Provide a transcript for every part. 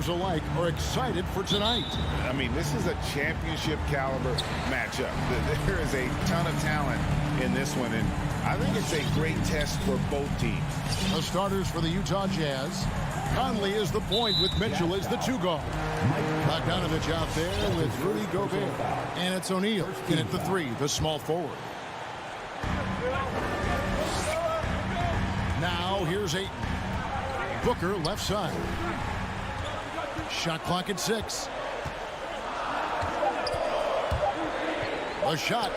players alike are excited for tonight. I mean, this is a championship caliber matchup. There is a ton of talent in this one, and I think it's a great test for both teams. The starters for the Utah Jazz. Conley is the point with Mitchell as the two guard. Bogdanovich out there with Rudy Gobert. And it's O'Neal in at the three, the small forward. Now here's Ayton. Booker left side. Shot clock at 6. A shot.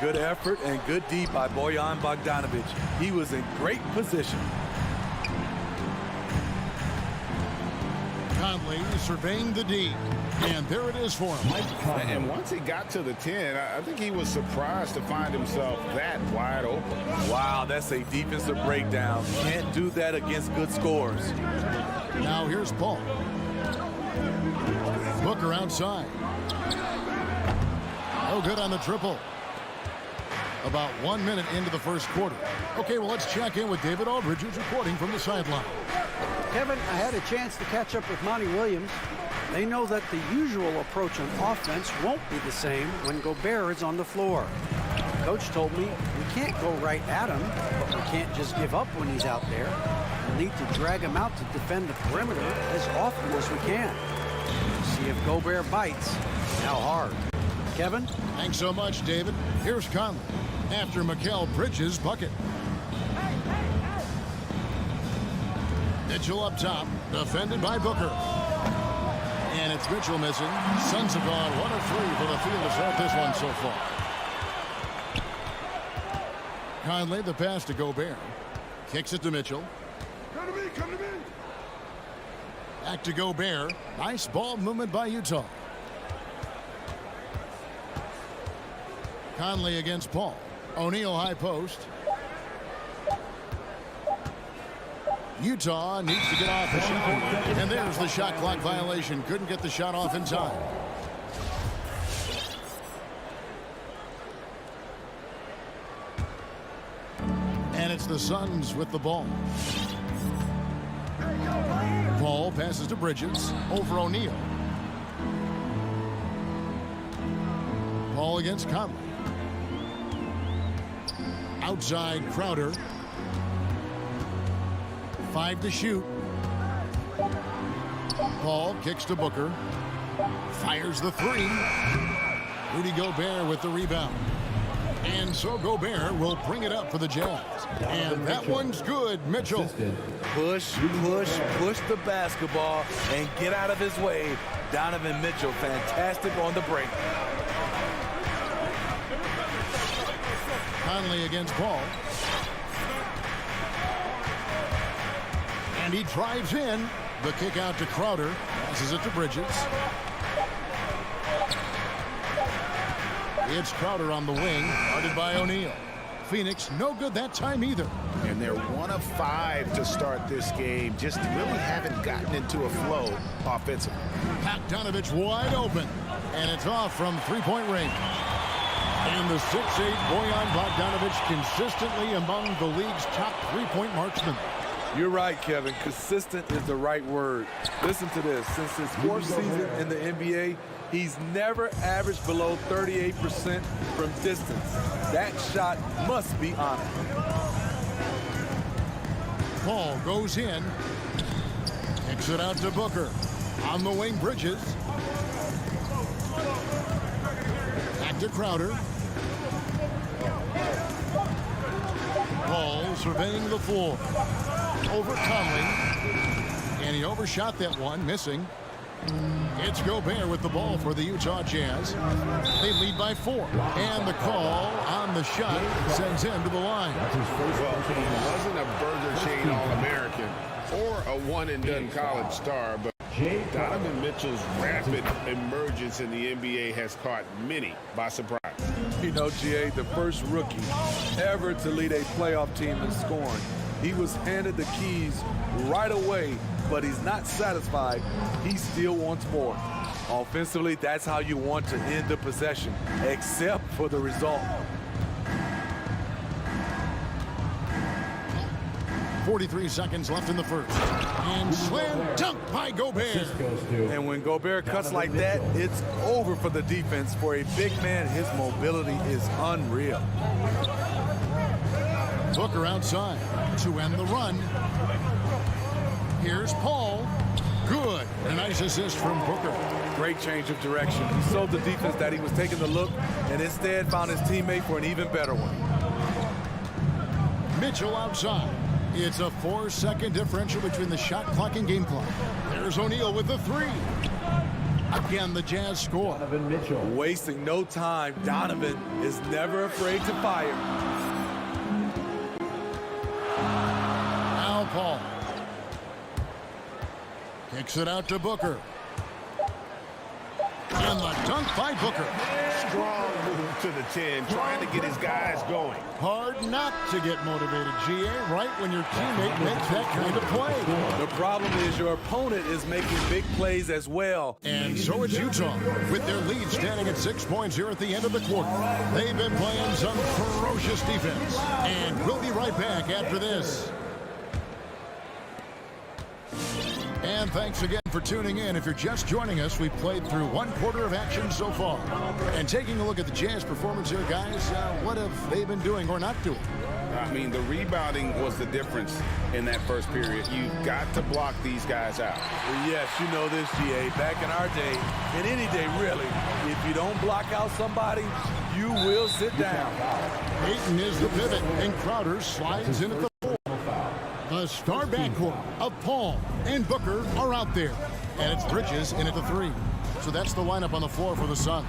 Good effort and good D by Bojan Bogdanovich. He was in great position. Conley surveying the D. And there it is for him. And once he got to the 10, I think he was surprised to find himself that wide open. Wow, that's a defensive breakdown. Can't do that against good scores. Now here's Paul. Booker outside. No good on the triple. About 1 minute into the first quarter. Okay, well, let's check in with David Aldridge, who's reporting from the sideline. Kevin, I had a chance to catch up with Monty Williams. They know that the usual approach on offense won't be the same when Gobert is on the floor. Coach told me we can't go right at him, but we can't just give up when he's out there. We'll need to drag him out to defend the perimeter as often as we can. See if Gobert bites. How hard. Kevin? Thanks so much, David. Here's Conley after Mikal Bridges' bucket. Mitchell up top, defended by Booker. And it's Mitchell missing. Suns have gone 1 of 3 for the field to start this one so far. Conley, the pass to Gobert. Kicks it to Mitchell. Come to me, come to me. Back to Gobert. Nice ball movement by Utah. Conley against Paul. O'Neal high post. Utah needs to get off the shot. And there's the shot clock violation. Couldn't get the shot off in time. And it's the Suns with the ball. Paul passes to Bridges. Over O'Neal. Paul against Conley. Outside Crowder. 5 to shoot. Paul kicks to Booker. Fires the 3. Rudy Gobert with the rebound. And so Gobert will bring it up for the Jazz. And that one's good, Mitchell. Push, push, push the basketball and get out of his way. Donovan Mitchell, fantastic on the break. Conley against Paul. And he drives in. The kick out to Crowder. Passes it to Bridges. It's Crowder on the wing. Guarded by O'Neal. Phoenix no good that time either. And they're 1 of 5 to start this game. Just really haven't gotten into a flow offensively. Bogdanovich wide open. And it's off from three-point range. And the 6'8" Bojan Bogdanovich consistently among the league's top three-point marksmen. You're right, Kevin. Consistent is the right word. Listen to this. Since his 4th season in the NBA, he's never averaged below 38% from distance. That shot must be honored. Paul goes in. Kicks it out to Booker. On the wing, Bridges. Back to Crowder. Paul surveying the floor. Over Conley. And he overshot that one, missing. It's Gobert with the ball for the Utah Jazz. They lead by 4. And the call on the shot sends him to the line. Well, he wasn't a Burger chain All-American or a one-and-done college star, but Donovan Mitchell's rapid emergence in the NBA has caught many by surprise. You know, GA, the first rookie ever to lead a playoff team in scoring. He was handed the keys right away, but he's not satisfied. He still wants more. Offensively, that's how you want to end the possession, except for the result. 43 seconds left in the first. And slam Dunk by Gobert. And when Gobert cuts like that, it's over for the defense. For a big man, his mobility is unreal. Booker outside to end the run. Here's Paul. Good. A nice assist from Booker. Great change of direction. He showed the defense that he was taking the look and instead found his teammate for an even better one. Mitchell outside. It's a 4-second differential between the shot clock and game clock. There's O'Neal with the three. Again, the Jazz score. Donovan Mitchell. Wasting no time, Donovan is never afraid to fire. Now Paul. Kicks it out to Booker. And the dunk by Booker. Strong move to the 10, trying to get his guys going. Hard not to get motivated, GA, right when your teammate makes that kind of play. The problem is your opponent is making big plays as well. And so it's Utah, with their lead standing at 6 points here at the end of the quarter. They've been playing some ferocious defense. And we'll be right back after this. And thanks again for tuning in. If you're just joining us, we've played through 1 quarter of action so far. And taking a look at the Jazz performance here, guys, what have they been doing or not doing? I mean, the rebounding was the difference in that first period. You've got to block these guys out. Well, yes, you know this, GA. Back in our day, and any day really, if you don't block out somebody, you will sit down. Ayton is the pivot, and Crowder slides in at the 4. The star backcourt of Paul and Booker are out there. And it's Bridges in at the 3. So that's the lineup on the floor for the Suns.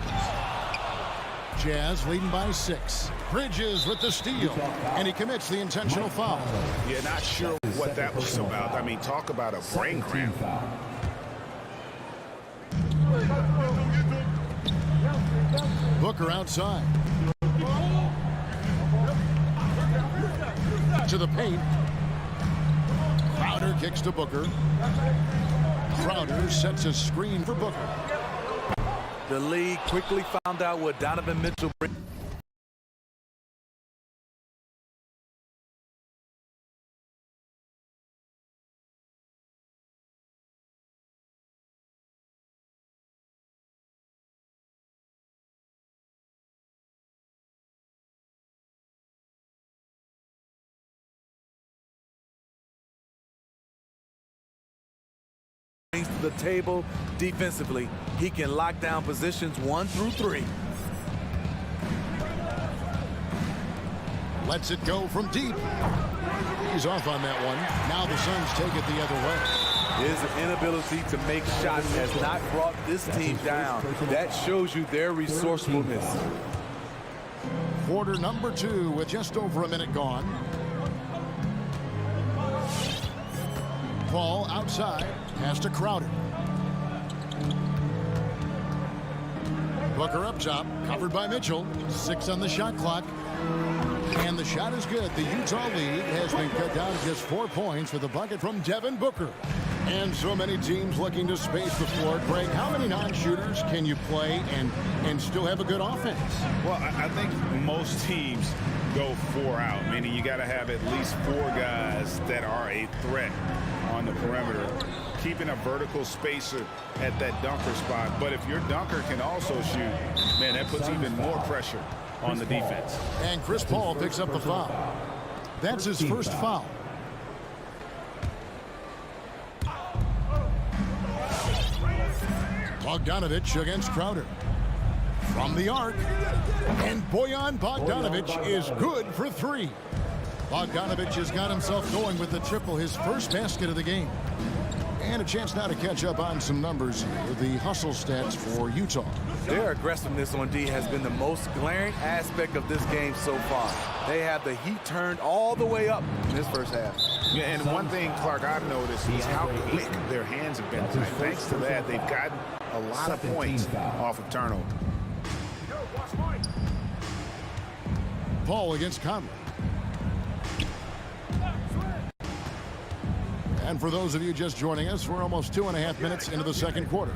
Jazz leading by 6. Bridges with the steal. And he commits the intentional foul. Yeah, not sure what that was about. I mean, talk about a brain cramp. Booker outside. To the paint. Crowder kicks to Booker. Crowder sets a screen for Booker. The league quickly found out what Donovan Mitchell brings. To the table defensively. He can lock down positions 1 through 3. Lets it go from deep. He's off on that one. Now the Suns take it the other way. His inability to make shots has not brought this team down. That shows you their resourcefulness. Quarter number 2 with just over a minute gone. Paul outside. Pass to Crowder. Booker up top, covered by Mitchell. 6 on the shot clock. And the shot is good. The Utah lead has been cut down to just 4 points with a bucket from Devin Booker. And so many teams looking to space the floor. Greg, how many non-shooters can you play and still have a good offense? Well, I think most teams go 4 out, meaning you got to have at least 4 guys that are a threat on the perimeter, keeping a vertical spacer at that dunker spot. But if your dunker can also shoot, man, that puts even more pressure on the defense. And Chris Paul picks up the foul. That's his first foul. Bogdanovich against Crowder. From the arc. And Bojan Bogdanovic is good for 3. Bogdanovich has got himself going with the triple, his first basket of the game. And a chance now to catch up on some numbers here. The hustle stats for Utah. Their aggressiveness on D has been the most glaring aspect of this game so far. They have the heat turned all the way up in this first half. Yeah, and one thing, Clark, I've noticed is how quick their hands have been tonight. Thanks to that, they've gotten a lot of points off of turnover. Paul against Conley. And for those of you just joining us, we're almost 2.5 minutes into the second quarter.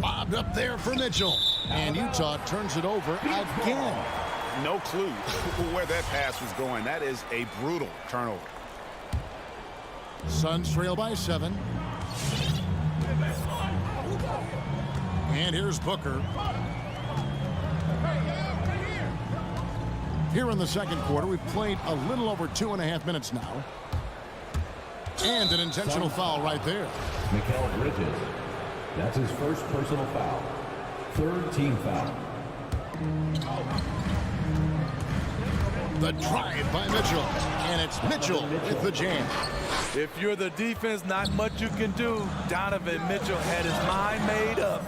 Lobbed up there for Mitchell. And Utah turns it over again. No clue where that pass was going. That is a brutal turnover. Suns trail by 7. And here's Booker. Here in the second quarter, we've played a little over 2.5 minutes now. And an intentional foul right there. Mikal Bridges. That's his first personal foul. Third team foul. The drive by Mitchell. And it's Mitchell with the jam. If you're the defense, not much you can do. Donovan Mitchell had his mind made up.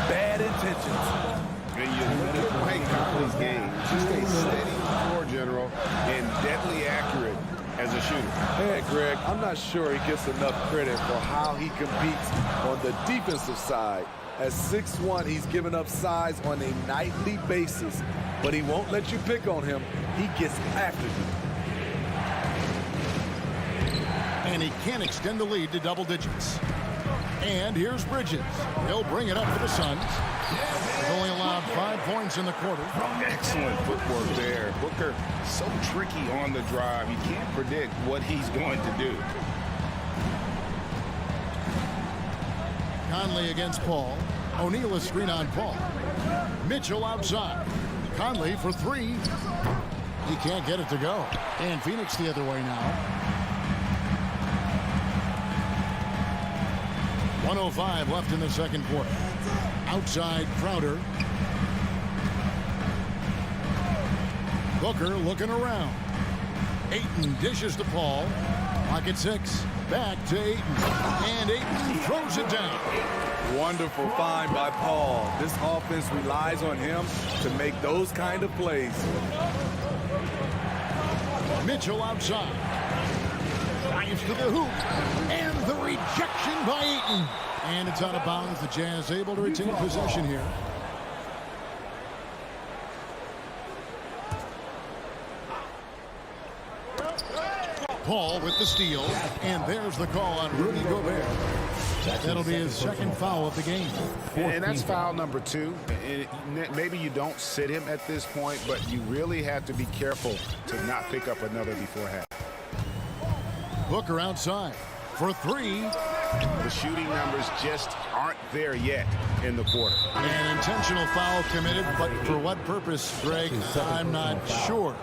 Bad intentions. And you look at Mike Conley's game. He stays steady on the floor, General, and deadly accurate as a shooter. Hey, Greg, I'm not sure he gets enough credit for how he competes on the defensive side. At 6'1", he's given up size on a nightly basis, but he won't let you pick on him. He gets after you. And he can extend the lead to double digits. And here's Bridges. He'll bring it up for the Suns. They've only allowed 5 points in the quarter. Excellent footwork there. Booker so tricky on the drive. You can't predict what he's going to do. Conley against Paul. O'Neal is screen on Paul. Mitchell outside. Conley for 3. He can't get it to go. And Phoenix the other way now. 1:05 left in the second quarter. Outside Crowder. Booker looking around. Ayton dishes to Paul. Pocket 6. Back to Ayton. And Ayton throws it down. Wonderful find by Paul. This offense relies on him to make those kind of plays. Mitchell outside. Drives to the hoop. And the rejection by Ayton. And it's out of bounds. The Jazz able to retain possession here. Paul with the steal. And there's the call on Rudy Gobert. That'll be his second foul of the game. And that's foul number 2. And maybe you don't sit him at this point, but you really have to be careful to not pick up another before half. Booker outside for 3. The shooting numbers just aren't there yet in the quarter. An intentional foul committed, but for what purpose, Greg? I'm not sure.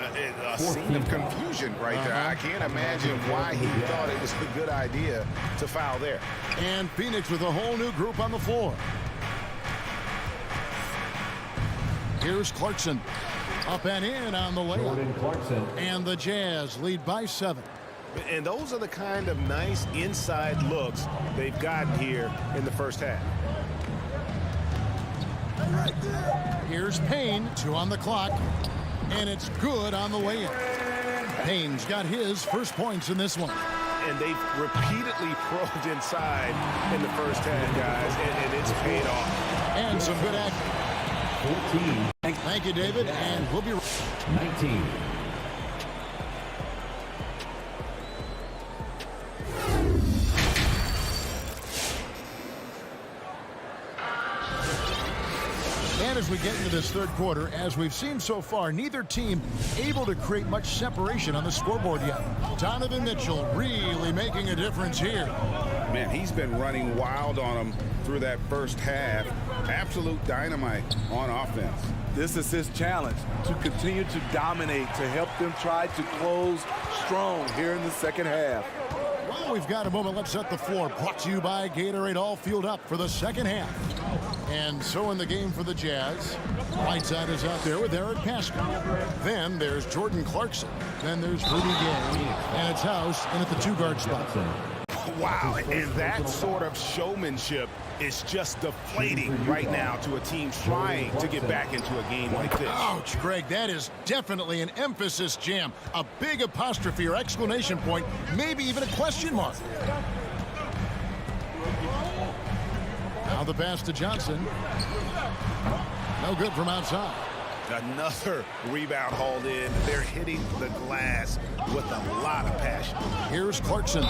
A scene of confusion right there. I can't imagine why he thought it was a good idea to foul there. And Phoenix with a whole new group on the floor. Here's Clarkson. Up and in on the layup. Clarkson. And the Jazz lead by 7. And those are the kind of nice inside looks they've gotten here in the first half. Here's Payne, 2 on the clock, and it's good on the way in. Payne's got his first points in this one. And they've repeatedly probed inside in the first half, guys, and it's paid off. And some good action. 14. Thank you, David, and we'll be 19. And as we get into this third quarter, as we've seen so far, neither team able to create much separation on the scoreboard yet. Donovan Mitchell really making a difference here. Man, he's been running wild on them through that first half. Absolute dynamite on offense. This is his challenge, to continue to dominate, to help them try to close strong here in the second half. Well, we've got a moment. Let's set the floor. Brought to you by Gatorade, all fueled up for the second half. And so in the game for the Jazz, Whiteside is out there with Eric Pascal. Then there's Jordan Clarkson. Then there's Rudy Gay. And it's House in at the 2-guard spot. Wow, and that sort of showmanship is just deflating right now to a team trying to get back into a game like this. Ouch, Greg, that is definitely an emphasis jam. A big apostrophe or exclamation point, maybe even a question mark. Now the pass to Johnson. No good from outside. Another rebound hauled in. They're hitting the glass with a lot of passion. Here's Clarkson.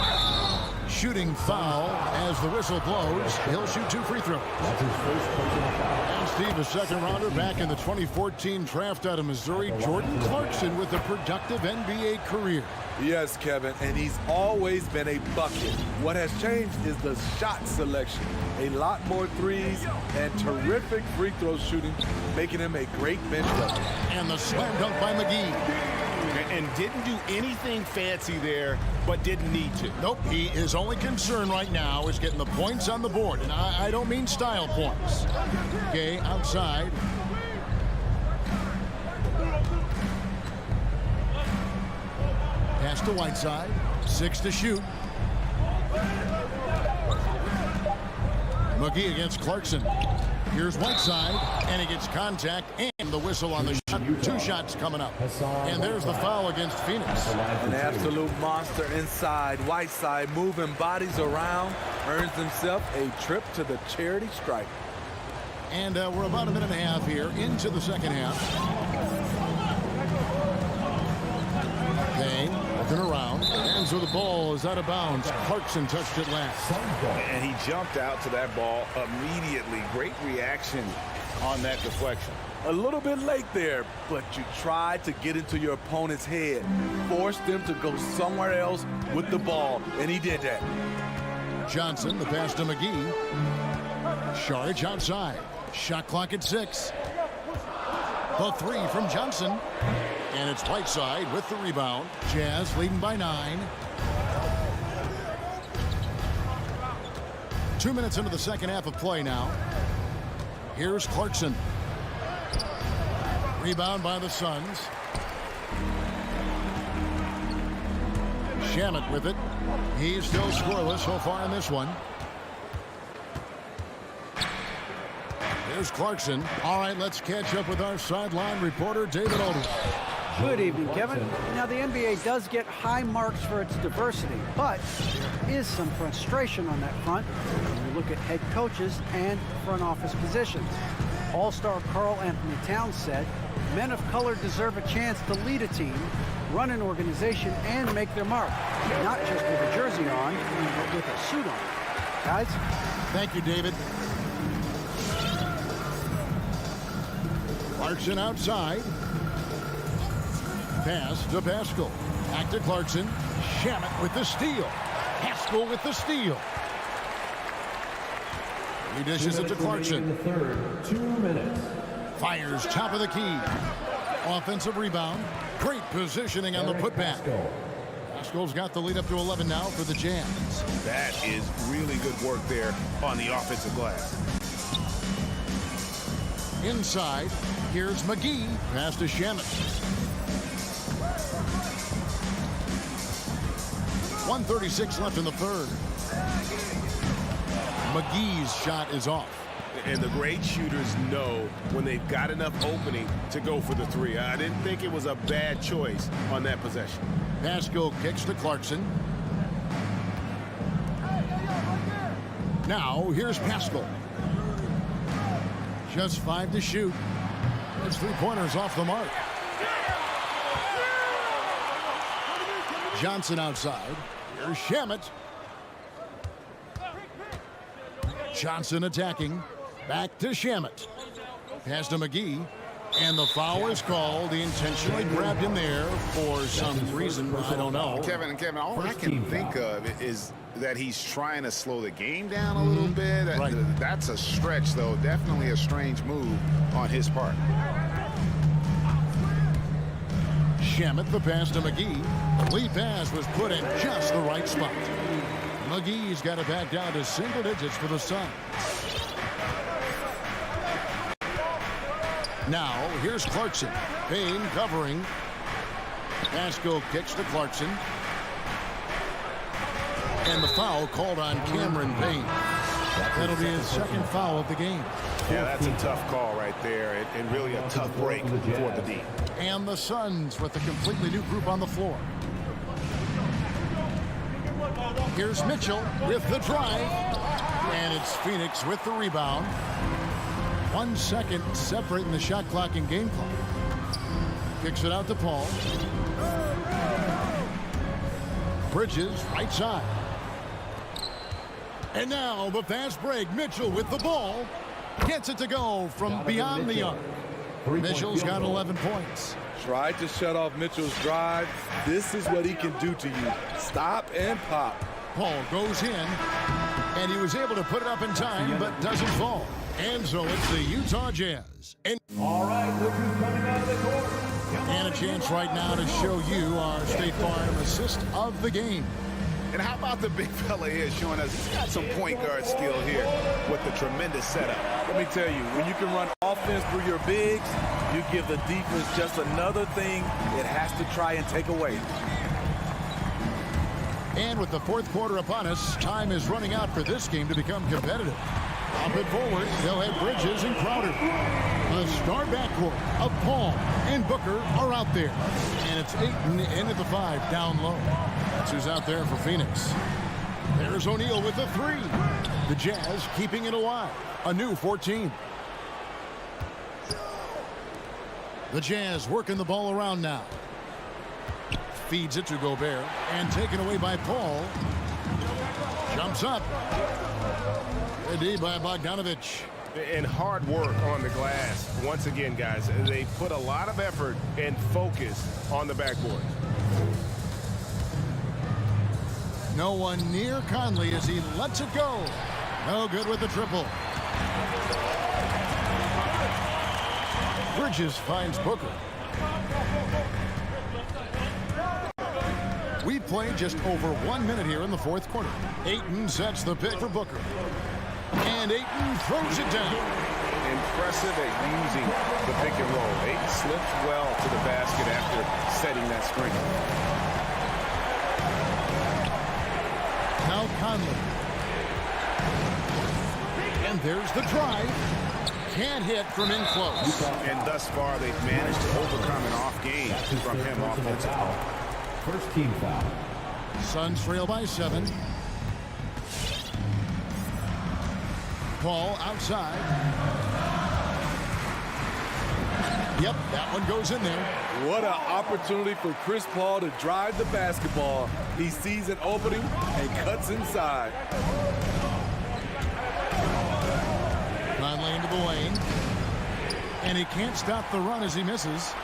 Shooting foul as the whistle blows. He'll shoot 2 free throws. That's his first personal foul. And Steve, a second rounder back in the 2014 draft out of Missouri, Jordan Clarkson with a productive NBA career. Yes, Kevin, and he's always been a bucket. What has changed is the shot selection. A lot more threes and terrific free throw shooting, making him a great bench player. And the slam dunk by McGee. And didn't do anything fancy there, but didn't need to. Nope, his only concern right now is getting the points on the board. And I don't mean style points. Okay, outside. Pass to Whiteside. 6 to shoot. McGee against Clarkson. Here's Whiteside, and he gets contact and the whistle on the shot. 2 shots coming up. And there's the foul against Phoenix. An absolute monster inside. Whiteside moving bodies around, earns himself a trip to the charity stripe. And we're about a minute and a half here into the second half. Payne looking around. And so the ball is out of bounds. Clarkson touched it last. And he jumped out to that ball immediately. Great reaction on that deflection. A little bit late there, but you tried to get into your opponent's head. Forced them to go somewhere else with the ball, and he did that. Johnson, the pass to McGee. Sharge outside. Shot clock at 6. The 3 from Johnson. And it's Whiteside with the rebound. Jazz leading by 9. 2 minutes into the second half of play now. Here's Clarkson. Rebound by the Suns. Shamet with it. He's still scoreless so far in this one. Here's Clarkson. All right, let's catch up with our sideline reporter, David Odom. Good evening, Kevin. Now, the NBA does get high marks for its diversity, but there is some frustration on that front when you look at head coaches and front office positions. All-star Karl Anthony Towns said, men of color deserve a chance to lead a team, run an organization, and make their mark. Not just with a jersey on, but with a suit on. Guys? Thank you, David. Clarkson outside. Pass to Pascal. Back to Clarkson. Shamet with the steal. Pascal with the steal. He dishes it to Clarkson. In the third, 2 minutes. Fires top of the key. Offensive rebound. Great positioning on the putback. Pascal's got the lead up to 11 now for the Jazz. That is really good work there on the offensive glass. Inside, here's McGee. Pass to Shamet. 1:36 left in the third. McGee's shot is off. And the great shooters know when they've got enough opening to go for the 3. I didn't think it was a bad choice on that possession. Pascal kicks to Clarkson. Now, here's Pascal. Just 5 to shoot. His 3-pointers off the mark. Johnson outside. Here's Shamet. Johnson attacking. Back to Shamet. Pass to McGee. And the foul is called. He intentionally grabbed him there for some reason. I don't know. Kevin, all I can think of is that he's trying to slow the game down a little bit. Right. That's a stretch, though. Definitely a strange move on his part. Shamet, the pass to McGee. The lead pass was put in just the right spot. McGee's got it back down to single digits for the Suns. Now, here's Clarkson. Payne covering. Pascal kicks to Clarkson. And the foul called on Cameron Payne. That'll be his second foul of the game. Yeah, that's a tough call right there, and really a tough break for the D. And the Suns with a completely new group on the floor. Here's Mitchell with the drive. And it's Phoenix with the rebound. 1 second separating the shot clock and game clock. Kicks it out to Paul. Bridges, right side. And now the fast break. Mitchell with the ball. Gets it to go from beyond the arc. Mitchell's got 11 points. Tried to shut off Mitchell's drive. This is what he can do to you. Stop and pop. Paul goes in, and he was able to put it up in time, but doesn't fall. And so it's the Utah Jazz. All right, look who's coming out of the court. And a chance right now to show you our State Farm assist of the game. And how about the big fella here showing us he's got some point guard skill here with the tremendous setup. Let me tell you, when you can run offense through your bigs, you give the defense just another thing it has to try and take away. And with the fourth quarter upon us, time is running out for this game to become competitive. Up and forward, they'll have Bridges and Crowder. The star backcourt of Paul and Booker are out there. And it's Ayton in at the 5, down low. That's who's out there for Phoenix. There's O'Neal with the 3. The Jazz keeping it alive. A new 14. The Jazz working the ball around now. Feeds it to Gobert and taken away by Paul. Jumps up. A D by Bogdanovich. And hard work on the glass. Once again, guys, they put a lot of effort and focus on the backboard. No one near Conley as he lets it go. No good with the triple. Bridges finds Booker. We've played just over 1 minute here in the fourth quarter. Ayton sets the pick for Booker. And Ayton throws it down. Impressive at using the pick and roll. Ayton slips well to the basket after setting that screen. Now Conley. And there's the drive. Can't hit from in close. And thus far, they've managed to overcome an off game from him offensively. First team foul. Suns trail by 7. Paul outside. Yep, that one goes in there. What an opportunity for Chris Paul to drive the basketball. He sees an opening and cuts inside. Conley into the lane. And he can't stop the run as he misses.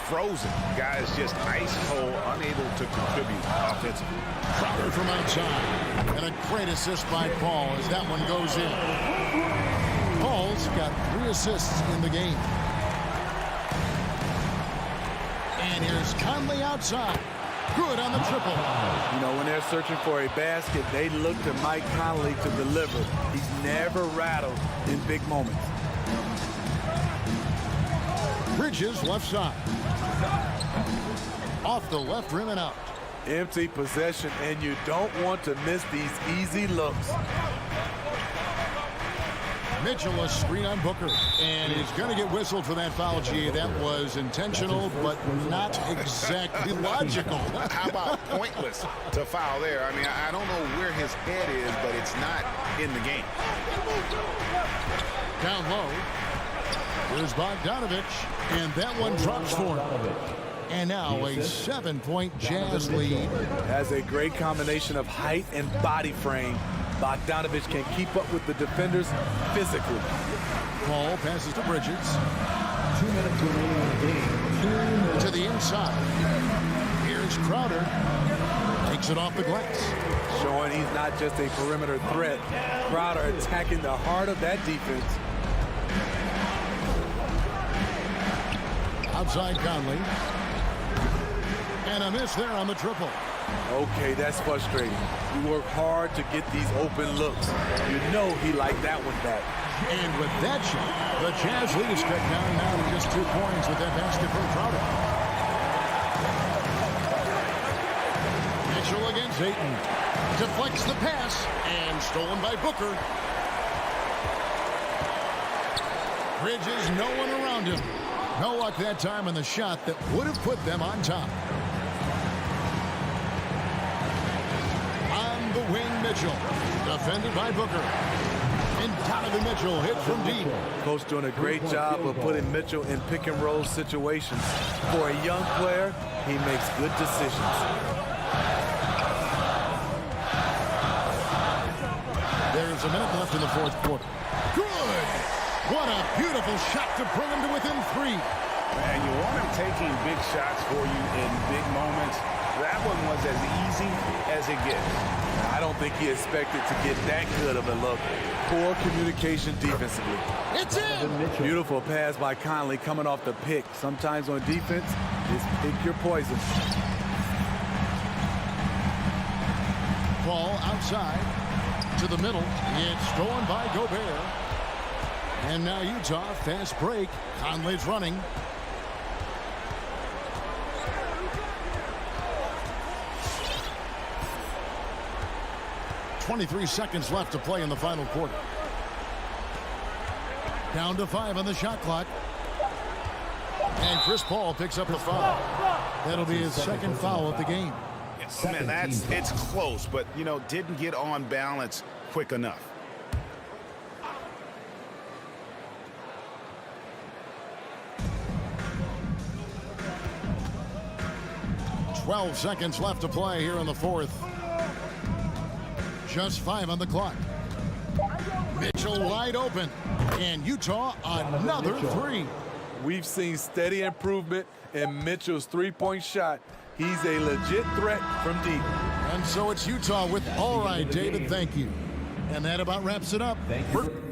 Frozen. Guys just ice cold, unable to contribute offensively. Crowder from outside. And a great assist by Paul as that one goes in. Paul's got 3 assists in the game. And here's Conley outside. Good on the triple. You know, when they're searching for a basket, they look to Mike Conley to deliver. He's never rattled in big moments. Bridges left side. Off the left rim and out. Empty possession, and you don't want to miss these easy looks. Mitchell a screen on Booker. And he's going to get whistled for that foul, G. That was intentional, but not exactly logical. How about pointless to foul there? I mean, I don't know where his head is, but it's not in the game. Down low. Here's Bogdanovich. And that one drops for him. And now a 7-point Jazz lead. Has a great combination of height and body frame. Bogdanovich can keep up with the defenders physically. Paul passes to Bridges. 2 minutes remaining in the game. To the inside. Here's Crowder. Takes it off the glass. Showing he's not just a perimeter threat. Crowder attacking the heart of that defense. Outside Conley. And a miss there on the triple. Okay, that's frustrating. You work hard to get these open looks. You know he liked that one back. And with that shot, the Jazz lead is cut down now to just 2 points with that basket for Crowder. Mitchell against Ayton. Deflects the pass and stolen by Booker. Bridges, no one around him. No luck that time on the shot that would have put them on top. On the wing, Mitchell. Defended by Booker. And Donovan Mitchell hit from deep. Coach doing a great job of putting Mitchell in pick and roll situations. For a young player, he makes good decisions. There's a minute left in the fourth quarter. Good! What a beautiful shot to bring him to within 3. And you want him taking big shots for you in big moments. That one was as easy as it gets. I don't think he expected to get that good of a look. Poor communication defensively. It's in! Beautiful pass by Conley coming off the pick. Sometimes on defense, just pick your poison. Ball outside to the middle. It's stolen by Gobert. And now Utah, fast break. Conley's running. .23 seconds left to play in the final quarter. Down to 5 on the shot clock. And Chris Paul picks up the foul. That'll be his second foul of the game. Man, it's close, but, you know, didn't get on balance quick enough. 12 seconds left to play here in the fourth. Just 5 on the clock. Mitchell wide open. And Utah another 3. We've seen steady improvement in Mitchell's three-point shot. He's a legit threat from deep. And so it's Utah with all right, David, thank you. And that about wraps it up. Thank you.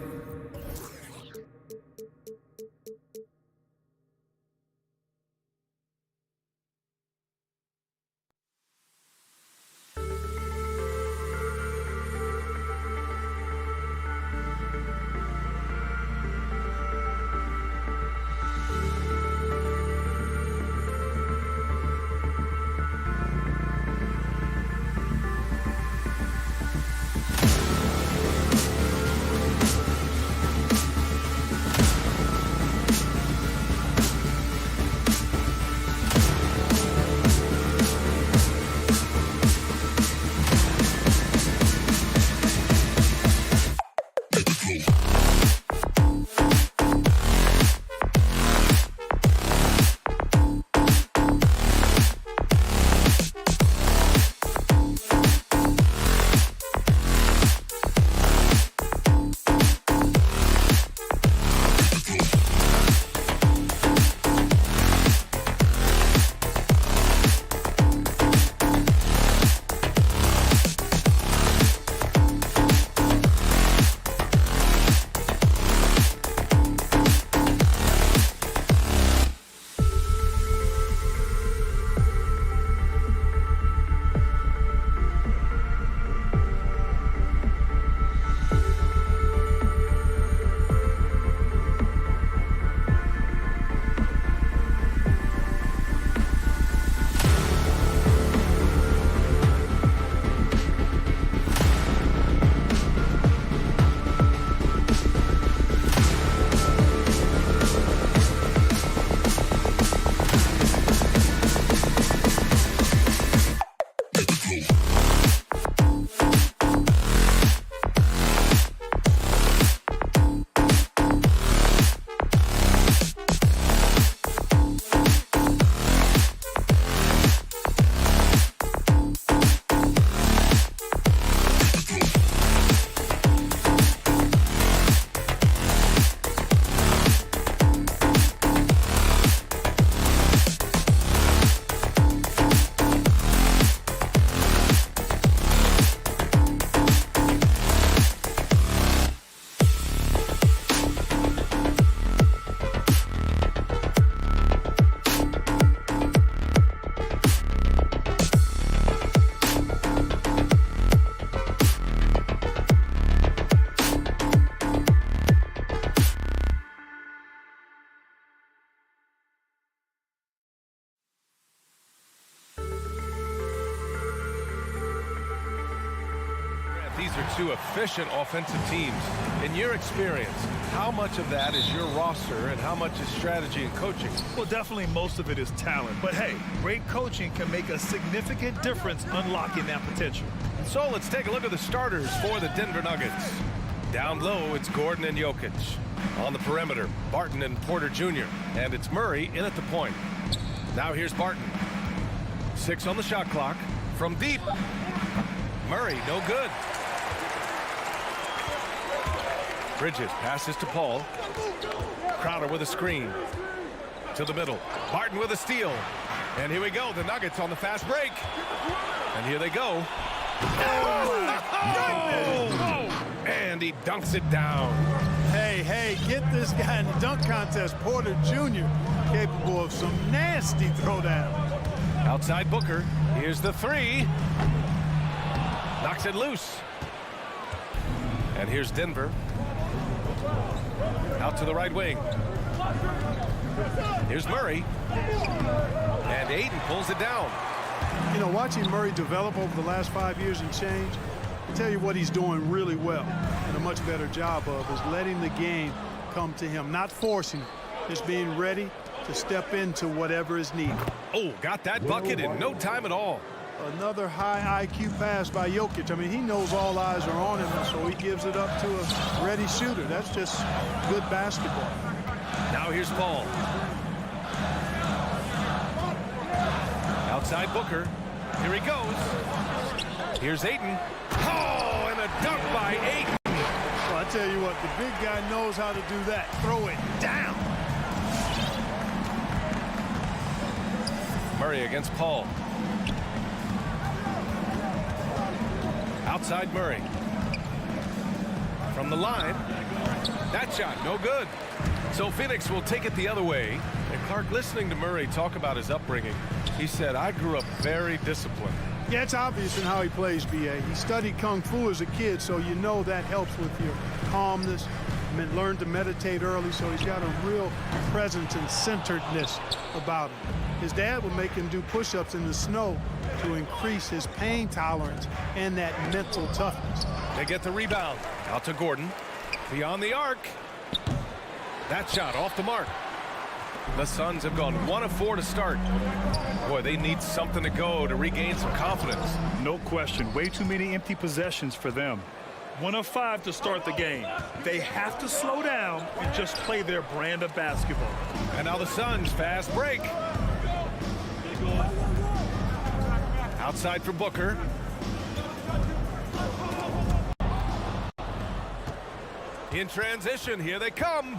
These are two efficient offensive teams. In your experience, how much of that is your roster and how much is strategy and coaching? Well, definitely most of it is talent. But hey, great coaching can make a significant difference unlocking that potential. So let's take a look at the starters for the Denver Nuggets. Down low, it's Gordon and Jokic. On the perimeter, Barton and Porter Jr. And it's Murray in at the point. Now here's Barton. 6 on the shot clock. From deep. Murray, no good. Bridges passes to Paul. Crowder with a screen. To the middle. Barton with a steal. And here we go. The Nuggets on the fast break. And here they go. Oh, and he dunks it down. Hey, get this guy in the dunk contest. Porter Jr. capable of some nasty throwdown. Outside Booker. Here's the three. Knocks it loose. And here's Denver. Out to the right wing. Here's Murray. And Ayton pulls it down. You know, watching Murray develop over the last 5 years and change, I tell you what he's doing really well and a much better job of is letting the game come to him, not forcing it, just being ready to step into whatever is needed. Oh, got that bucket in no time at all. Another high IQ pass by Jokic. I mean, he knows all eyes are on him, so he gives it up to a ready shooter. That's just good basketball. Now here's Paul. Outside Booker. Here he goes. Here's Ayton. Oh, and a dunk by Ayton. Well, I tell you what, the big guy knows how to do that. Throw it down. Murray against Paul. Outside Murray. From the line. That shot, no good. So Phoenix will take it the other way. And Clark, listening to Murray talk about his upbringing, he said, I grew up very disciplined. Yeah, it's obvious in how he plays, B.A. He studied Kung Fu as a kid, so you know that helps with your calmness. Learned to meditate early, so he's got a real presence and centeredness about him. His dad would make him do push-ups in the snow to increase his pain tolerance and that mental toughness. They get the rebound. Out to Gordon. Beyond the arc. That shot off the mark. The Suns have gone 1 of 4 to start. Boy, they need something to go to regain some confidence. No question. Way too many empty possessions for them. 1 of 5 to start the game. They have to slow down and just play their brand of basketball. And now the Suns fast break. Outside for Booker. In transition, here they come.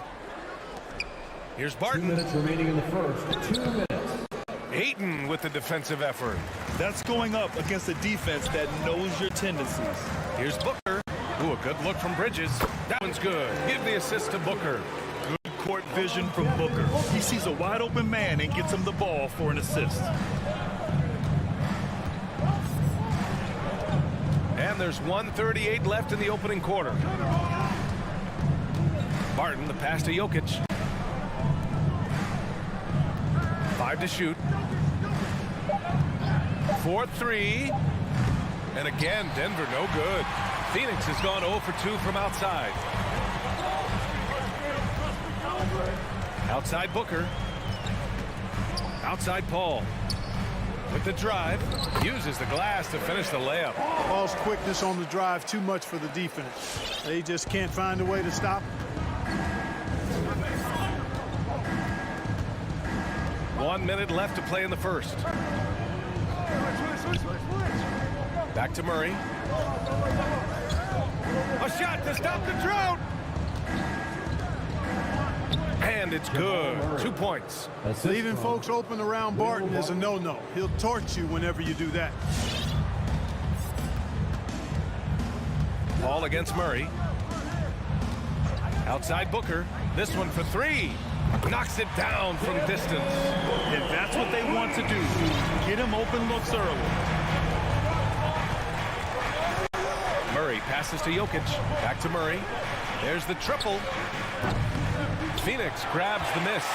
Here's 2 Barton. minutes remaining in the first. 2 minutes. Ayton with the defensive effort. That's going up against a defense that knows your tendencies. Here's Booker. Ooh, a good look from Bridges. That one's good. Give the assist to Booker. Good court vision from Booker. He sees a wide open man and gets him the ball for an assist. And there's 1:38 left in the opening quarter. Barton, the pass to Jokic. 5 to shoot. 4-3. And again, Denver no good. Phoenix has gone 0 for 2 from outside. Outside Booker. Outside Paul. With the drive. Uses the glass to finish the layup. Paul's quickness on the drive, too much for the defense. They just can't find a way to stop him. 1 minute left to play in the first. Back to Murray. A shot to stop the drought. And it's good. 2 points. Leaving folks open around Barton is a no-no. He'll torch you whenever you do that. Ball against Murray. Outside Booker. This one for 3. Knocks it down from distance. And that's what they want to do. Get him open looks early. Murray passes to Jokic. Back to Murray. There's the triple. Phoenix grabs the miss.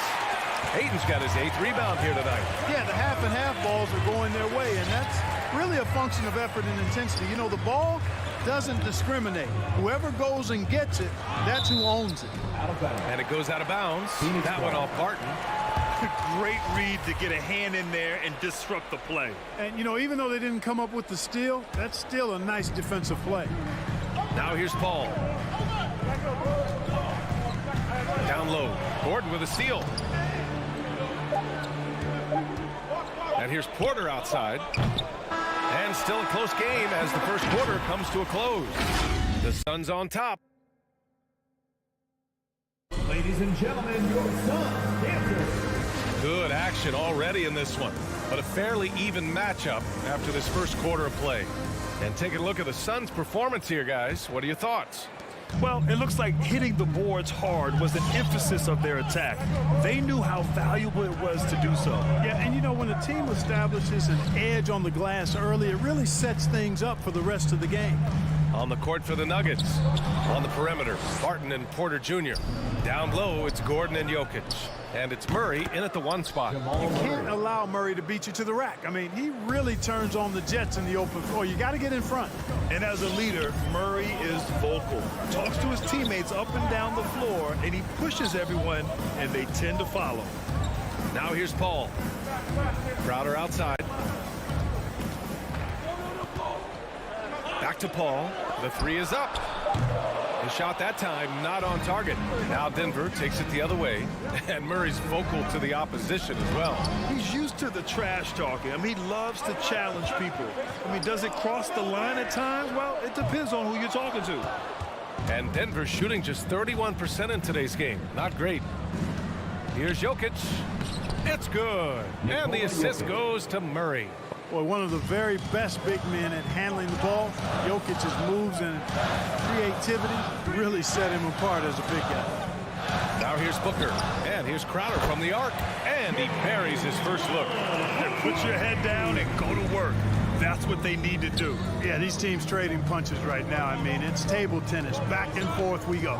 Ayton's got his 8th rebound here tonight. Yeah, the half and half balls are going their way, and that's really a function of effort and intensity. You know, the ball doesn't discriminate. Whoever goes and gets it, that's who owns it. And it goes out of bounds. That one off Barton. Great read to get a hand in there and disrupt the play. And, you know, even though they didn't come up with the steal, that's still a nice defensive play. Now here's Paul. Down low. Gordon with a steal. And here's Porter outside. And still a close game as the first quarter comes to a close. The Suns on top. Ladies and gentlemen, your Suns dancers. Good action already in this one, but a fairly even matchup after this first quarter of play. And taking a look at the Suns' performance here, guys. What are your thoughts? Well, it looks like hitting the boards hard was an emphasis of their attack. They knew how valuable it was to do so. Yeah, and you know, when a team establishes an edge on the glass early, it really sets things up for the rest of the game. On the court for the Nuggets. On the perimeter, Barton and Porter Jr. Down low, it's Gordon and Jokic. And it's Murray in at the 1 spot. You can't allow Murray to beat you to the rack. I mean, he really turns on the Jets in the open floor. You got to get in front. And as a leader, Murray is vocal. Talks to his teammates up and down the floor, and he pushes everyone, and they tend to follow. Now here's Paul. Crowder outside. Back to Paul. The 3 is up. His shot that time not on target. Now Denver takes it the other way, and Murray's vocal to the opposition as well. He's used to the trash talking. I mean, he loves to challenge people. I mean, does it cross the line at times? Well, it depends on who you're talking to. And Denver shooting just 31% in today's game. Not great. Here's Jokic. It's good. And the assist goes to Murray. Boy, one of the very best big men at handling the ball. Jokic's moves and creativity really set him apart as a big guy. Now here's Booker. And here's Crowder from the arc. And he buries his first look. Put your head down and go to work. That's what they need to do. Yeah, these teams trading punches right now. I mean, it's table tennis. Back and forth we go.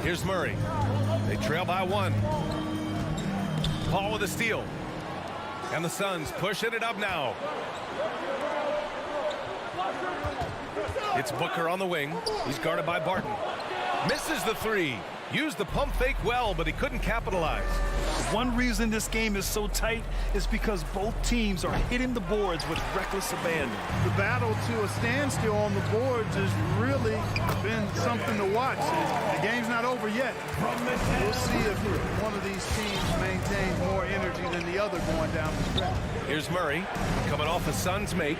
Here's Murray. They trail by 1. Paul with a steal. And the Suns pushing it up now. It's Booker on the wing. He's guarded by Barton. Misses the 3. Used the pump fake well, but he couldn't capitalize. One reason this game is so tight is because both teams are hitting the boards with reckless abandon. The battle to a standstill on the boards has really been something to watch. The game's not over yet. We'll see if one of these teams maintains more energy than the other going down the stretch. Here's Murray coming off a Suns make.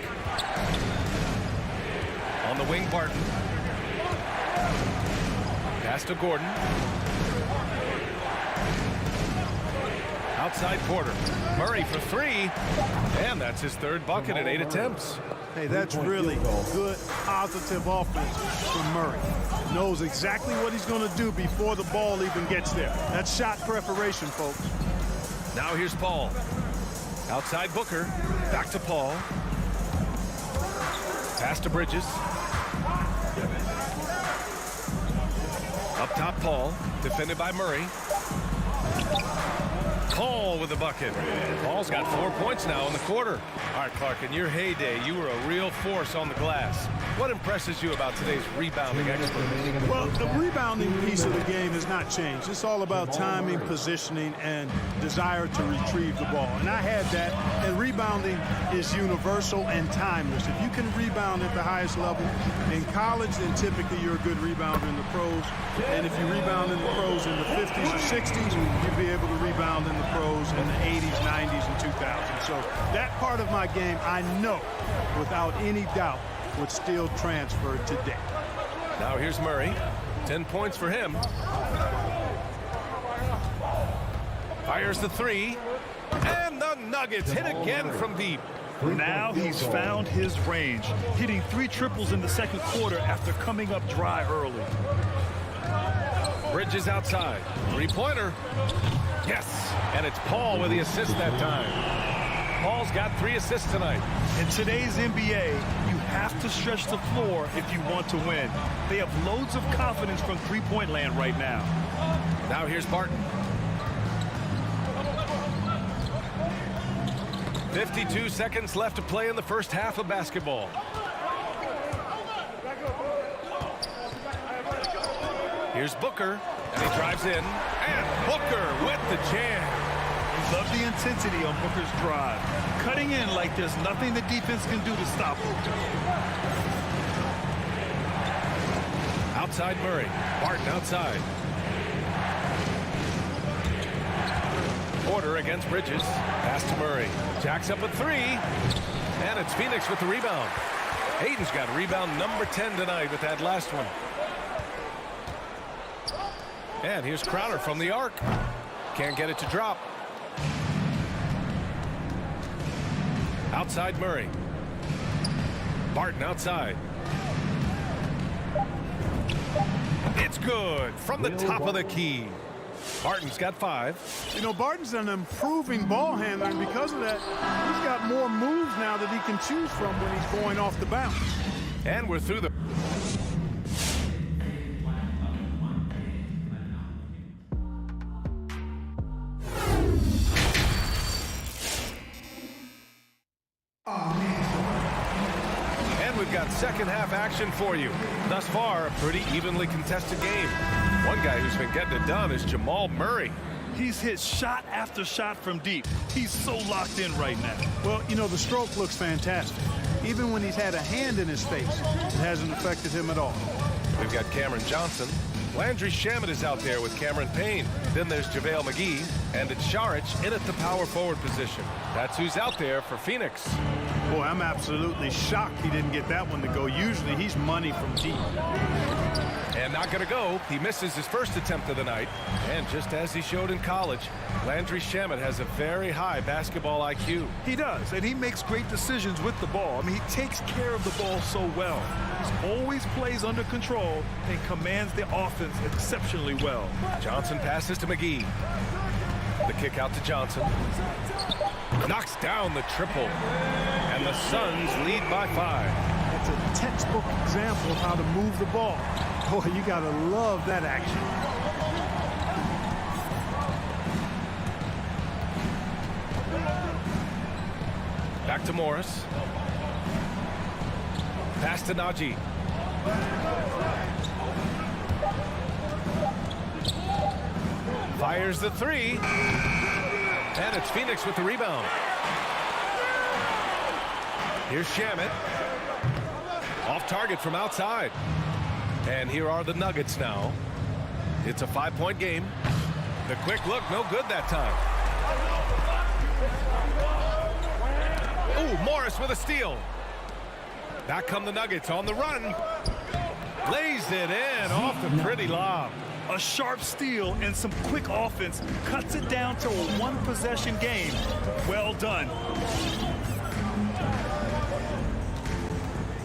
On the wing, Barton. Pass to Gordon. Outside Porter. Murray for 3. And that's his 3rd bucket in 8 attempts. Hey, that's really good, positive offense from Murray. Knows exactly what he's going to do before the ball even gets there. That's shot preparation, folks. Now here's Paul. Outside Booker. Back to Paul. Pass to Bridges. Up top, Paul. Defended by Murray. Paul with the bucket. Paul's got 4 points now in the quarter. All right, Clark, in your heyday, you were a real force on the glass. What impresses you about today's rebounding expert? Well, the rebounding piece of the game has not changed. It's all about timing, positioning, and desire to retrieve the ball. And I had that, and rebounding is universal and timeless. If you can rebound at the highest level in college, then typically you're a good rebounder in the pros. And if you rebound in the pros in the 50s or 60s, you'll be able to rebound in the pros in the 80s, 90s, and 2000s. So that part of my game, I know without any doubt, would still transfer today. Now here's Murray. 10 points for him. Fires the 3. And the Nuggets hit again from deep. Now he's found his range, hitting 3 triples in the second quarter after coming up dry early. Bridges outside. 3-pointer. Yes. And it's Paul with the assist that time. Paul's got 3 assists tonight. In today's NBA, you have to stretch the floor if you want to win. They have loads of confidence from three-point land right now. Now here's Barton. 52 seconds left to play in the first half of basketball. Here's Booker, and he drives in. And Booker with the jam. Love the intensity on Booker's drive. Cutting in like there's nothing the defense can do to stop him. Outside Murray. Barton outside. Porter against Bridges. Pass to Murray. Jacks up a 3. And it's Phoenix with the rebound. Ayton's got rebound number 10 tonight with that last one. And here's Crowder from the arc. Can't get it to drop. Outside Murray. Barton outside. It's good from the top of the key. Barton's got 5. You know, Barton's an improving ball handler, and because of that, he's got more moves now that he can choose from when he's going off the bounce. And we're through the... And we've got second half action for you. Thus far, a pretty evenly contested game. One guy who's been getting it done is Jamal Murray. He's hit shot after shot from deep. He's so locked in right now. Well, you know, the stroke looks fantastic. Even when he's had a hand in his face, it hasn't affected him at all. We've got Cameron Johnson. Landry Shamet is out there with Cameron Payne. Then there's JaVale McGee. And it's Saric in at the power forward position. That's who's out there for Phoenix. Boy, I'm absolutely shocked he didn't get that one to go. Usually he's money from deep. And not going to go. He misses his first attempt of the night. And just as he showed in college, Landry Shamet has a very high basketball IQ. He does, and he makes great decisions with the ball. I mean, he takes care of the ball so well. He always plays under control and commands the offense exceptionally well. Johnson passes to McGee. The kick out to Johnson. Knocks down the triple. And the Suns lead by 5. That's a textbook example of how to move the ball. Boy, you got to love that action. Back to Morris. Pass to Najee. Fires the 3. And it's Phoenix with the rebound. Here's Shamet. Off target from outside. And here are the Nuggets now. It's a 5-point game. The quick look, no good that time. Ooh, Morris with a steal. Back come the Nuggets on the run. Lays it in off the pretty lob. A sharp steal and some quick offense cuts it down to a one-possession game. Well done.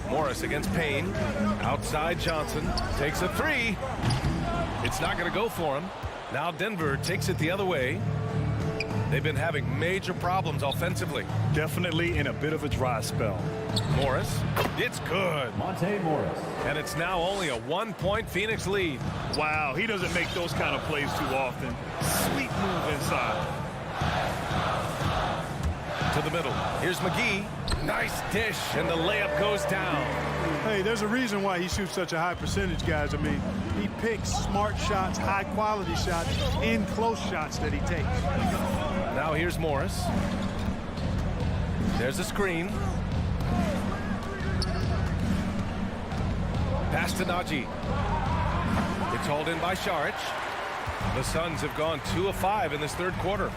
Morris against Payne. Outside Johnson. Takes a 3. It's not going to go for him. Now Denver takes it the other way. They've been having major problems offensively. Definitely in a bit of a dry spell. Morris. It's good. Monte Morris. And it's now only a 1-point Phoenix lead. Wow, he doesn't make those kind of plays too often. Sweet move inside. To the middle. Here's McGee. Nice dish, and the layup goes down. Hey, there's a reason why he shoots such a high percentage, guys. I mean, he picks smart shots, high-quality shots, in close shots that he takes. Now here's Morris. There's a screen. Pass to Najee. It's hauled in by Saric. The Suns have gone 2 of 5 in this third quarter.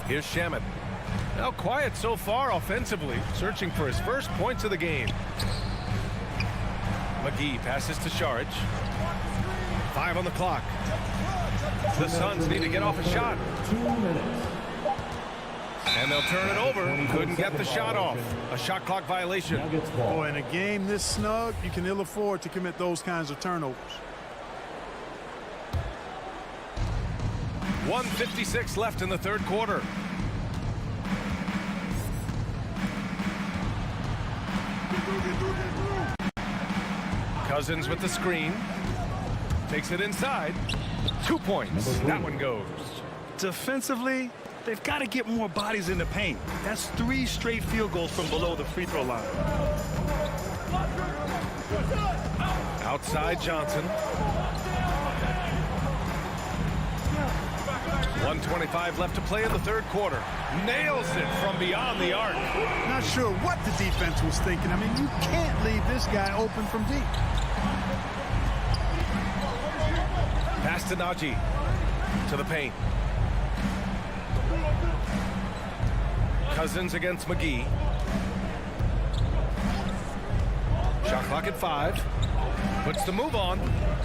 Here's Shamet. Now quiet so far offensively, searching for his first points of the game. McGee passes to Saric. 5 on the clock. The Suns need to get off a shot. 2 minutes. And they'll turn it over. Couldn't get the shot off. A shot clock violation. Nuggets ball. Boy, in a game this snug, you can ill afford to commit those kinds of turnovers. 1:56 left in the third quarter. Cousins with the screen. Takes it inside. 2 points. That one goes. Defensively, they've got to get more bodies in the paint. That's 3 straight field goals from below the free throw line. Outside Johnson. 1:25 left to play in the third quarter. Nails it from beyond the arc. Not sure what the defense was thinking. I mean, you can't leave this guy open from deep. Pass to Najee. To the paint. Cousins against McGee. Shot clock at 5. Puts the move on,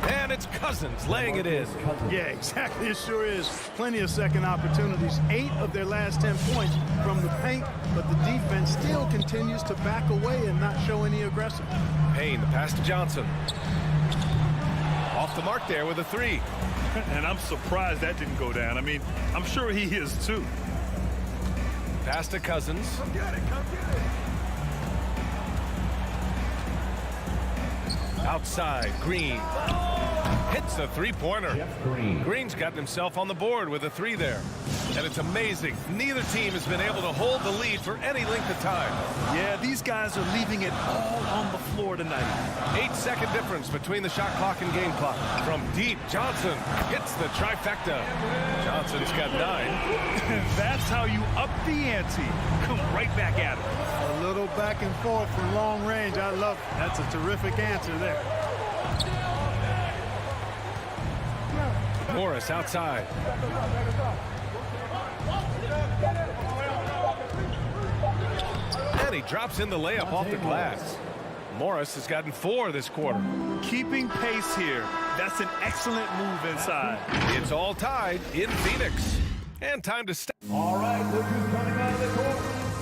and it's Cousins laying it in. Yeah, exactly. It sure is. Plenty of second opportunities. 8 of their last 10 points from the paint, but the defense still continues to back away and not show any aggressiveness. Payne, the pass to Johnson. Off the mark there with a 3. And I'm surprised that didn't go down. I mean, I'm sure he is too. Pass to Cousins. Come get it. Outside, Green. Hits a three-pointer. Green. Green's gotten himself on the board with a 3 there. And it's amazing. Neither team has been able to hold the lead for any length of time. Yeah, these guys are leaving it all on the floor tonight. 8-second difference between the shot clock and game clock. From deep, Johnson hits the trifecta. Johnson's got 9. That's how you up the ante. Come right back at it. A little back and forth from long range. I love it. That's a terrific answer there. Morris outside. And he drops in the layup off the glass. Morris has gotten 4 this quarter. Keeping pace here. That's an excellent move inside. It's all tied in Phoenix. And time to stop. All right, look who's coming out of the court.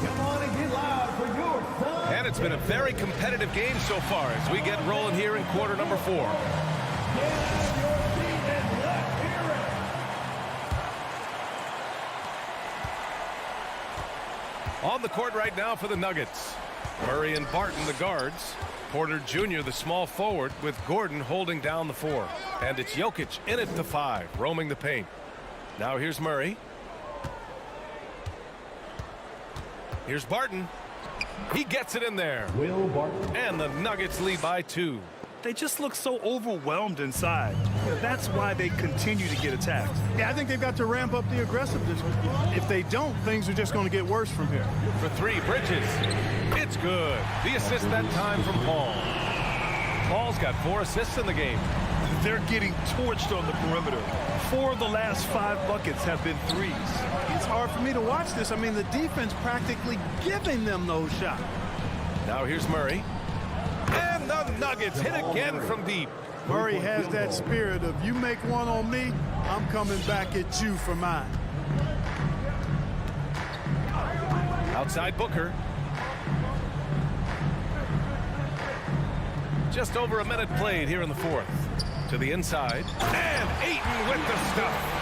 Come on and get loud for your son. And it's been a very competitive game so far as we get rolling here in quarter number 4. On the court right now for the Nuggets. Murray and Barton, the guards. Porter Jr., the small forward, with Gordon holding down the 4. And it's Jokic in at the 5, roaming the paint. Now here's Murray. Here's Barton. He gets it in there. Will Barton. And the Nuggets lead by 2. They just look so overwhelmed inside. That's why they continue to get attacked. Yeah, I think they've got to ramp up the aggressiveness. If they don't, things are just going to get worse from here. For 3, Bridges. It's good. The assist that time from Paul. Paul's got 4 assists in the game. They're getting torched on the perimeter. 4 of the last 5 buckets have been 3s. It's hard for me to watch this. I mean, the defense practically giving them those shots. Now here's Murray. And the Nuggets hit again from deep. Murray has that spirit of, you make one on me, I'm coming back at you for mine. Outside Booker. Just over a minute played here in the 4th. To the inside. And Ayton with the stuff.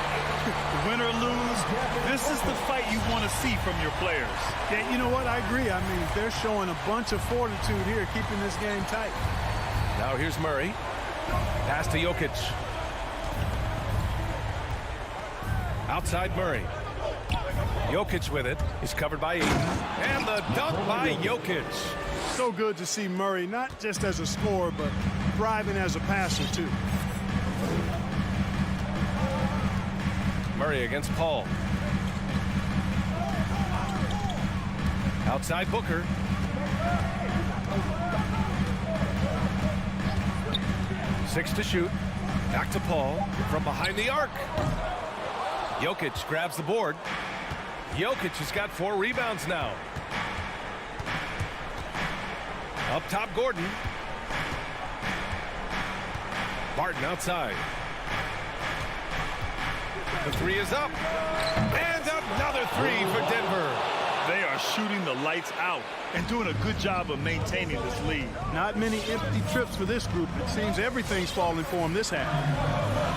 Win or lose, this is the fight you want to see from your players. Yeah, you know what? I agree. I mean, they're showing a bunch of fortitude here, keeping this game tight. Now here's Murray. Pass to Jokic. Outside Murray. Jokic with it. He's covered by Ayton. And the dunk by Jokic. So good to see Murray, not just as a scorer, but thriving as a passer, too. Murray against Paul. Outside Booker. Six to shoot. Back to Paul from behind the arc. Jokic grabs the board. Jokic has got 4 rebounds now. Up top, Gordon. Barton outside. The 3 is up. And another 3 for Denver. They are shooting the lights out and doing a good job of maintaining this lead. Not many empty trips for this group. It seems everything's falling for them this half.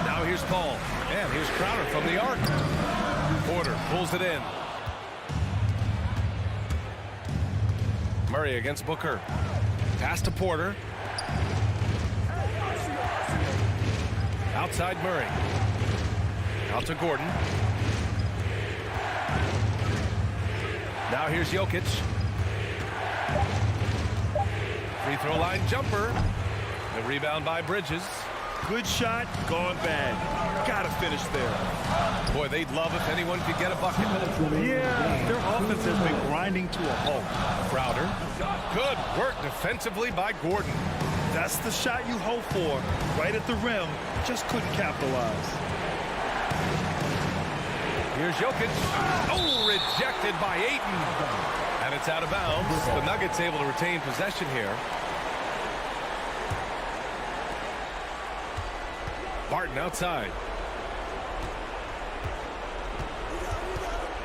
Now here's Paul. And here's Crowder from the arc. Porter pulls it in. Murray against Booker. Pass to Porter. Outside Murray. Out to Gordon. Now here's Jokic. Free throw line jumper. The rebound by Bridges. Good shot, gone bad. Gotta finish there. Boy, they'd love if anyone could get a bucket. Yeah, their offense has been grinding to a halt. Crowder. Good work defensively by Gordon. That's the shot you hope for. Right at the rim, just couldn't capitalize. Here's Jokic. Oh, rejected by Ayton. And it's out of bounds. The Nuggets able to retain possession here. Barton outside.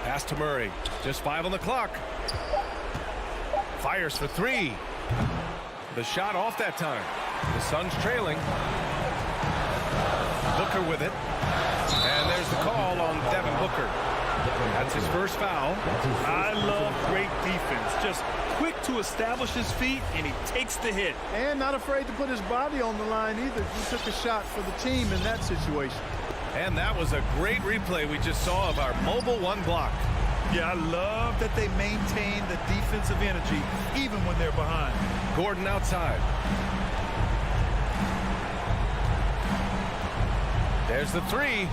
Pass to Murray. Just 5 on the clock. Fires for 3. The shot off that time. The Suns trailing. Booker with it. And there's the call on Devin Booker. That's his first foul. I love great defense. Just quick to establish his feet, and he takes the hit. And not afraid to put his body on the line either. He took a shot for the team in that situation. And that was a great replay we just saw of our mobile 1 block. Yeah, I love that they maintain the defensive energy even when they're behind. Gordon outside. There's the 3.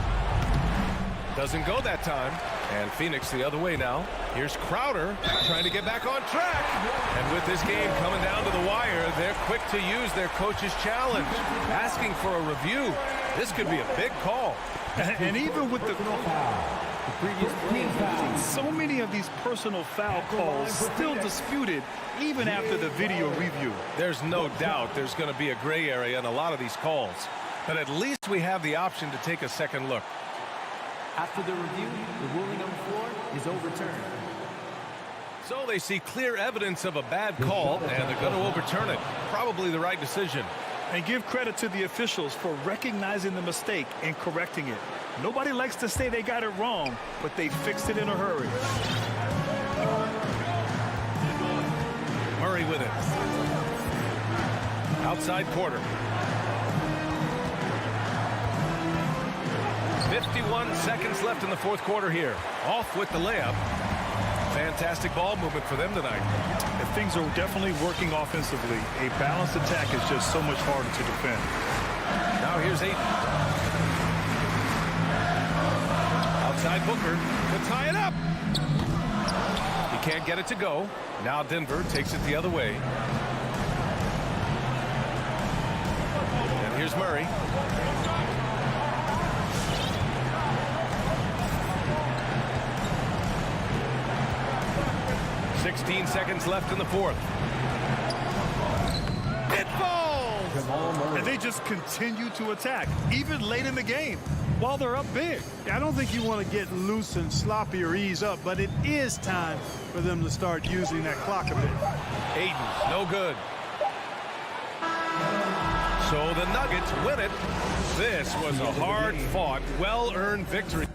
Doesn't go that time. And Phoenix the other way now. Here's Crowder trying to get back on track. And with this game coming down to the wire, they're quick to use their coach's challenge, asking for a review. This could be a big call. And even with the previous play, so many of these personal foul calls still disputed even after the video review. There's no doubt there's going to be a gray area in a lot of these calls. But at least we have the option to take a second look. After the review, the ruling on the floor is overturned. So they see clear evidence of a bad call, and they're going to overturn it. Probably the right decision. And give credit to the officials for recognizing the mistake and correcting it. Nobody likes to say they got it wrong, but they fixed it in a hurry. Murray with it. Outside Porter. 51 seconds left in the fourth quarter here. Off with the layup. Fantastic ball movement for them tonight. And things are definitely working offensively. A balanced attack is just so much harder to defend. Now here's Ayton. Outside Booker to tie it up. He can't get it to go. Now Denver takes it the other way. And here's Murray. .16 seconds left in the fourth. It falls! And they just continue to attack, even late in the game, while they're up big. I don't think you want to get loose and sloppy or ease up, but it is time for them to start using that clock a bit. Ayton, no good. So the Nuggets win it. This was a hard-fought, well-earned victory.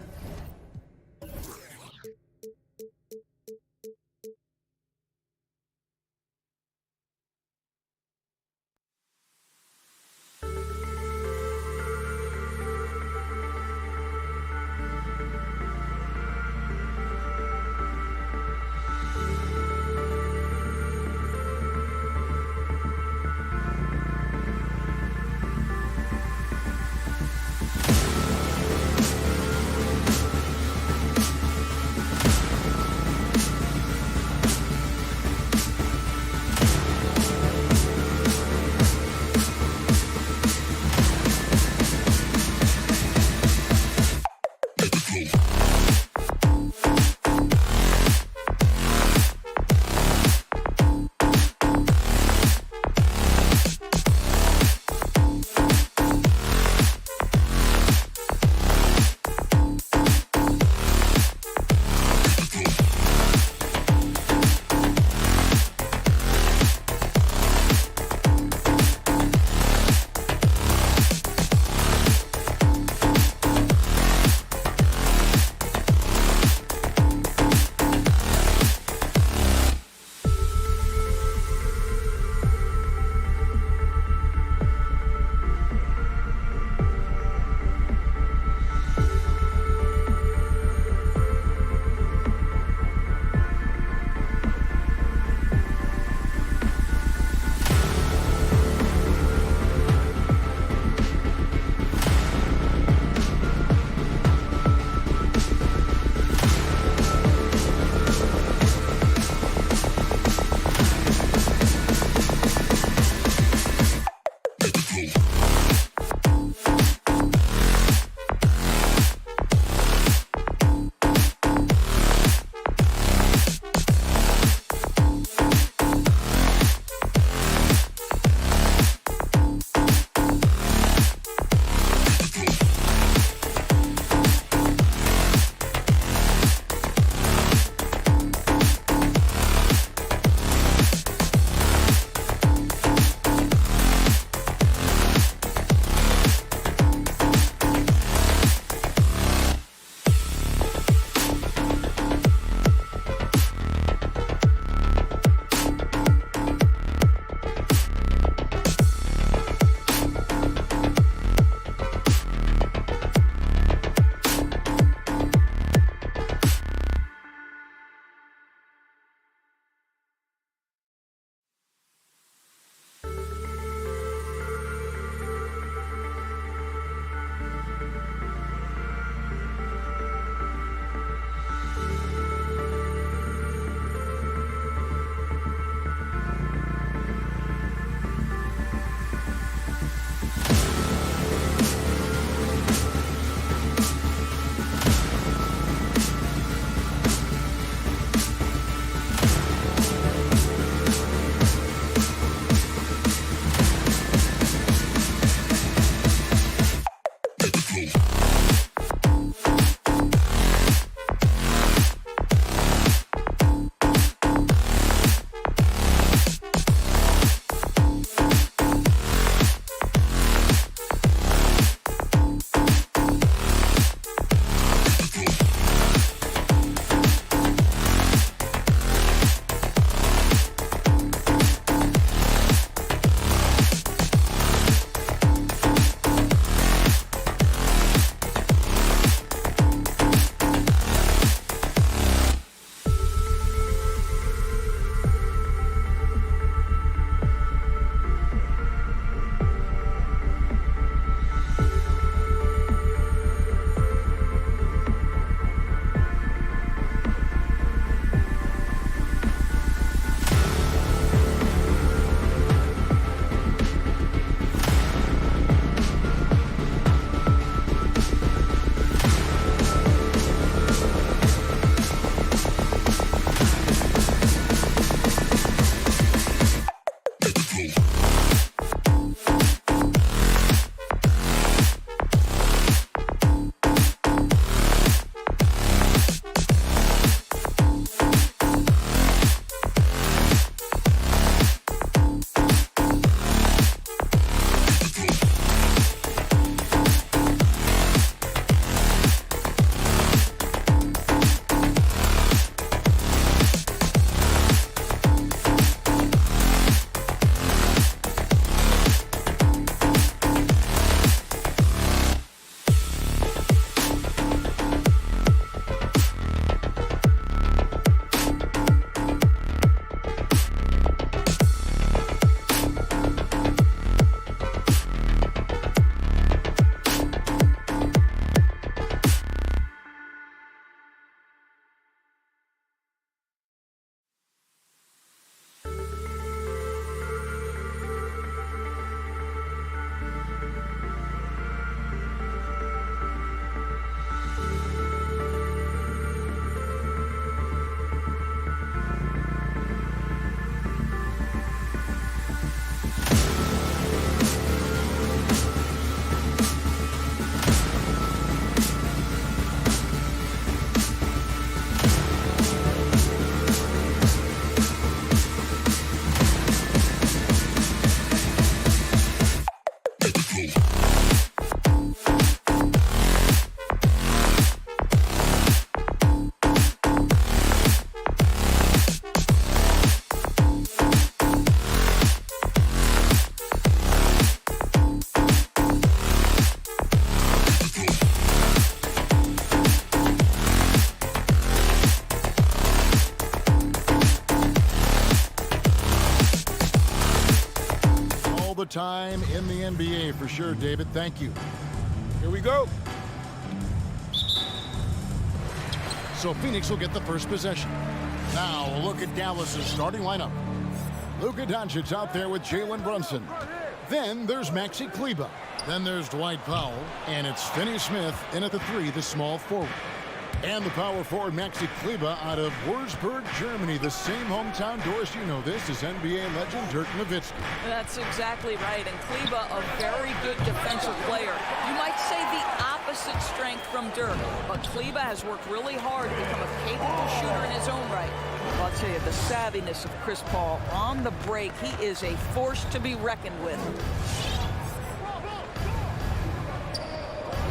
Time in the NBA for sure, David. Thank you. Here we go. So Phoenix will get the first possession. Now a look at Dallas's starting lineup. Luka Doncic out there with Jalen Brunson. Then there's Maxi Kleber. Then there's Dwight Powell. And it's Finney Smith in at the 3, the small forward. And the power forward, Maxi Kleber, out of Würzburg, Germany. The same hometown, Doris, you know this, is NBA legend Dirk Nowitzki. That's exactly right. And Kleber, a very good defensive player. You might say the opposite strength from Dirk. But Kleber has worked really hard to become a capable shooter in his own right. Well, I'll tell you, the savviness of Chris Paul on the break, he is a force to be reckoned with.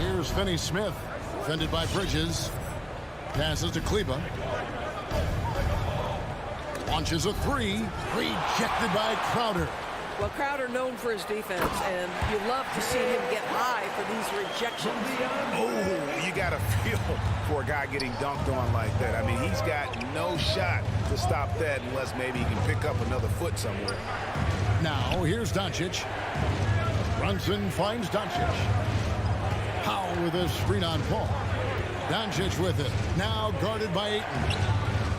Here's Finney Smith, defended by Bridges. Passes to Kleber. Launches a 3. Rejected by Crowder. Well, Crowder known for his defense, and you love to see him get high for these rejections. Oh, you got to feel for a guy getting dunked on like that. I mean, he's got no shot to stop that unless maybe he can pick up another foot somewhere. Now, here's Doncic. Brunson finds Doncic. Powell with a screen on Paul. Doncic with it. Now guarded by Ayton.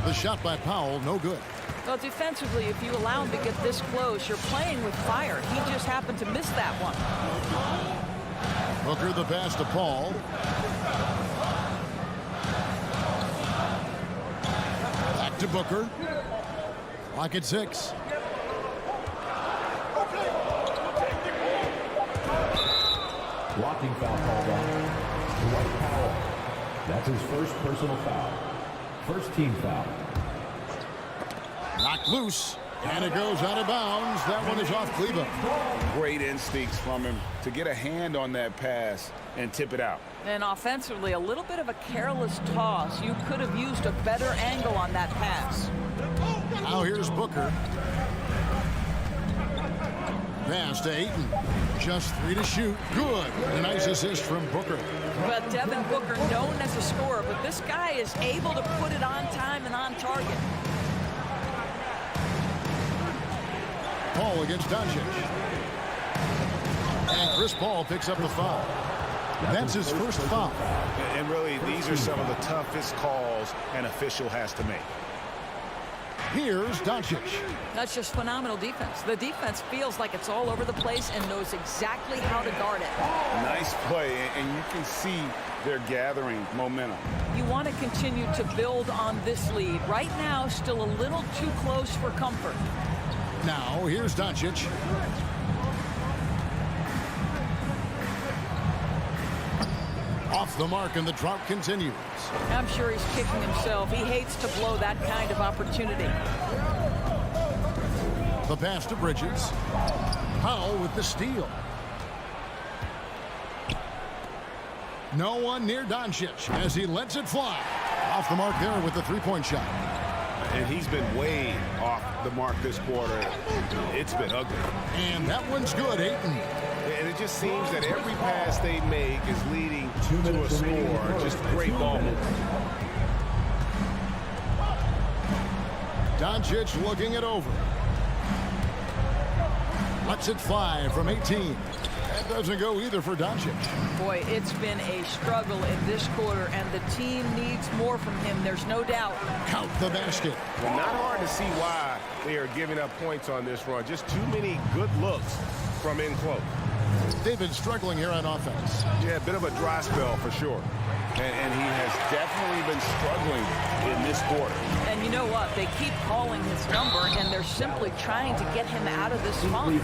The shot by Powell, no good. Well, defensively, if you allow him to get this close, you're playing with fire. He just happened to miss that one. Booker the pass to Paul. Back to Booker. Clock at 6. Blocking foul called on Dwight Powell. That's his first personal foul. First team foul. Knocked loose. And it goes out of bounds. That one is off Kleber. Great instincts from him to get a hand on that pass and tip it out. And offensively, a little bit of a careless toss. You could have used a better angle on that pass. Now here's Booker. Pass to Ayton. Just 3 to shoot. Good. A nice assist from Booker. But Devin Booker, known as a scorer, but this guy is able to put it on time and on target. Paul against Doncic. And Chris Paul picks up the foul. That's his first foul. And really, these are some of the toughest calls an official has to make. Here's Doncic. That's just phenomenal defense. The defense feels like it's all over the place and knows exactly how to guard it. Nice play, and you can see they're gathering momentum. You want to continue to build on this lead. Right now, still a little too close for comfort. Now, here's Doncic. Off the mark, and the drought continues. I'm sure he's kicking himself. He hates to blow that kind of opportunity. The pass to Bridges. Powell with the steal. No one near Doncic as he lets it fly. Off the mark there with the three-point shot. And he's been way off the mark this quarter. It's been ugly. And that one's good, Ayton. And it just seems that every pass they make is leading to a score. Just great ball movement. Doncic looking it over. Lets it fly from 18. That doesn't go either for Doncic. Boy, it's been a struggle in this quarter, and the team needs more from him. There's no doubt. Count the basket. Well, not hard to see why they are giving up points on this run. Just too many good looks from in close. They've been struggling here on offense. Yeah, a bit of a dry spell for sure. And he has definitely been struggling in this quarter. And you know what? They keep calling his number, and they're simply trying to get him out of this funk.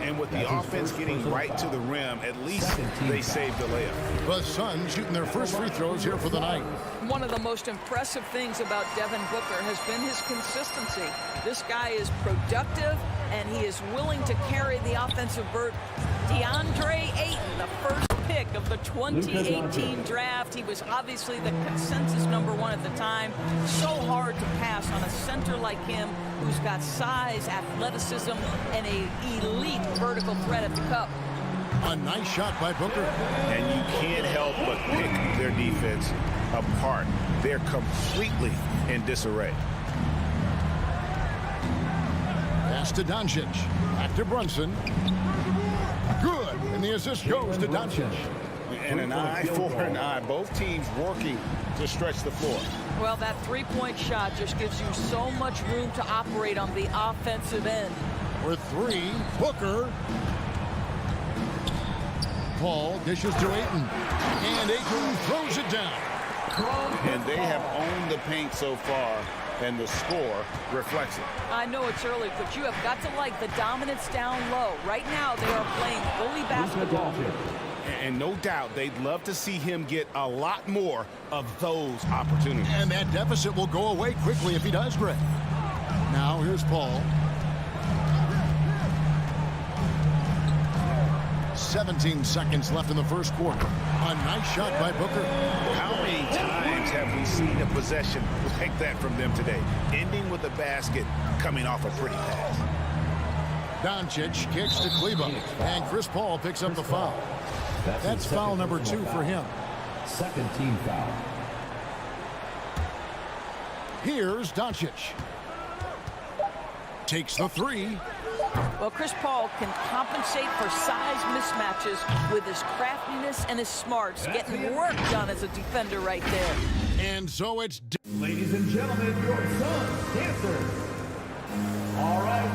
And with the offense getting right to the rim, at least they saved the layup. The Suns shooting their first free throws here for the night. One of the most impressive things about Devin Booker has been his consistency. This guy is productive, and he is willing to carry the offensive burden. Deandre Ayton, the first pick of the 2018 draft. He was obviously the consensus #1 at the time. So hard to pass on a center like him who's got size, athleticism, and an elite vertical threat at the cup. A nice shot by Booker. And you can't help but pick their defense apart. They're completely in disarray. Pass to Doncic. Back to Brunson. Good. And the assist goes to Doncic. And an eye for an eye. Both teams working to stretch the floor. Well, that three-point shot just gives you so much room to operate on the offensive end. For three, Booker. Paul dishes to Ayton. And Ayton throws it down. And they have owned the paint so far, and the score reflects it. I know it's early, but you have got to like the dominance down low. Right now, they are playing bully basketball. And no doubt, they'd love to see him get a lot more of those opportunities. And that deficit will go away quickly if he does, Greg. Now here's Paul. 17 seconds left in the first quarter. A nice shot by Booker. How many times have we seen a possession like that from them today? Ending with a basket, coming off a pretty pass. Doncic kicks to Kleber. And Chris Paul picks up the foul. That's foul number 2 for him. Second team foul. Here's Doncic. Takes the three. Well, Chris Paul can compensate for size mismatches with his craftiness and his smarts, getting work done as a defender right there. And so it's... Ladies and gentlemen, your Suns dancers. All right,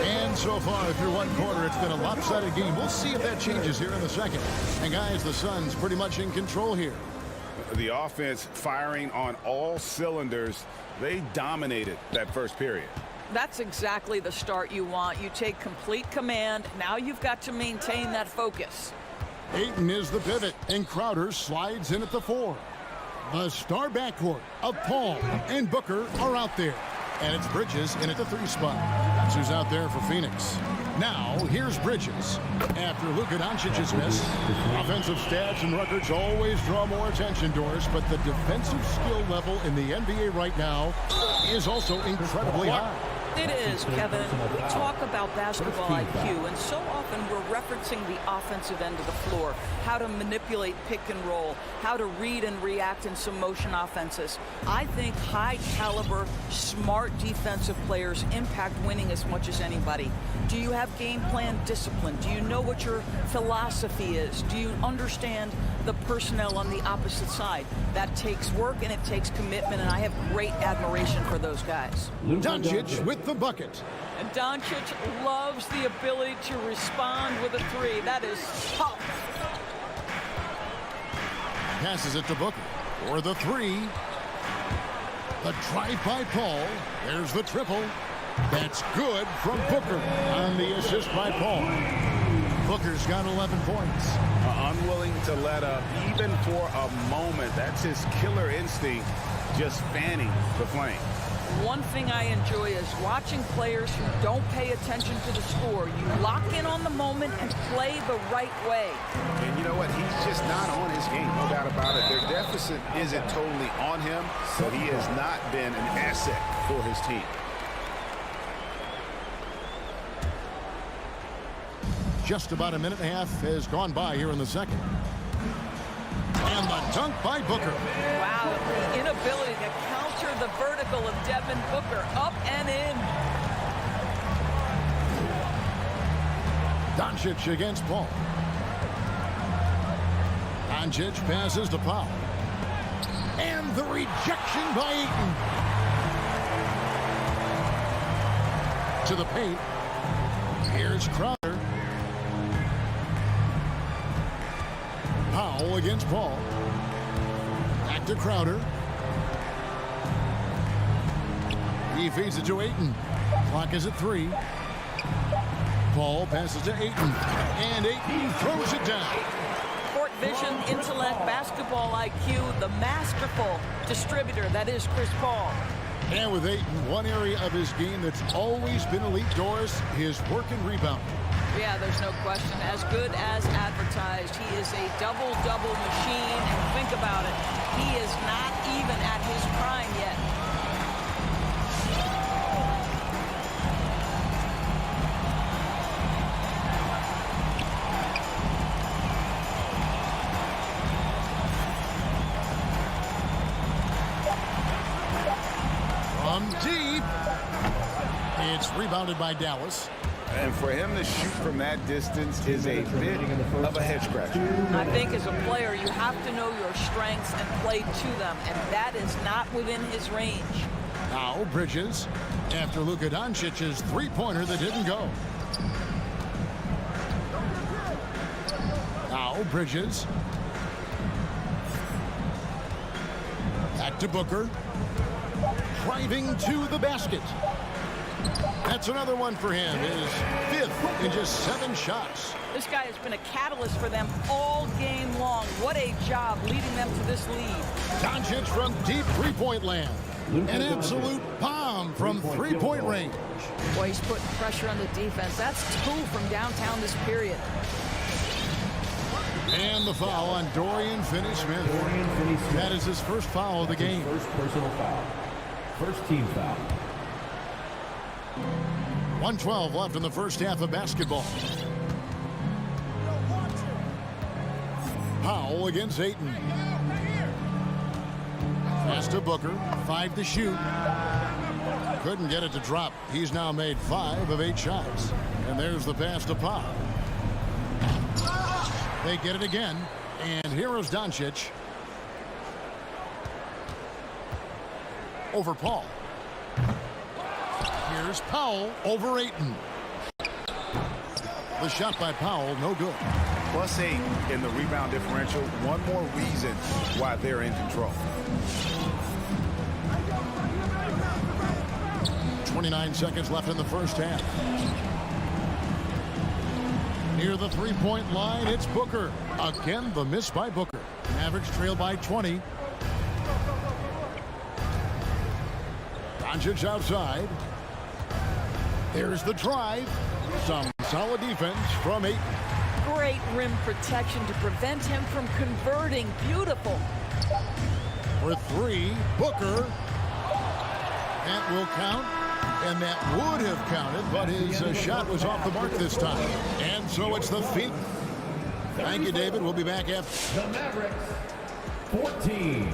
and so far through one quarter, it's been a lopsided game. We'll see if that changes here in the second. And guys, the Suns pretty much in control here. The offense firing on all cylinders. They dominated that first period. That's exactly the start you want. You take complete command. Now you've got to maintain that focus. Ayton is the pivot, and Crowder slides in at the 4. The star backcourt of Paul and Booker are out there. And it's Bridges in at the 3 spot. That's who's out there for Phoenix. Now, here's Bridges. After Luka Doncic's miss, offensive stats and records always draw more attention, Doris, but the defensive skill level in the NBA right now is also incredibly high. It is, Kevin. We talk about basketball IQ, and so often we're referencing the offensive end of the floor, how to manipulate pick and roll, how to read and react in some motion offenses. I think high-caliber, smart defensive players impact winning as much as anybody. Do you have game plan discipline? Do you know what your philosophy is? Do you understand the personnel on the opposite side? That takes work and it takes commitment, and I have great admiration for those guys. Doncic with the bucket. And Doncic loves the ability to respond with a 3. That is tough. Passes it to Booker for the 3. The drive by Paul. There's the triple. That's good from Booker on the assist by Paul. Booker's got 11 points. Unwilling to let up even for a moment. That's his killer instinct, just fanning the flame. One thing I enjoy is watching players who don't pay attention to the score. You lock in on the moment and play the right way. And you know what? He's just not on his game, no doubt about it. Their deficit isn't totally on him, so he has not been an asset for his team. Just about a minute and a half has gone by here in the second. And the dunk by Booker. Wow, the inability to counter the vertical of Devin Booker. Up and in. Doncic against Paul. Doncic passes to Paul. And the rejection by Ayton. To the paint. Here's Crowder. Powell against Paul. Back to Crowder. He feeds it to Ayton. Clock is at 3. Paul passes to Ayton. And Ayton throws it down. Court vision, intellect, basketball IQ, the masterful distributor that is Chris Paul. And with Ayton, one area of his game that's always been elite, Doris, his work and rebound. Yeah, there's no question. As good as advertised. He is a double-double machine. And think about it. He is not even at his prime yet. From deep. It's rebounded by Dallas. And for him to shoot from that distance is a bit of a head scratcher. I think as a player, you have to know your strengths and play to them, and that is not within his range. Now Bridges after Luka Doncic's three-pointer that didn't go. Now Bridges. Back to Booker. Driving to the basket. That's another one for him. His fifth in just 7 shots. This guy has been a catalyst for them all game long. What a job leading them to this lead. Doncic from deep three-point land. An absolute bomb from three-point range. Boy, he's putting pressure on the defense. That's 2 from downtown this period. And the foul on Dorian Finney-Smith. That is his first foul of the game. First personal foul. First team foul. 1:12 left in the first half of basketball. Powell against Ayton. Pass to Booker. 5 to shoot. Couldn't get it to drop. He's now made 5 of 8 shots. And there's the pass to Pop. They get it again. And here is Doncic. Over Paul. Here's Powell over Ayton. The shot by Powell, no good. +8 in the rebound differential. One more reason why they're in control. 29 seconds left in the first half. Near the three-point line, it's Booker. Again, the miss by Booker. Mavericks trail by 20. Doncic outside. There's the drive. Some solid defense from Ayton. Great rim protection to prevent him from converting. Beautiful. For 3, Booker. That will count. And that would have counted, but his shot was off the mark this time. And so it's the feet. Thank you, David. We'll be back after. The Mavericks, 14.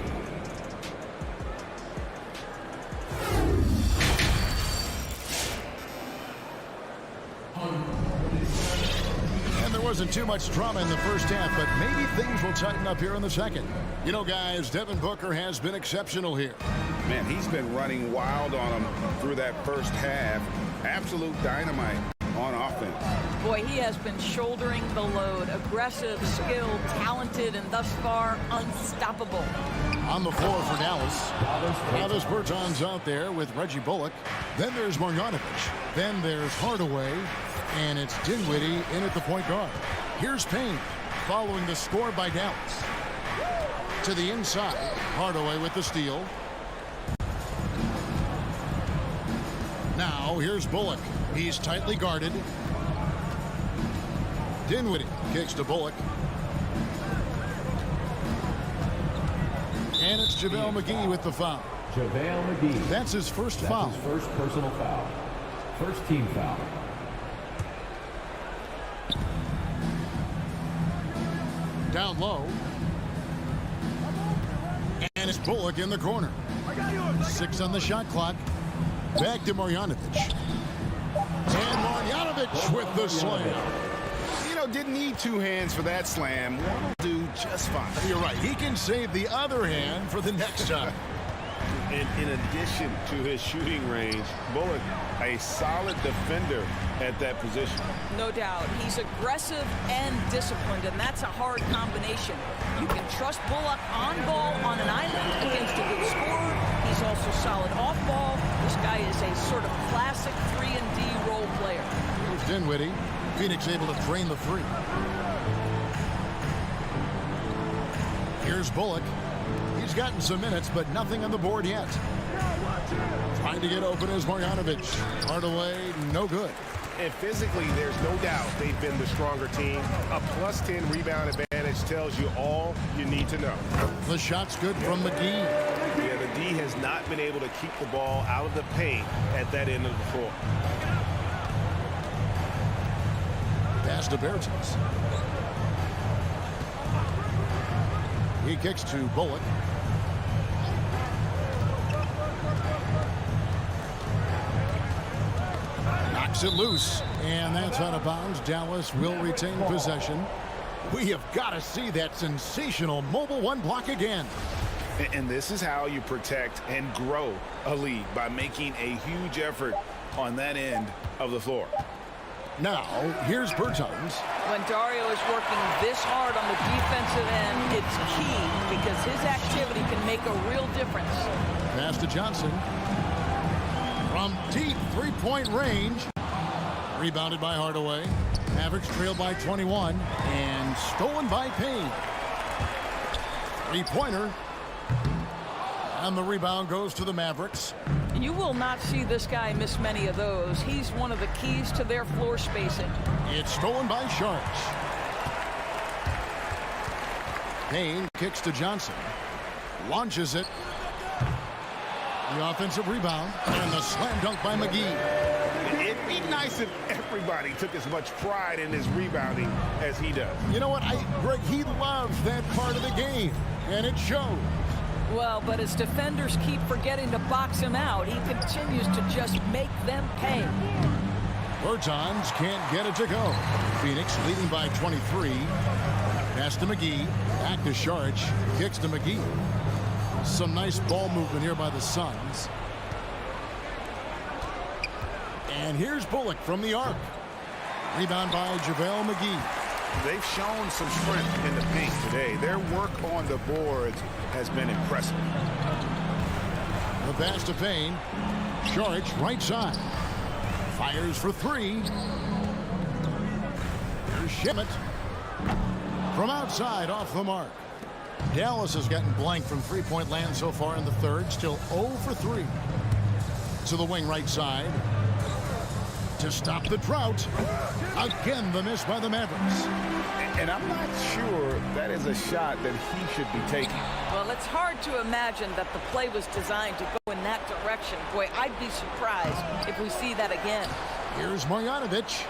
And there wasn't too much drama in the first half, but maybe things will tighten up here in the second. You know, guys, Devin Booker has been exceptional here. Man, he's been running wild on him through that first half. Absolute dynamite on offense. Boy, he has been shouldering the load. Aggressive, skilled, talented, and thus far unstoppable. On the floor for Dallas. Travis Berton's out there with Reggie Bullock. Then there's Marjanovic. Then there's Hardaway. And it's Dinwiddie in at the point guard. Here's Payne following the score by Dallas. To the inside. Hardaway with the steal. Now here's Bullock. He's tightly guarded. Dinwiddie kicks to Bullock. And it's JaVale McGee with the foul. JaVale McGee. That's his first foul. His first personal foul. First team foul. Down low. And it's Bullock in the corner. 6 on the shot clock. Back to Marjanovic. And Marjanovic with the slam. You know, didn't need 2 hands for that slam. One will do just fine. You're right. He can save the other hand for the next time. And in addition to his shooting range, Bullock, a solid defender at that position. No doubt. He's aggressive and disciplined, and that's a hard combination. You can trust Bullock on ball on an island against a good scorer. He's also solid off ball. This guy is a sort of classic 3-and-D role player. Here's Dinwiddie. Phoenix able to drain the 3. Here's Bullock. He's gotten some minutes, but nothing on the board yet. Trying to get open is Marjanovic. Hardaway, no good. And physically, there's no doubt they've been the stronger team. A +10 rebound advantage tells you all you need to know. The shot's good from McGee. Yeah, the D has not been able to keep the ball out of the paint at that end of the floor. Pass to Bertens. He kicks to Bullock. Knocks it loose, and that's out of bounds. Dallas will retain possession. We have got to see that sensational mobile one block again. And this is how you protect and grow a lead, by making a huge effort on that end of the floor. Now, here's Bertans. When Dario is working this hard on the defensive end, it's key because his activity can make a real difference. Pass to Johnson. From deep three-point range. Rebounded by Hardaway. Mavericks trail by 21 and stolen by Payne. Three-pointer. And the rebound goes to the Mavericks. You will not see this guy miss many of those. He's one of the keys to their floor spacing. It's stolen by Sharks. Payne kicks to Johnson. Launches it. The offensive rebound. And the slam dunk by McGee. It'd be nice if everybody took as much pride in his rebounding as he does. You know what, Greg, he loves that part of the game, and it shows. Well, but as defenders keep forgetting to box him out, he continues to just make them pay. Bertans can't get it to go. Phoenix leading by 23. Pass to McGee. Back to Sharch. Kicks to McGee. Some nice ball movement here by the Suns. And here's Bullock from the arc. Rebound by JaVale McGee. They've shown some strength in the paint today. Their work on the boards has been impressive. The pass to Payne. Sharch, right side. Fires for three. Here's Schmidt. From outside, off the mark. Dallas has gotten blank from three-point land so far in the third. Still 0 for 3. To the wing right side. To stop the drought. Again, the miss by the Mavericks. And I'm not sure that is a shot that he should be taking. Well, it's hard to imagine that the play was designed to go in that direction. Boy, I'd be surprised if we see that again. Here's Marjanovic.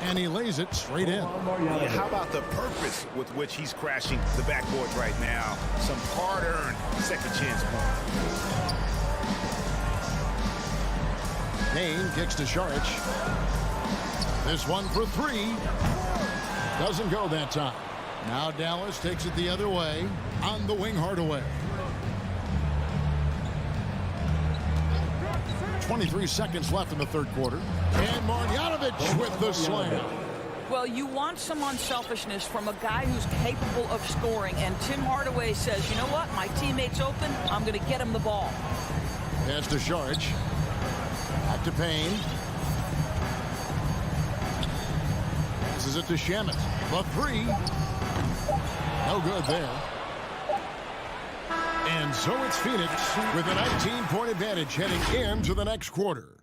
And he lays it straight in. Yeah, how about the purpose with which he's crashing the backboards right now? Some hard-earned second chance points. Payne kicks to Sharch. This one for three. Doesn't go that time. Now Dallas takes it the other way. On the wing, Hardaway. 23 seconds left in the third quarter. And Marjanovic with the slam. Well, you want some unselfishness from a guy who's capable of scoring. And Tim Hardaway says, you know what? My teammate's open. I'm going to get him the ball. Pass to Sharch. Back to Payne. Passes it to Shamet. The three. No good there. And so it's Phoenix with a 19-point advantage heading into the next quarter.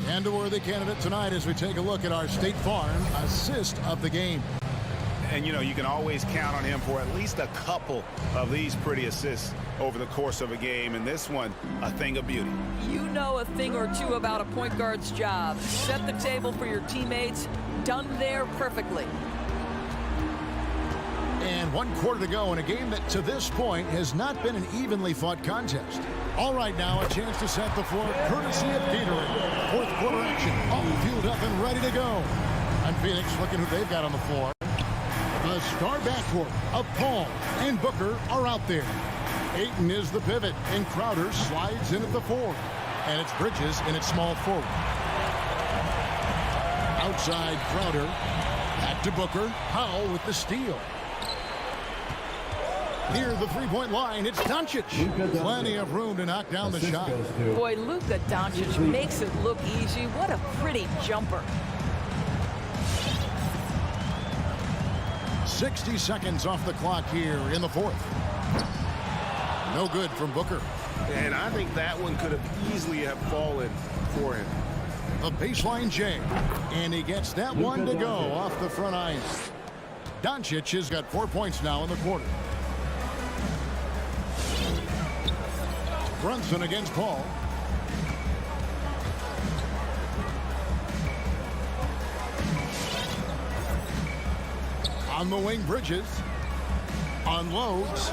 And a worthy candidate tonight as we take a look at our State Farm assist of the game. And, you know, you can always count on him for at least a couple of these pretty assists over the course of a game. And this one, a thing of beauty. You know a thing or two about a point guard's job. Set the table for your teammates. Done there perfectly. And 1 quarter to go in a game that to this point has not been an evenly fought contest. All right, now a chance to set the floor courtesy of Gatorade. Fourth quarter action, all fueled up and ready to go. And Phoenix looking who they've got on the floor. The star backcourt of Paul and Booker are out there. Ayton is the pivot, and Crowder slides in at the 4. And it's Bridges in its small forward. Outside Crowder. Back to Booker. Powell with the steal. Near the three-point line, it's Doncic. Plenty of room to knock down the shot. Boy, Luka Doncic makes it look easy. What a pretty jumper. 60 seconds off the clock here in the fourth. No good from Booker. And I think that one could have easily have fallen for him. The baseline J, and he gets that one to go off the front iron. Doncic has got 4 points now in the quarter. Brunson against Paul. On the wing, Bridges. Unloads.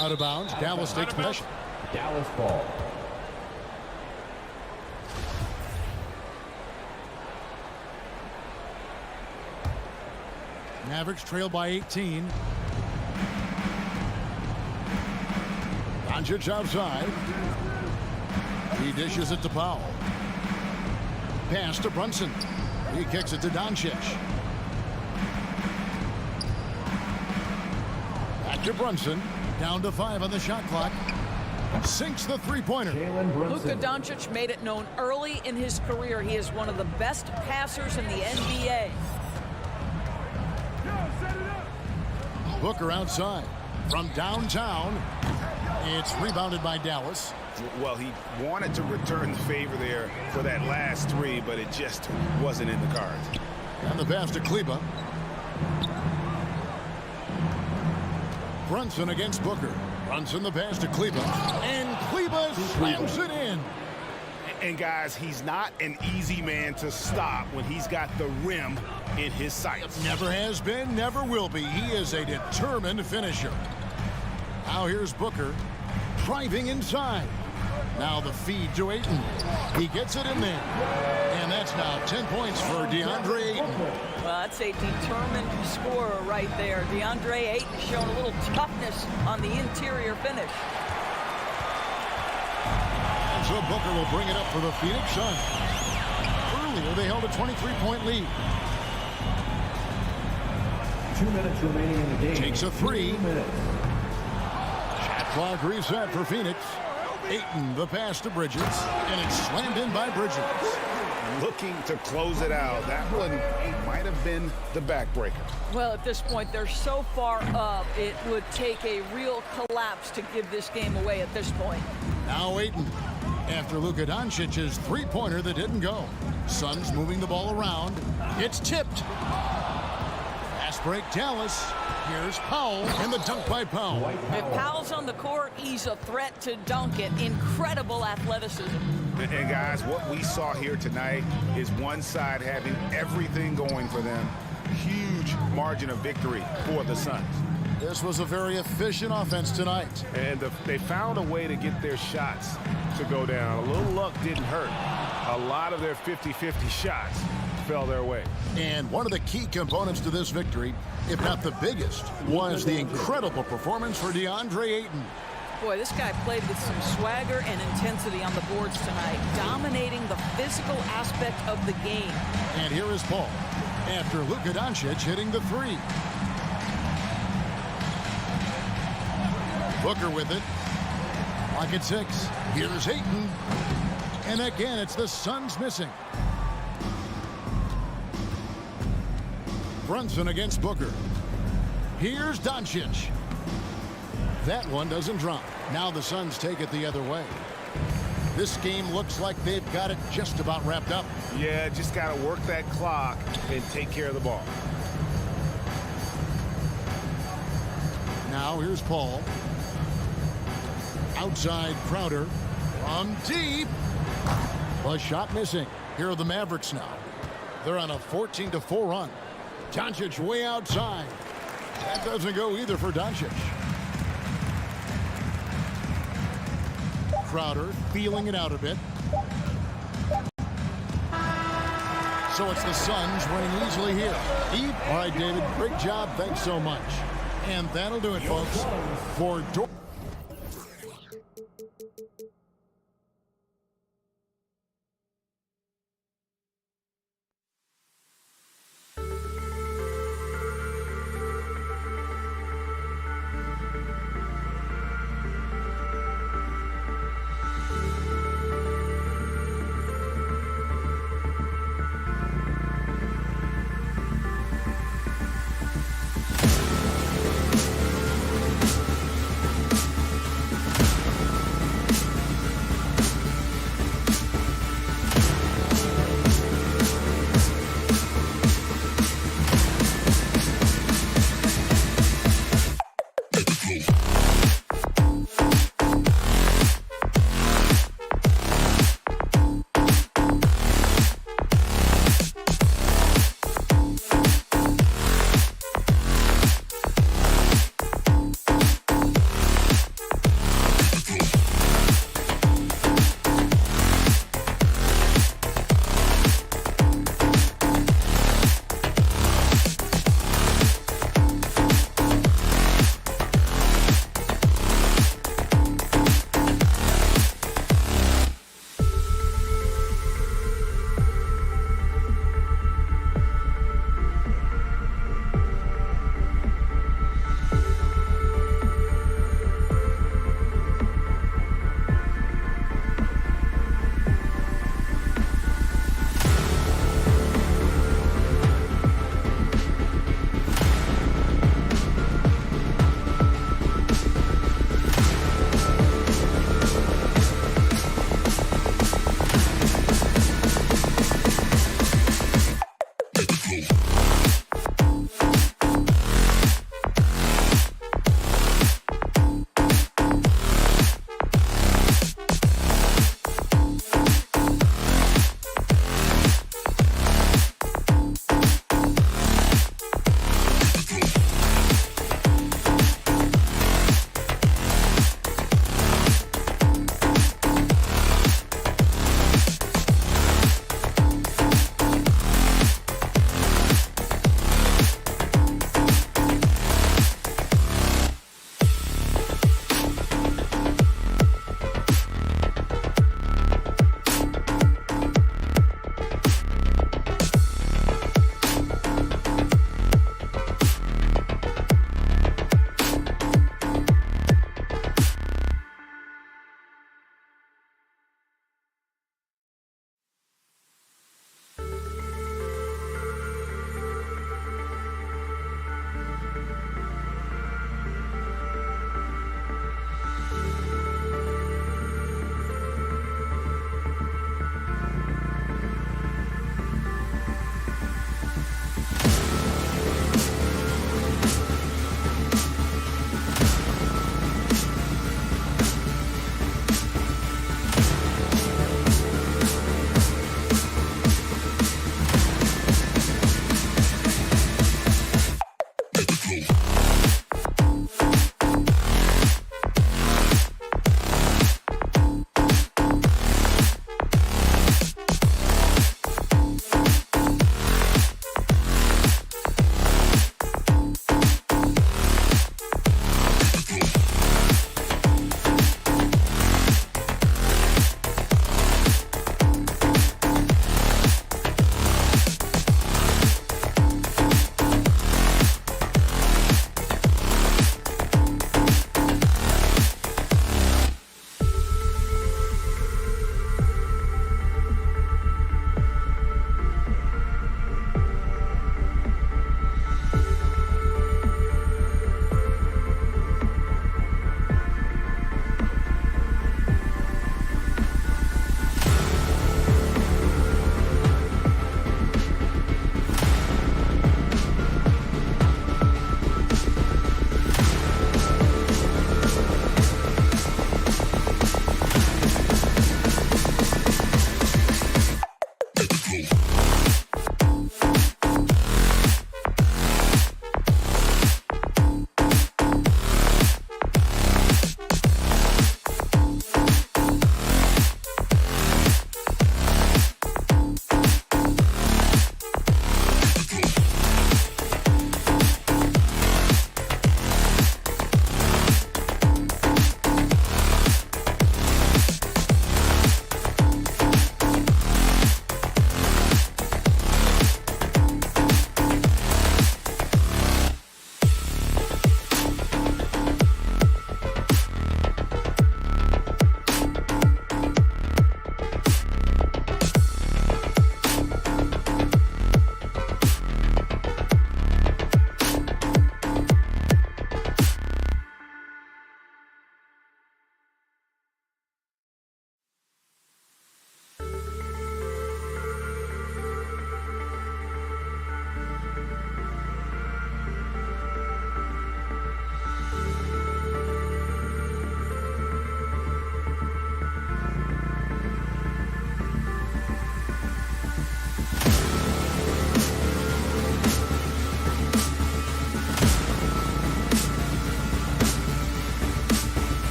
Out of bounds. Dallas takes possession. Dallas ball. Mavericks trail by 18. Doncic outside. He dishes it to Powell. Pass to Brunson. He kicks it to Doncic. Back to Brunson. Down to 5 on the shot clock. Sinks the three-pointer. Luka Doncic made it known early in his career he is one of the best passers in the NBA. Booker outside. From downtown. It's rebounded by Dallas. Well, he wanted to return the favor there for that last three, but it just wasn't in the cards. And the pass to Kleber. Brunson against Booker. Brunson the pass to Kleber. And Kleber slams it in. And guys, he's not an easy man to stop when he's got the rim in his sights. Never has been, never will be. He is a determined finisher. Now here's Booker driving inside. Now the feed to Ayton. He gets it in there. And that's now 10 points for Deandre Ayton. Well, that's a determined scorer right there. Deandre Ayton showing a little toughness on the interior finish. And so Booker will bring it up for the Phoenix Suns. Earlier, they held a 23-point lead. 2 minutes remaining in the game. Takes a three. 2 minutes. Shot clock reset for Phoenix. Ayton, the pass to Bridges, and it's slammed in by Bridges. Looking to close it out. That one might have been the backbreaker. Well, at this point, they're so far up, it would take a real collapse to give this game away at this point. Now Ayton, after Luka Doncic's three-pointer that didn't go. Suns moving the ball around. It's tipped. Fast break, Dallas. Here's Powell, and the dunk by Powell. If Powell's on the court, he's a threat to dunk it. Incredible athleticism. And guys, what we saw here tonight is one side having everything going for them. Huge margin of victory for the Suns. This was a very efficient offense tonight. And they found a way to get their shots to go down. A little luck didn't hurt. A lot of their 50-50 shots fell their way. And one of the key components to this victory, if not the biggest, was the incredible performance for Deandre Ayton. Boy, this guy played with some swagger and intensity on the boards tonight, dominating the physical aspect of the game. And here is Paul, after Luka Doncic hitting the three. Booker with it. Lock at 6. Here's Ayton. And again, it's the Suns missing. Brunson against Booker. Here's Doncic. That one doesn't drop. Now the Suns take it the other way. This game looks like they've got it just about wrapped up. Yeah, just got to work that clock and take care of the ball. Now here's Paul. Outside Crowder. From deep. A shot missing. Here are the Mavericks now. They're on a 14-4 run. Doncic way outside. That doesn't go either for Doncic. Crowder feeling it out a bit. So it's the Suns winning easily here. Eve, all right, David, great job. Thanks so much. And that'll do it, folks, for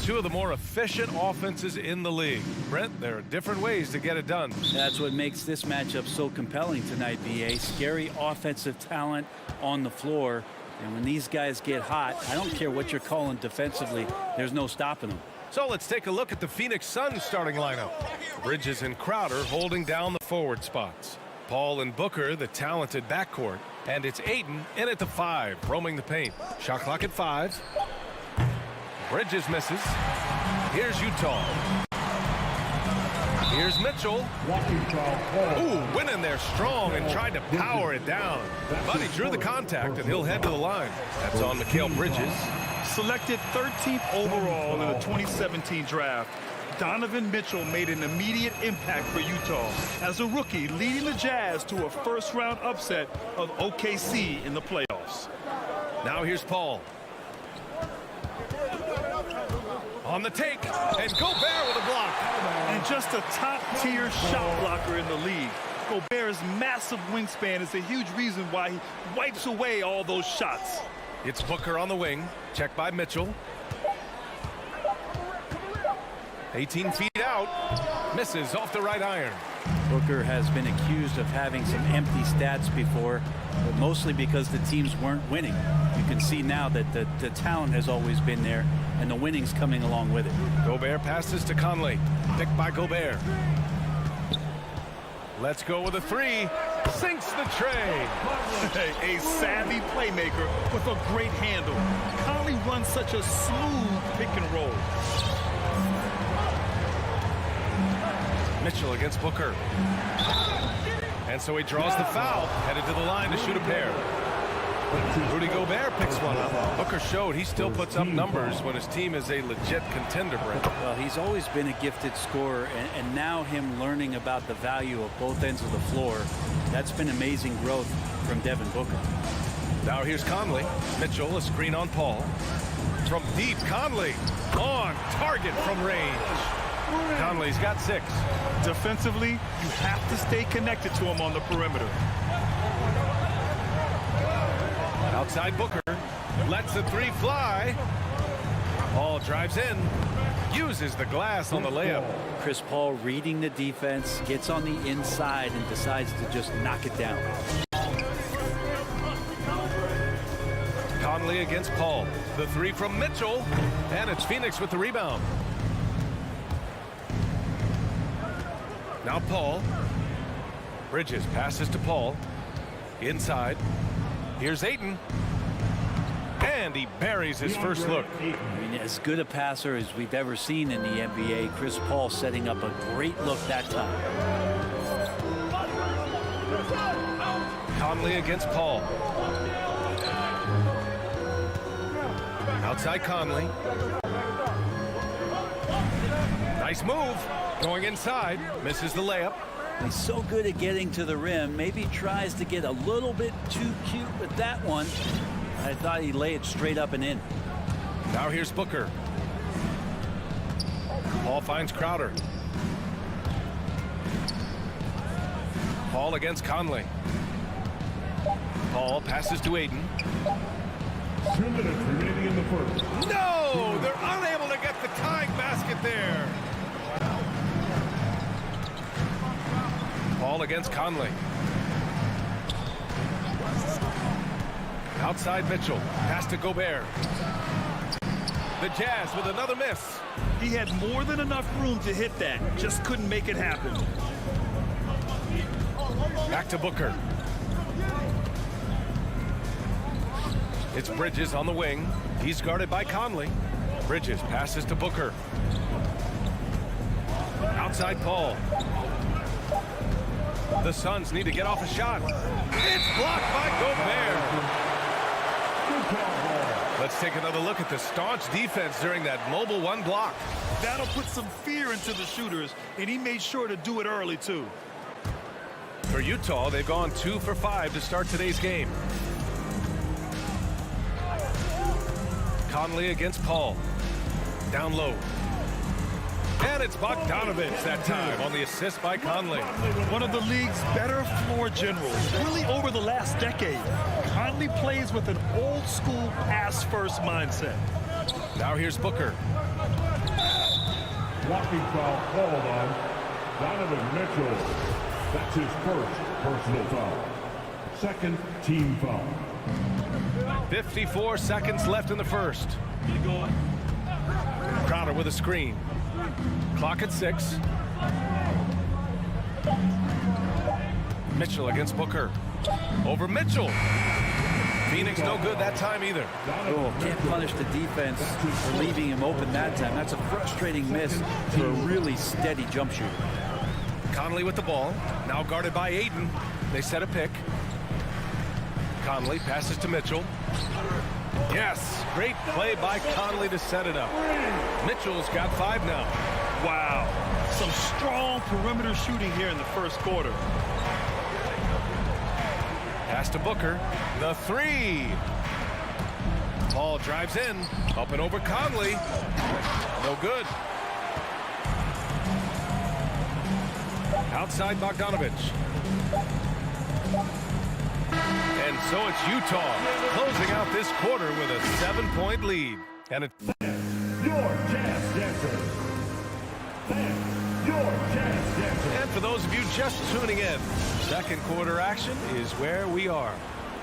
two of the more efficient offenses in the league. Brent, there are different ways to get it done. That's what makes this matchup so compelling tonight, BA. Scary offensive talent on the floor. And when these guys get hot, I don't care what you're calling defensively, there's no stopping them. So let's take a look at the Phoenix Suns starting lineup. Bridges and Crowder holding down the forward spots. Paul and Booker, the talented backcourt. And it's Ayton in at the 5, roaming the paint. Shot clock at 5. Bridges misses. Here's Utah. Here's Mitchell. Ooh, went in there strong and tried to power it down. But he drew the contact, and he'll head to the line. That's on Mikal Bridges. Selected 13th overall in the 2017 draft, Donovan Mitchell made an immediate impact for Utah as a rookie, leading the Jazz to a first-round upset of OKC in the playoffs. Now here's Paul. On the take, and Gobert with a block. And just a top-tier shot blocker in the league. Gobert's massive wingspan is a huge reason why he wipes away all those shots. It's Booker on the wing, checked by Mitchell. 18 feet out, misses off the right iron. Booker has been accused of having some empty stats before, but mostly because the teams weren't winning. You can see now that the talent has always been there, and the winning's coming along with it. Gobert passes to Conley, picked by Gobert. Let's go with a three, sinks the tray. A savvy playmaker with a great handle. Conley runs such a smooth pick and roll. Mitchell against Booker. And so he draws the foul, headed to the line to shoot a pair. Rudy Gobert picks one up. Booker showed he still puts up numbers when his team is a legit contender, Brent. Well, he's always been a gifted scorer, and now him learning about the value of both ends of the floor, that's been amazing growth from Devin Booker. Now here's Conley. Mitchell, a screen on Paul. From deep, Conley on target from range. Conley's got 6. Defensively, you have to stay connected to him on the perimeter. Outside Booker, lets the three fly. Paul drives in, uses the glass on the layup. Chris Paul reading the defense, gets on the inside and decides to just knock it down. Conley against Paul. The three from Mitchell, and it's Phoenix with the rebound. Now Paul. Bridges passes to Paul. Inside. Here's Ayton. And he buries his first look. I mean, as good a passer as we've ever seen in the NBA, Chris Paul setting up a great look that time. Conley against Paul. Outside Conley. Nice move. Going inside. Misses the layup. He's so good at getting to the rim. Maybe tries to get a little bit too cute with that one. I thought he'd lay it straight up and in. Now here's Booker. Paul finds Crowder. Paul against Conley. Paul passes to Ayton. 2 minutes remaining in the first. No! They're unable to get the tying basket there. Paul against Conley. Outside Mitchell. Pass to Gobert. The Jazz with another miss. He had more than enough room to hit that. Just couldn't make it happen. Back to Booker. It's Bridges on the wing. He's guarded by Conley. Bridges passes to Booker. Outside Paul. The Suns need to get off a shot. It's blocked by Gobert. Let's take another look at the staunch defense during that mobile one block. That'll put some fear into the shooters, and he made sure to do it early, too. For Utah, they've gone 2 for 5 to start today's game. Conley against Paul. Down low. And it's Bogdanovich that time on the assist by Conley. One of the league's better floor generals, really over the last decade. Conley plays with an old-school pass-first mindset. Now here's Booker. Blocking foul called on Donovan Mitchell. That's his first personal foul. Second team foul. 54 seconds left in the first. Crowder with a screen. Clock at 6. Mitchell against Booker. Over Mitchell. Phoenix no good that time either. Oh, can't punish the defense for leaving him open that time. That's a frustrating miss for a really steady jump shooter. Conley with the ball. Now guarded by Ayton. They set a pick. Conley passes to Mitchell. Yes, great play by Conley to set it up. Mitchell's got 5 now. Wow, some strong perimeter shooting here in the first quarter. Pass to Booker. The 3. Paul drives in. Up and over Conley. No good. Outside Bogdanovich. And so it's Utah closing out this quarter with a 7-point lead. And it's Your Jazz Dancers. Your Jazz Dancers. And for those of you just tuning in, second quarter action is where we are.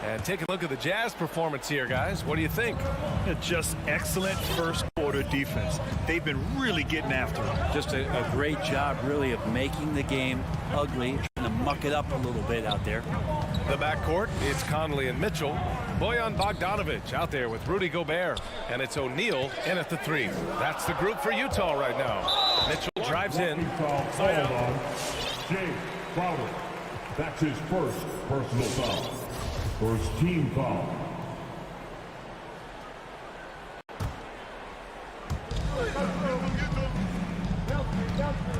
And take a look at the Jazz performance here, guys. What do you think? Just excellent first quarter defense. They've been really getting after it. Just a great job, really, of making the game ugly, trying to muck it up a little bit out there. The backcourt, it's Conley and Mitchell. Bojan Bogdanovich out there with Rudy Gobert. And it's O'Neal in at the 3. That's the group for Utah right now. Mitchell drives in. Foul on Jay Crowder. That's his first personal foul. First team foul.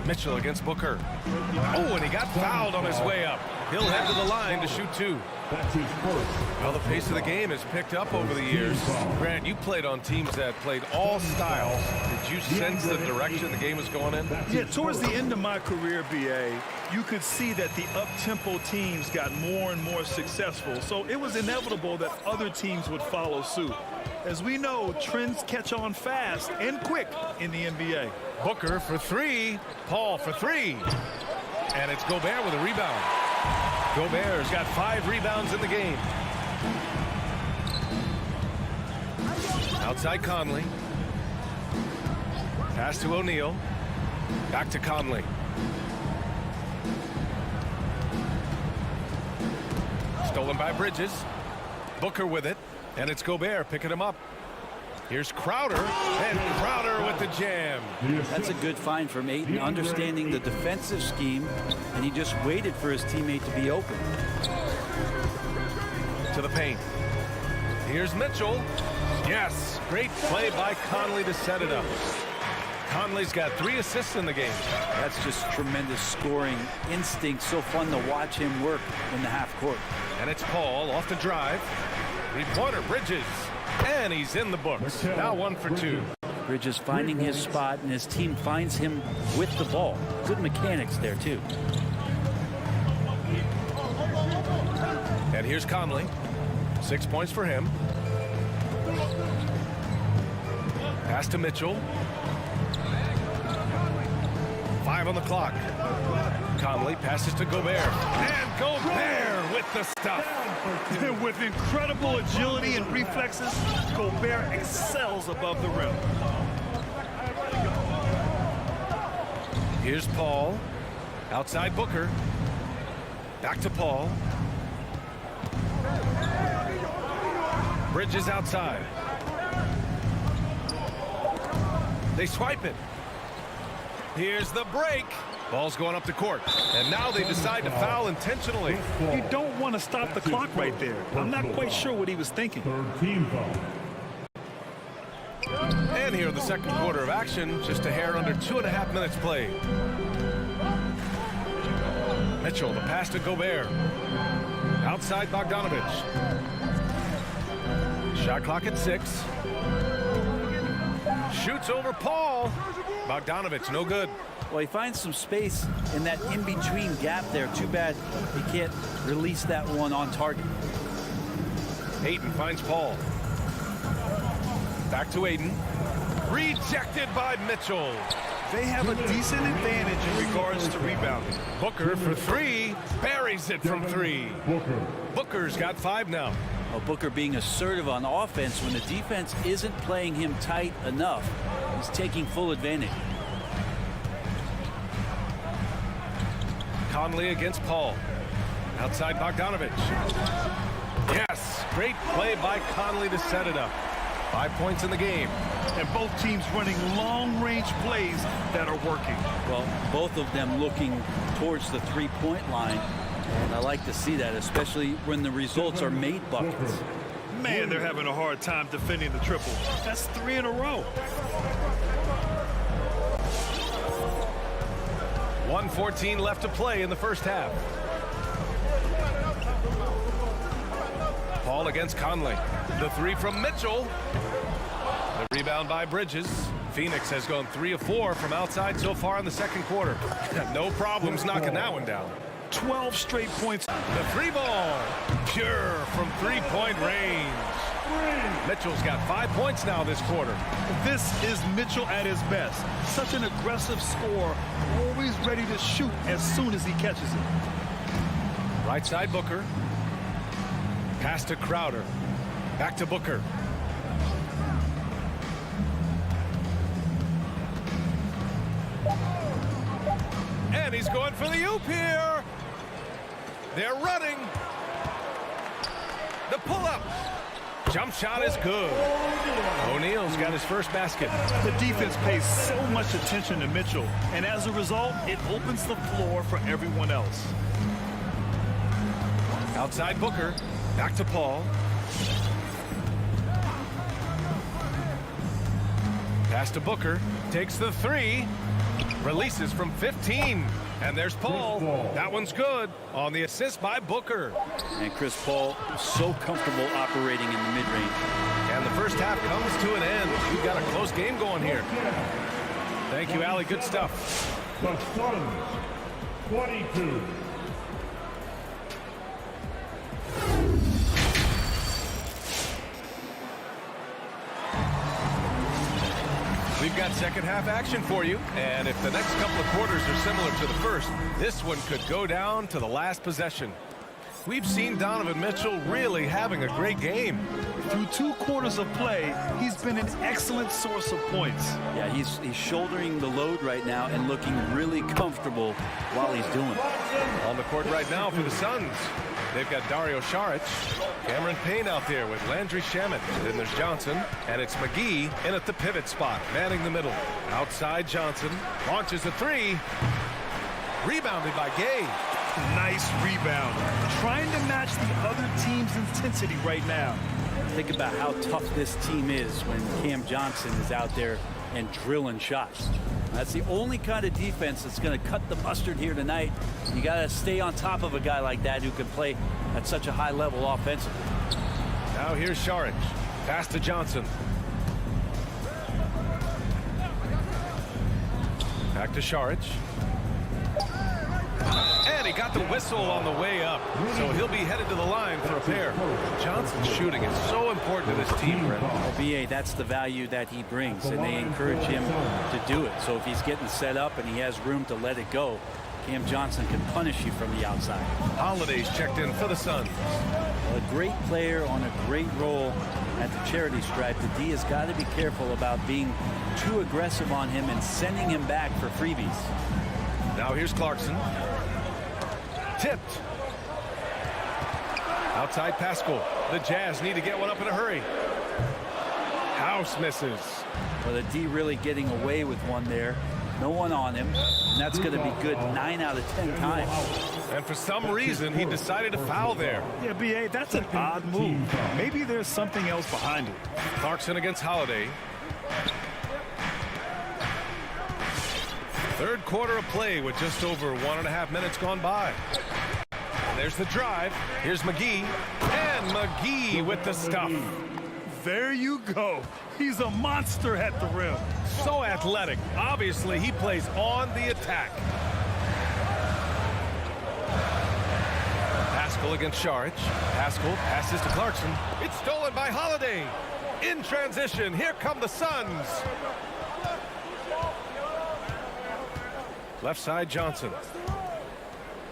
Mitchell against Booker. Oh, and he got fouled on his way up. He'll head to the line to shoot 2. That's his first. Well, the pace of the game has picked up over the years. Grant, you played on teams that played all styles. Did you sense the direction the game was going in? Yeah, towards the end of my career, BA, you could see that the up-tempo teams got more and more successful. So it was inevitable that other teams would follow suit. As we know, trends catch on fast and quick in the NBA. Booker for 3. Paul for 3. And it's Gobert with a rebound. Gobert's got 5 rebounds in the game. Outside Conley. Pass to O'Neal. Back to Conley. Stolen by Bridges. Booker with it. And it's Gobert picking him up. Here's Crowder, and Crowder with the jam. That's a good find from Ayton, understanding the defensive scheme, and he just waited for his teammate to be open. To the paint. Here's Mitchell. Yes, great play by Conley to set it up. Conley's got 3 assists in the game. That's just tremendous scoring instinct. So fun to watch him work in the half court. And it's Paul off the drive. Three-pointer, Bridges. And he's in the books. Now 1 for 2. Bridges finding his spot, and his team finds him with the ball. Good mechanics there, too. And here's Conley. 6 points for him. Pass to Mitchell. 5 on the clock. Conley passes to Gobert. And Gobert with the stuff. With incredible agility and reflexes, Gobert excels above the rim. Here's Paul. Outside Booker. Back to Paul. Bridges outside. They swipe it. Here's the break. Ball's going up the court. And now they decide to foul intentionally. You don't want to stop the clock right there. I'm not quite sure what he was thinking. Third team foul. And here in the second quarter of action, just a hair under 2.5 minutes played. Mitchell, the pass to Gobert. Outside Bogdanovich. Shot clock at 6. Shoots over Paul. Bogdanovich, no good. Well, he finds some space in that in-between gap there. Too bad he can't release that one on target. Ayton finds Paul. Back to Ayton. Rejected by Mitchell. They have a decent advantage in regards to rebounding. Booker for 3. Buries it from 3. Booker's got 5 now. Well, Booker being assertive on offense when the defense isn't playing him tight enough. He's taking full advantage. Conley against Paul. Outside Bogdanovich. Yes, great play by Conley to set it up. 5 points in the game. and both teams running long-range plays that are working. Well, both of them looking towards the three-point line, and I like to see that, especially when the results are made buckets. Man, they're having a hard time defending the triple. That's 3 in a row. 1:14 left to play in the first half. Paul against Conley. The three from Mitchell. The rebound by Bridges. Phoenix has gone 3 of 4 from outside so far in the second quarter. No problems knocking that one down. 12 straight points. The three ball. Pure from three-point range. Mitchell's got 5 points now this quarter. This is Mitchell at his best. Such an aggressive scorer, always ready to shoot as soon as he catches it. Right side Booker. Pass to Crowder. Back to Booker. And he's going for the oop here. They're running. The pull-up. Jump shot is good. O'Neal's got his first basket. The defense pays so much attention to Mitchell, and as a result, it opens the floor for everyone else. Outside Booker. Back to Paul. Pass to Booker. Takes the three. Releases from 15. And there's Paul. That one's good on the assist by Booker. And Chris Paul so comfortable operating in the mid-range. And the first half comes to an end. We've got a close game going here. Thank you, Allie. Good stuff. The Suns, 22. We've got second half action for you, and if the next couple of quarters are similar to the first, this one could go down to the last possession. We've seen Donovan Mitchell really having a great game. Through 2 quarters of play, he's been an excellent source of points. Yeah, he's shouldering the load right now and looking really comfortable while he's doing it. On the court right now for the Suns, they've got Dario Saric, Cameron Payne out there with Landry Shamet. Then there's Johnson, and it's McGee in at the pivot spot, manning the middle. Outside Johnson, launches a three. Rebounded by Gay. Nice rebound. Trying to match the other team's intensity right now. Think about how tough this team is when Cam Johnson is out there and drilling shots. That's the only kind of defense that's going to cut the mustard here tonight. You got to stay on top of a guy like that who can play at such a high level offensively. Now here's Saric. Pass to Johnson. Back to Saric. And he got the whistle on the way up. So he'll be headed to the line for a pair. Johnson's shooting is so important to this team, Brent. Well, BA, that's the value that he brings, and they encourage him to do it. So if he's getting set up and he has room to let it go, Cam Johnson can punish you from the outside. Holiday's checked in for the Suns. A great player on a great role at the charity stripe. The D has got to be careful about being too aggressive on him and sending him back for freebies. Now here's Clarkson. Tipped. Outside Pascal. The Jazz need to get one up in a hurry. House misses. Well, the D really getting away with one there. No one on him. And that's going to be good 9 out of 10 times. And for some reason, he decided to foul there. Yeah, BA, that's an odd move. Maybe there's something else behind it. Clarkson against Holiday. Third quarter of play with just over 1.5 minutes gone by. And there's the drive. Here's McGee. And McGee with the stuff. There you go. He's a monster at the rim. So athletic. Obviously, he plays on the attack. Pascal against Saric. Pascal passes to Clarkson. It's stolen by Holiday. In transition, here come the Suns. Left side, Johnson.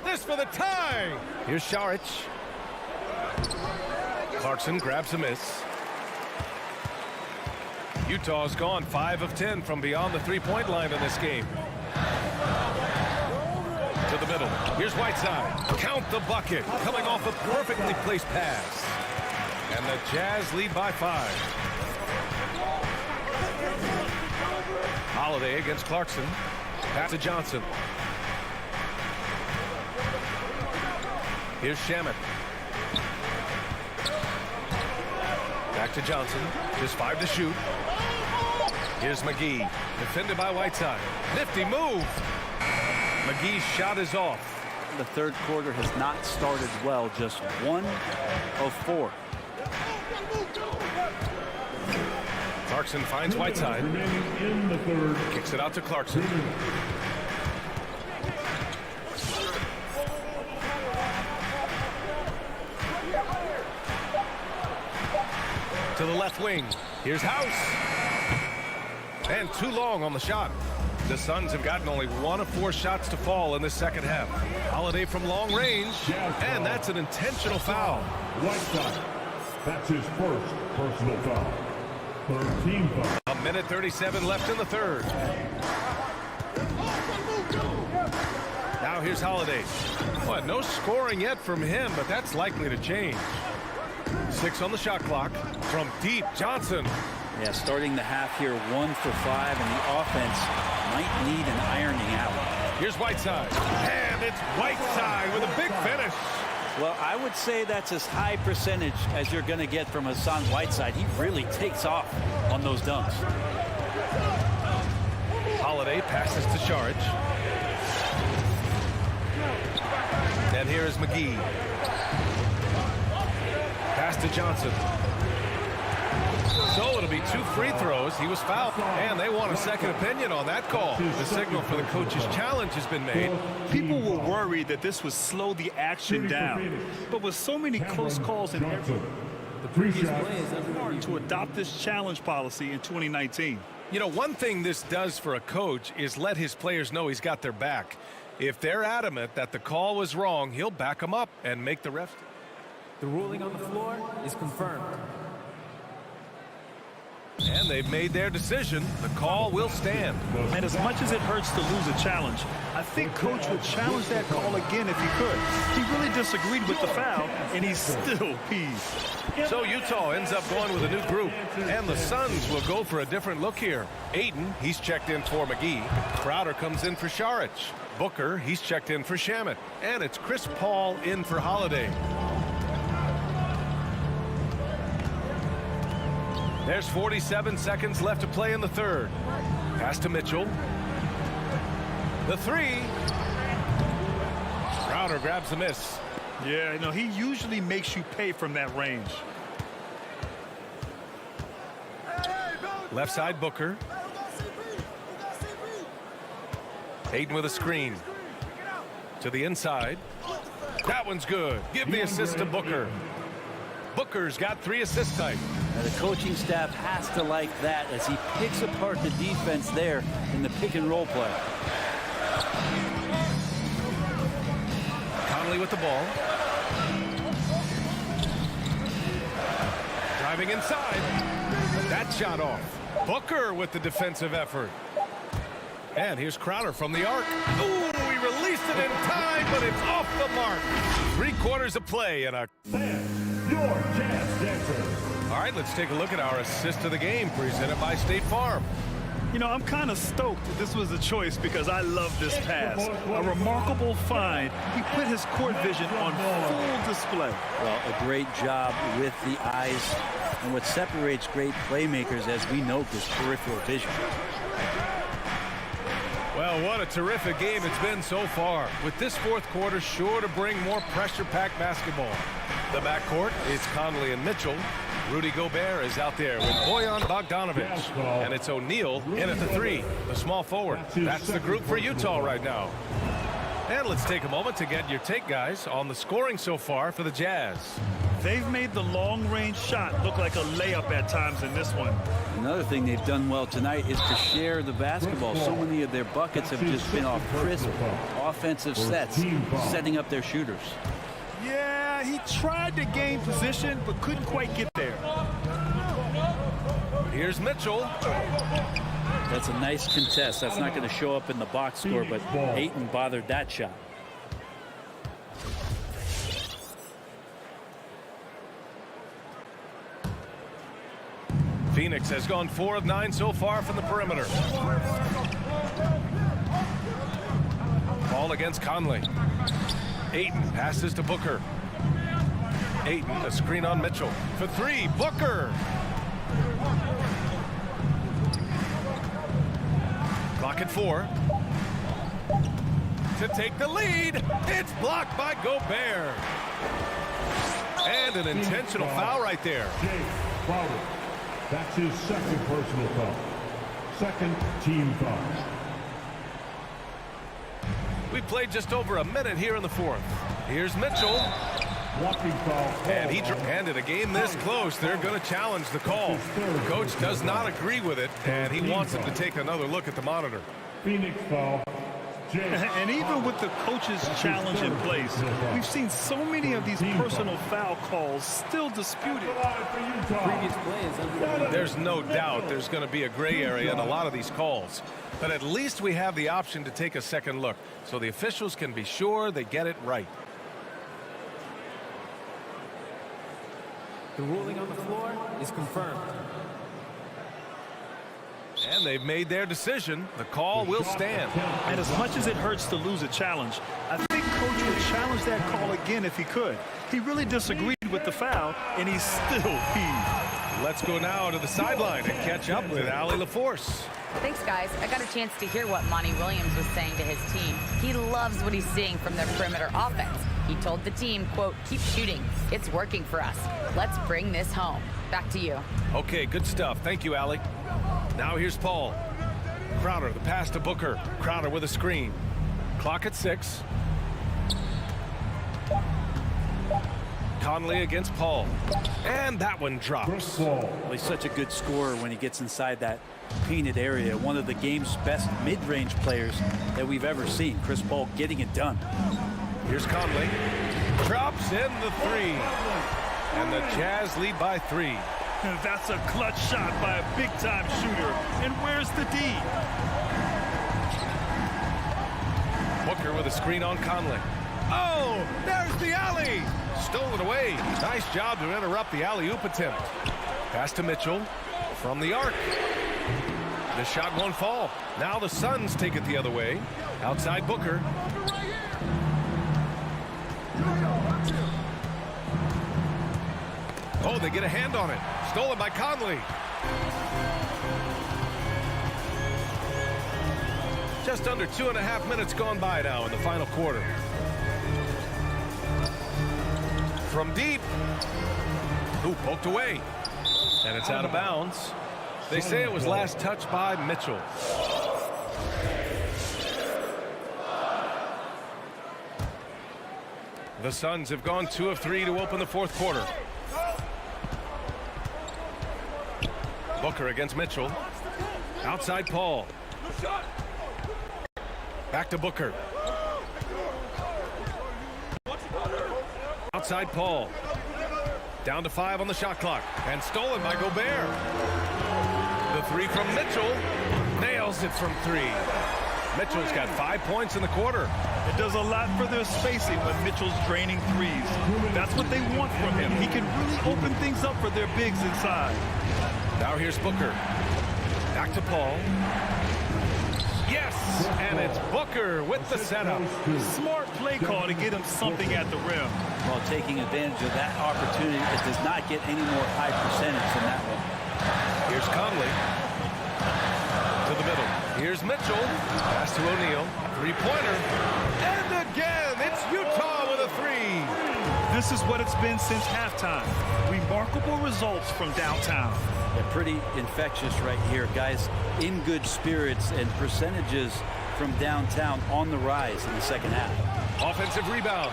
This for the tie. Here's Saric. Clarkson grabs a miss. Utah's gone 5 of 10 from beyond the three-point line in this game. To the middle. Here's Whiteside. Count the bucket. Coming off a perfectly placed pass. And the Jazz lead by 5. Holiday against Clarkson. Pass to Johnson. Here's Shamet. Back to Johnson. Just 5 to shoot. Here's McGee. Defended by Whiteside. Nifty move. McGee's shot is off. The third quarter has not started well. Just 1 of 4. Clarkson finds Whiteside. In the third. Kicks it out to Clarkson. To the left wing. Here's House. And too long on the shot. The Suns have gotten only 1 of 4 shots to fall in the second half. Holiday from long range. And that's an intentional foul. Whiteside. That's his first personal foul. Third team foul. A minute 37 left in the third. Now here's Holiday. Well, no scoring yet from him, but that's likely to change. 6 on the shot clock. From deep, Johnson. Yeah, starting the half here 1 for 5, and the offense might need an ironing out. Here's Whiteside. And it's Whiteside with a big finish. Well, I would say that's as high percentage as you're going to get from Hassan Whiteside. He really takes off on those dunks. Holiday passes to Saric. And here is McGee. Pass to Johnson. So it'll be 2 free throws. He was fouled, and they want a second opinion on that call. The signal for the coach's challenge has been made. People were worried that this would slow the action down. But with so many close calls in the previous play, it's hard to adopt this challenge policy in 2019. You know, one thing this does for a coach is let his players know he's got their back. If they're adamant that the call was wrong, he'll back them up and make the ref. The ruling on the floor is confirmed. And they've made their decision. The call will stand. And as much as it hurts to lose a challenge, I think Coach would challenge that call again if he could. He really disagreed with the foul, and he's still peeved. So Utah ends up going with a new group, and the Suns will go for a different look here. Ayton, he's checked in for McGee. Crowder comes in for Saric. Booker, he's checked in for Shamet. And it's Chris Paul in for Holiday. There's 47 seconds left to play in the third. Pass to Mitchell. The 3. Crowder grabs the miss. Yeah, you know, he usually makes you pay from that range. Left side, Booker. Ayton with a screen. To the inside. That one's good. Give the assist to Booker. Booker's got 3 assists tonight. The coaching staff has to like that as he picks apart the defense there in the pick and roll play. Conley with the ball. Driving inside. That shot off. Booker with the defensive effort. And here's Crowder from the arc. Ooh, he released it in time, but it's off the mark. 3 quarters of play and a... Your Jazz Dancers. All right, let's take a look at our assist of the game presented by State Farm. You know, I'm kind of stoked that this was a choice because I love this pass. A remarkable find. He put his court vision on full display. Well, a great job with the eyes. And what separates great playmakers, as we know, is peripheral vision. Well, what a terrific game it's been so far. With this fourth quarter sure to bring more pressure-packed basketball. The backcourt is Conley and Mitchell. Rudy Gobert is out there with Bojan Bogdanovic. And it's O'Neal in at the 3, the small forward. That's the group for Utah right now. And let's take a moment to get your take, guys, on the scoring so far for the Jazz. They've made the long-range shot look like a layup at times in this one. Another thing they've done well tonight is to share the basketball. So many of their buckets have just been off crisp offensive sets, setting up their shooters. Yeah, he tried to gain position, but couldn't quite get there. Here's Mitchell. That's a nice contest. That's not going to show up in the box score, but Ayton bothered that shot. Phoenix has gone 4 of 9 so far from the perimeter. Ball against Conley. Ayton passes to Booker. Ayton, a screen on Mitchell. For 3, Booker. Clock at 4. To take the lead. It's blocked by Gobert. And an intentional foul right there. That's his second personal foul. Second team foul. We played just over a minute here in the 4th. Here's Mitchell. And in a game this close, they're going to challenge the call. The coach does not agree with it, and he wants him to take another look at the monitor. Phoenix foul. And even with the coach's challenge in place, we've seen so many of these personal foul calls still disputed. There's no doubt there's going to be a gray area in a lot of these calls. But at least we have the option to take a second look, so the officials can be sure they get it right. The ruling on the floor is confirmed. And they've made their decision. The call will stand. And as much as it hurts to lose a challenge, I think Coach would challenge that call again if he could. He really disagreed with the foul, and he's still peeved. Let's go now to the sideline and catch up with Allie LaForce. Thanks, guys. I got a chance to hear what Monty Williams was saying to his team. He loves what he's seeing from their perimeter offense. He told the team, quote, "Keep shooting. It's working for us. Let's bring this home." Back to you. Okay, good stuff. Thank you, Allie. Now here's Paul. Crowder, the pass to Booker. Crowder with a screen. Clock at 6. Conley against Paul. And that one drops. Well, he's such a good scorer when he gets inside that painted area. One of the game's best mid-range players that we've ever seen. Chris Paul getting it done. Here's Conley. Drops in the 3. And the Jazz lead by 3. That's a clutch shot by a big-time shooter. And where's the D? Booker with a screen on Conley. Oh, there's the alley. Stolen away. Nice job to interrupt the alley-oop attempt. Pass to Mitchell from the arc. The shot won't fall. Now the Suns take it the other way. Outside Booker. Oh, they get a hand on it. Stolen by Conley. Just under 2.5 minutes gone by now in the final quarter. From deep. Ooh, poked away. And it's out of bounds. They say it was last touched by Mitchell. The Suns have gone 2 of 3 to open the 4th quarter. Booker against Mitchell. Outside Paul. Back to Booker. Outside Paul. Down to 5 on the shot clock. And stolen by Gobert. The 3 from Mitchell. Nails it from 3. Mitchell's got 5 points in the quarter. It does a lot for their spacing when Mitchell's draining threes. That's what they want from him. He can really open things up for their bigs inside. Now here's Booker. Back to Paul. Yes, and it's Booker with the setup. Smart play call to get him something at the rim. Well, taking advantage of that opportunity, it does not get any more high percentage than that one. Here's Conley. To the middle. Here's Mitchell. Pass to O'Neal. 3-pointer. And again, it's Utah with a 3. This is what it's been since halftime. Remarkable results from downtown. They're pretty infectious right here. Guys in good spirits and percentages from downtown on the rise in the second half. Offensive rebound.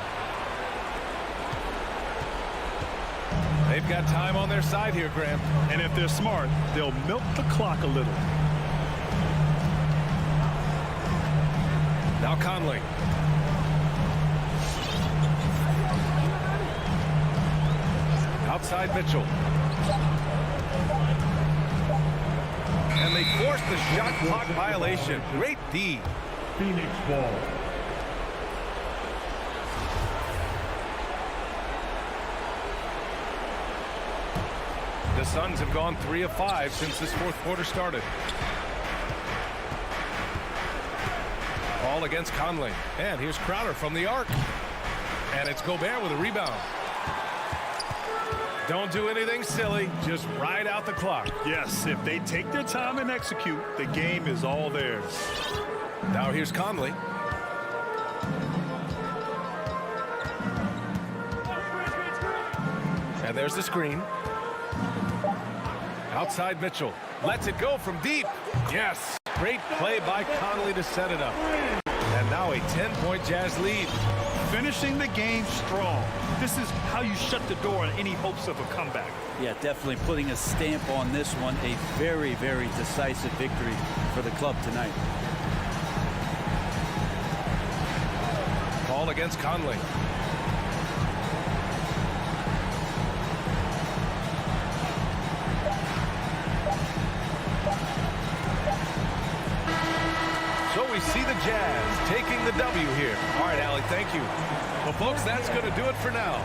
They've got time on their side here, Graham. And if they're smart, they'll milk the clock a little. Now Conley. Outside Mitchell. And they forced the shot clock violation. Great D. Phoenix ball. The Suns have gone 3 of 5 since this fourth quarter started. Ball against Conley. And here's Crowder from the arc. And it's Gobert with a rebound. Don't do anything silly. Just ride out the clock. Yes, if they take their time and execute, the game is all theirs. Now here's Conley. And there's the screen. Outside Mitchell. Lets it go from deep. Yes. Great play by Conley to set it up. And now a 10-point Jazz lead. Finishing the game strong. This is how you shut the door on any hopes of a comeback. Yeah, definitely putting a stamp on this one. A very, very decisive victory for the club tonight. Ball against Conley. So we see the Jazz taking the W here. All right, Allie, thank you. Well, folks, that's going to do it for now.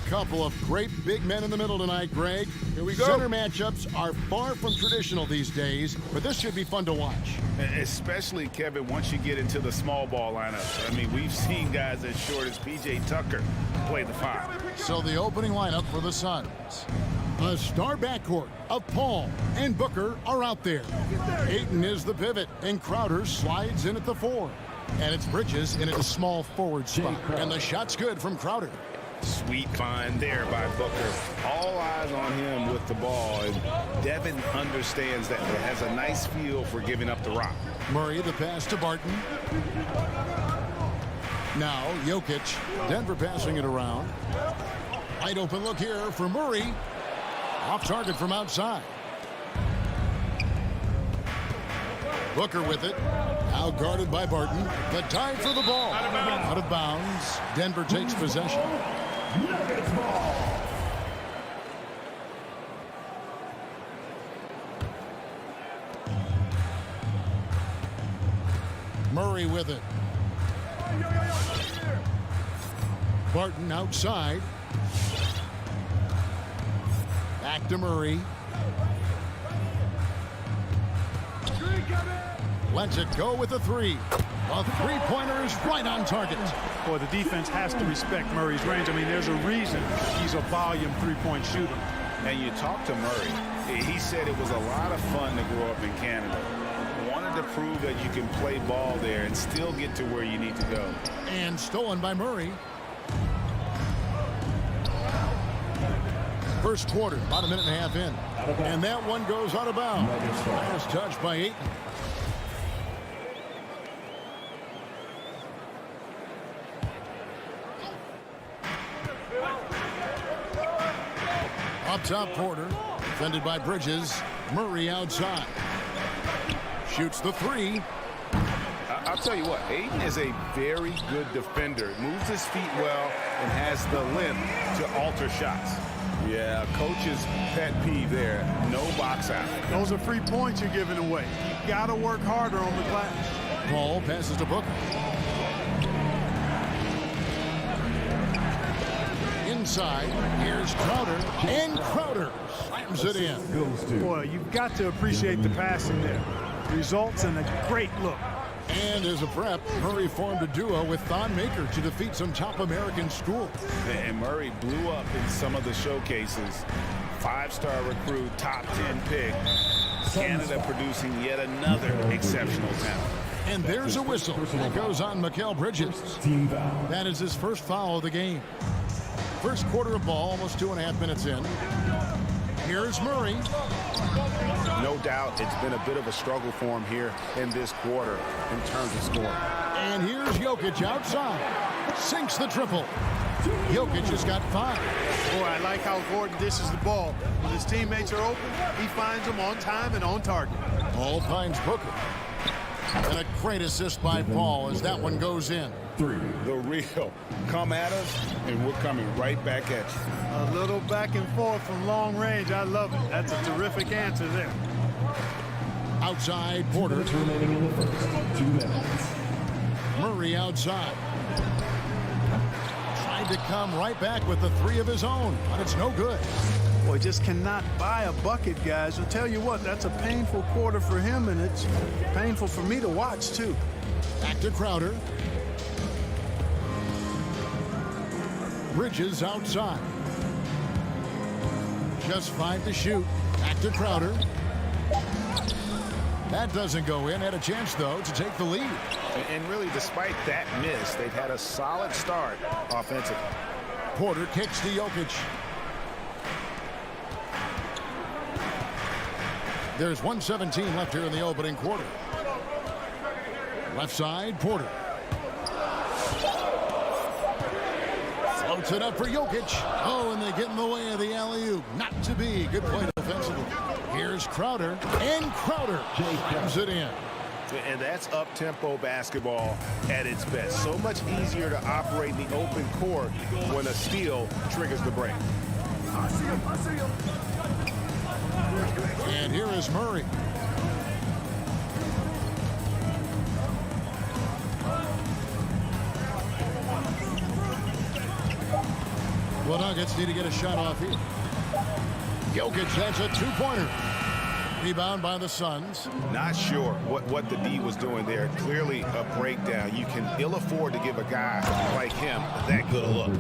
Couple of great big men in the middle tonight, Greg. Here we go. Center matchups are far from traditional these days, but this should be fun to watch. Especially, Kevin, once you get into the small ball lineups. I mean, we've seen guys as short as P.J. Tucker play the 5. So the opening lineup for the Suns. A star backcourt of Paul and Booker are out there. Ayton is the pivot, and Crowder slides in at the 4. And it's Bridges in at the small forward spot. And the shot's good from Crowder. Sweet find there by Booker. All eyes on him with the ball, and Devin understands that, but has a nice feel for giving up the rock. Murray, the pass to Barton. Now Jokic. Denver passing it around. Wide open look here for Murray. Off target from outside. Booker with it. Now guarded by Barton. The dive for the ball. Out of bounds. Denver takes possession. Murray with it. Barton outside. Back to Murray. Lets it go with a three. A three-pointer is right on target. Boy, the defense has to respect Murray's range. I mean, there's a reason he's a volume three-point shooter. And you talk to Murray. He said it was a lot of fun to grow up in Canada. Wanted to prove that you can play ball there and still get to where you need to go. And stolen by Murray. First quarter, about a minute and a half in. And that one goes out of bounds. Last touch by Ayton. Up top, Porter. Defended by Bridges. Murray outside. Shoots the three. I'll tell you what, Ayton is a very good defender. Moves his feet well and has the length to alter shots. Yeah, coach's pet peeve there. No box out. Those are free points you're giving away. You got to work harder on the glass. Ball passes to Booker. Inside, here's Crowder, and Crowder slams it in. Boy, you've got to appreciate the passing there. Results in a great look. And as a prep, Murray formed a duo with Thon Maker to defeat some top American schools. And Murray blew up in some of the showcases. Five-star recruit, top 10 pick. Canada producing yet another exceptional talent. And there's a whistle that goes on Mikal Bridges. That is his first foul of the game. First quarter of ball, almost 2.5 minutes in. Here's Murray. No doubt it's been a bit of a struggle for him here in this quarter in terms of scoring. And here's Jokic outside. Sinks the triple. Jokic has got 5. Boy, I like how Gordon dishes the ball. When his teammates are open, he finds them on time and on target. Paul finds Booker. And a great assist by Paul as that one goes in. The real. Come at us, and we're coming right back at you. A little back and forth from long range. I love it. That's a terrific answer there. Outside, Porter. Remaining in the first 2 minutes. Murray outside. Tried to come right back with the 3 of his own, but it's no good. Boy, just cannot buy a bucket, guys. I'll tell you what, that's a painful quarter for him, and it's painful for me to watch, too. Back to Crowder. Bridges outside. Just 5 to shoot. Back to Crowder. That doesn't go in. Had a chance, though, to take the lead. And really, despite that miss, they've had a solid start offensively. Porter kicks to Jokic. There's 1:17 left here in the opening quarter. Left side, Porter. Floats it up for Jokic. Oh, and they get in the way of the alley-oop. Not to be. Good play defensively. Here's Crowder, and Crowder slams it in. And that's up-tempo basketball at its best. So much easier to operate in the open court when a steal triggers the break. And here is Murray. Well, Nuggets need to get a shot off here. Jokic, that's a 2-pointer. Rebound by the Suns. Not sure what the D was doing there. Clearly a breakdown. You can ill afford to give a guy like him that good a look.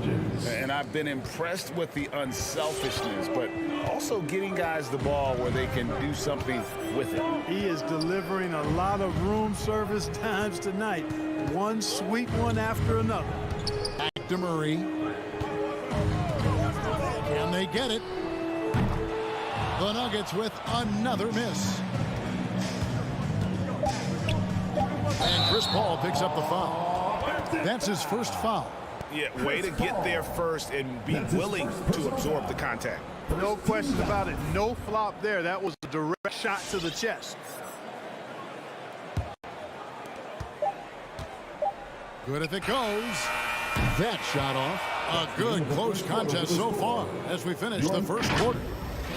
And I've been impressed with the unselfishness, but also getting guys the ball where they can do something with it. He is delivering a lot of room service times tonight. One sweet one after another. Back to Murray. They get it. The Nuggets with another miss. And Chris Paul picks up the foul. That's his first foul. Yeah, way to get there first and be willing to absorb the contact. No question about it. No flop there. That was a direct shot to the chest. Good if it goes. That shot off. A good close contest so far as we finish the first quarter.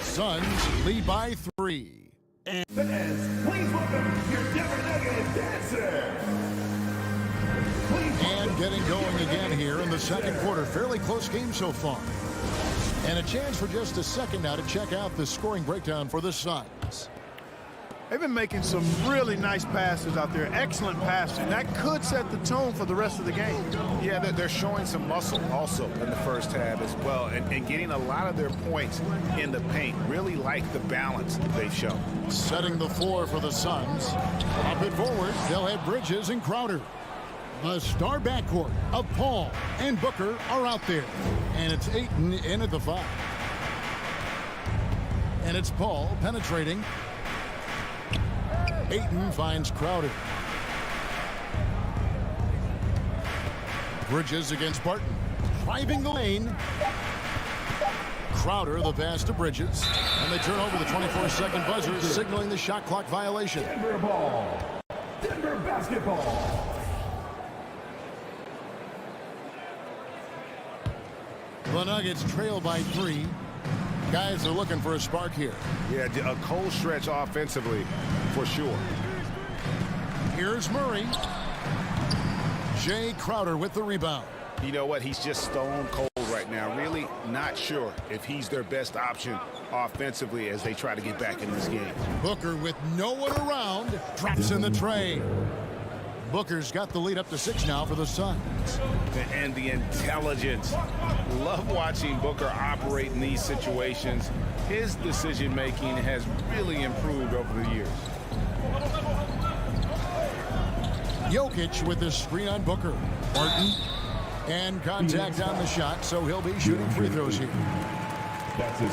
Suns lead by 3. And please welcome your Denver Nuggets dancer. And getting going again here in the second quarter. Fairly close game so far. And a chance for just a second now to check out the scoring breakdown for the Suns. They've been making some really nice passes out there. Excellent passing. That could set the tone for the rest of the game. Yeah, they're showing some muscle also in the first half as well, and getting a lot of their points in the paint. Really like the balance they've shown. Setting the floor for the Suns. Up it forward, they'll have Bridges and Crowder. The star backcourt of Paul and Booker are out there. And it's Ayton in at the 5. And it's Paul penetrating. Ayton finds Crowder. Bridges against Barton. Driving the lane. Crowder, the pass to Bridges. And they turn over the 24-second buzzer, signaling the shot clock violation. Denver ball. Denver basketball. The Nuggets trail by 3. Guys are looking for a spark here. Yeah, a cold stretch offensively for sure. Here's Murray. Jay Crowder with the rebound. You know what? He's just stone cold right now. Really not sure if he's their best option offensively as they try to get back in this game. Booker with no one around drops in the tray. Booker's got the lead up to 6 now for the Suns. And the intelligence. Love watching Booker operate in these situations. His decision-making has really improved over the years. Jokic with the screen on Booker. Barton. And contact on the shot, so he'll be shooting free throws here.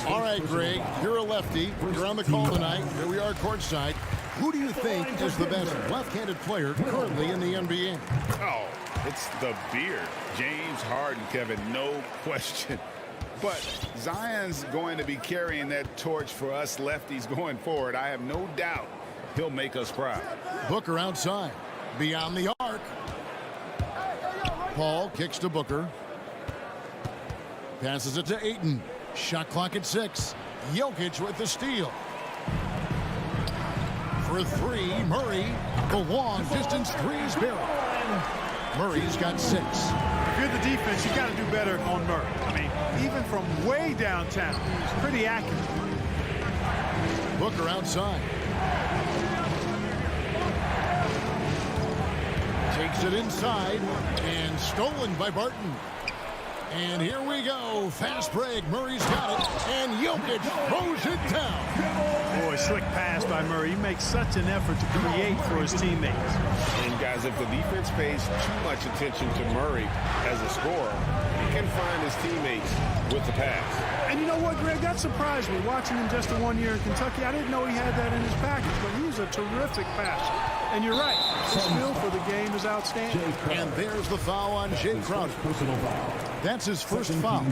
All right, Greg, you're a lefty. You're on the call tonight. Here we are courtside. Who do you think is the best left-handed player currently in the NBA? Oh, it's the beard. James Harden, Kevin, no question. But Zion's going to be carrying that torch for us lefties going forward. I have no doubt he'll make us proud. Booker outside, beyond the arc. Paul kicks to Booker. Passes it to Ayton. Shot clock at 6. Jokic with the steal. For 3, Murray. The long distance 3 is buried. Murray's got 6. If you're the defense, you got to do better on Murray. I mean, even from way downtown, he's pretty accurate. Booker outside. Takes it inside and stolen by Barton. And here we go. Fast break. Murray's got it. And Jokic throws it down. Boy, slick pass by Murray. He makes such an effort to create for his teammates. And guys, if the defense pays too much attention to Murray as a scorer, he can find his teammates with the pass. And you know what, Greg? That surprised me. Watching him just the 1 year in Kentucky, I didn't know he had that in his package, but he was a terrific passer. And you're right. His feel for the game is outstanding. And there's the foul on Jay Crowder. That's his first foul.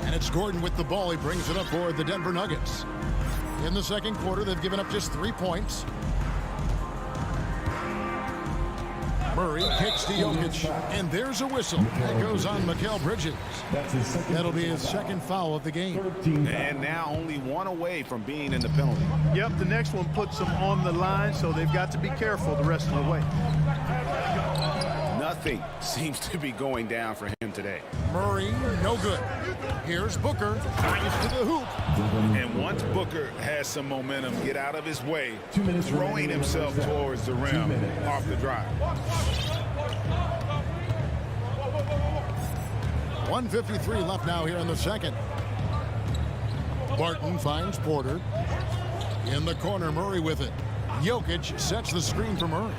And it's Gordon with the ball. He brings it up for the Denver Nuggets. In the second quarter, they've given up just 3 points. Murray kicks to Jokic, and there's a whistle that goes on Mikal Bridges. That'll be his second foul of the game. And now only 1 away from being in the penalty. Yep, the next one puts them on the line, so they've got to be careful the rest of the way. Nothing seems to be going down for him today. Murray, no good. Here's Booker, drives to the hoop. And once Booker has some momentum, get out of his way, throwing himself towards the rim off the drive. 1:53 left now here in the second. Barton finds Porter. In the corner, Murray with it. Jokic sets the screen for Murray.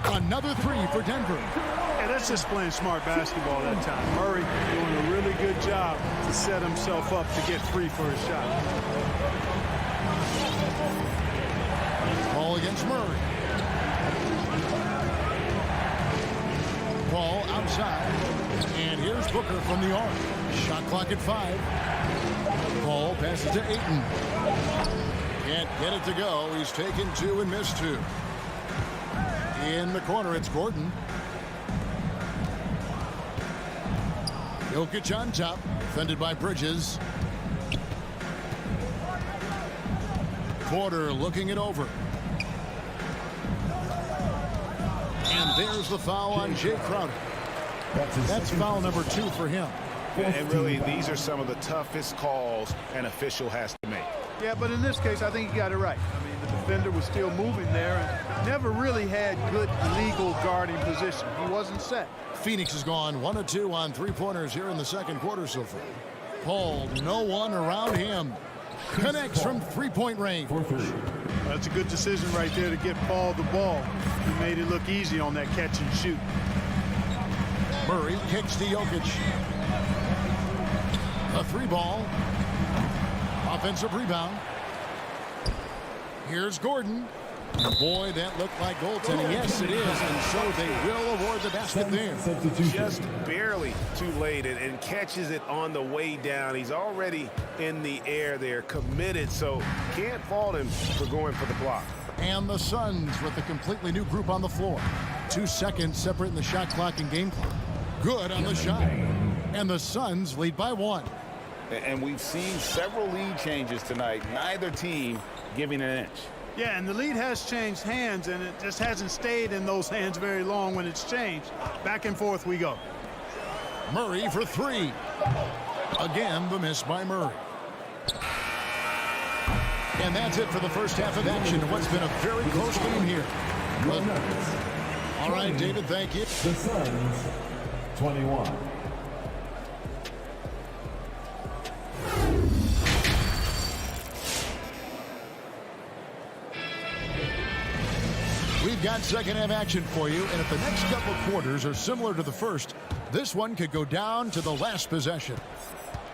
Another three for Denver. Yeah, that's just playing smart basketball that time. Murray doing a really good job to set himself up to get free for his shot. Ball against Murray. Ball outside. And here's Booker from the arc. Shot clock at 5. Ball passes to Ayton. Can't get it to go. He's taken 2 and missed 2. In the corner, it's Gordon. Jokic on top, defended by Bridges. Porter looking it over. And there's the foul on Jay Crowder. That's foul number 2 for him. And really, these are some of the toughest calls an official has to make. Yeah, but in this case, I think he got it right. I mean, the defender was still moving there and never really had good legal guarding position. He wasn't set. Phoenix has gone 1 of 2 on 3-pointers here in the second quarter so far. Paul, no one around him. Connects from 3-point range. That's a good decision right there to get Paul the ball. He made it look easy on that catch and shoot. Murray kicks to Jokic. A 3-ball. Offensive rebound. Here's Gordon. Boy, that looked like goaltending. Yes, it is, and so they will award the basket there. Just barely too late and catches it on the way down. He's already in the air there, committed, so can't fault him for going for the block. And the Suns with a completely new group on the floor. 2 seconds separating the shot clock and game clock. Good on the shot. And the Suns lead by 1. And we've seen several lead changes tonight, neither team giving an inch. Yeah, and the lead has changed hands, and it just hasn't stayed in those hands very long when it's changed. Back and forth we go. Murray for 3. Again, the miss by Murray. And that's it for the first half of action. What's been a very close game here. Well, all right, David, thank you. The Suns, 21. We've got second half action for you, and if the next couple quarters are similar to the first, this one could go down to the last possession.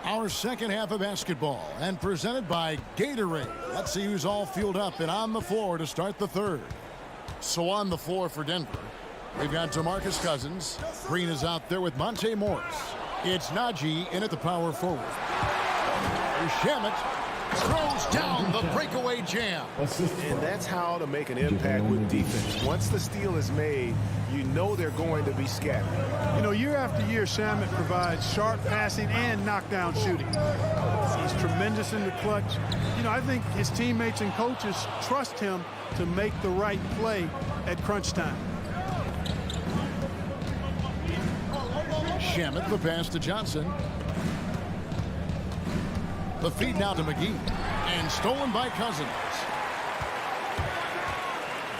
Our second half of basketball, and presented by Gatorade. Let's see who's all fueled up and on the floor to start the third. So on the floor for Denver, we've got DeMarcus Cousins. Green is out there with Monte Morris. It's Najee in at the power forward. Shamet throws down the breakaway jam. And that's how to make an impact with defense. Once the steal is made, you know they're going to be scattered. You know, year after year, Shamet provides sharp passing and knockdown shooting. He's tremendous in the clutch. You know, I think his teammates and coaches trust him to make the right play at crunch time. Shamet, the pass to Johnson. The feed now to McGee. And stolen by Cousins.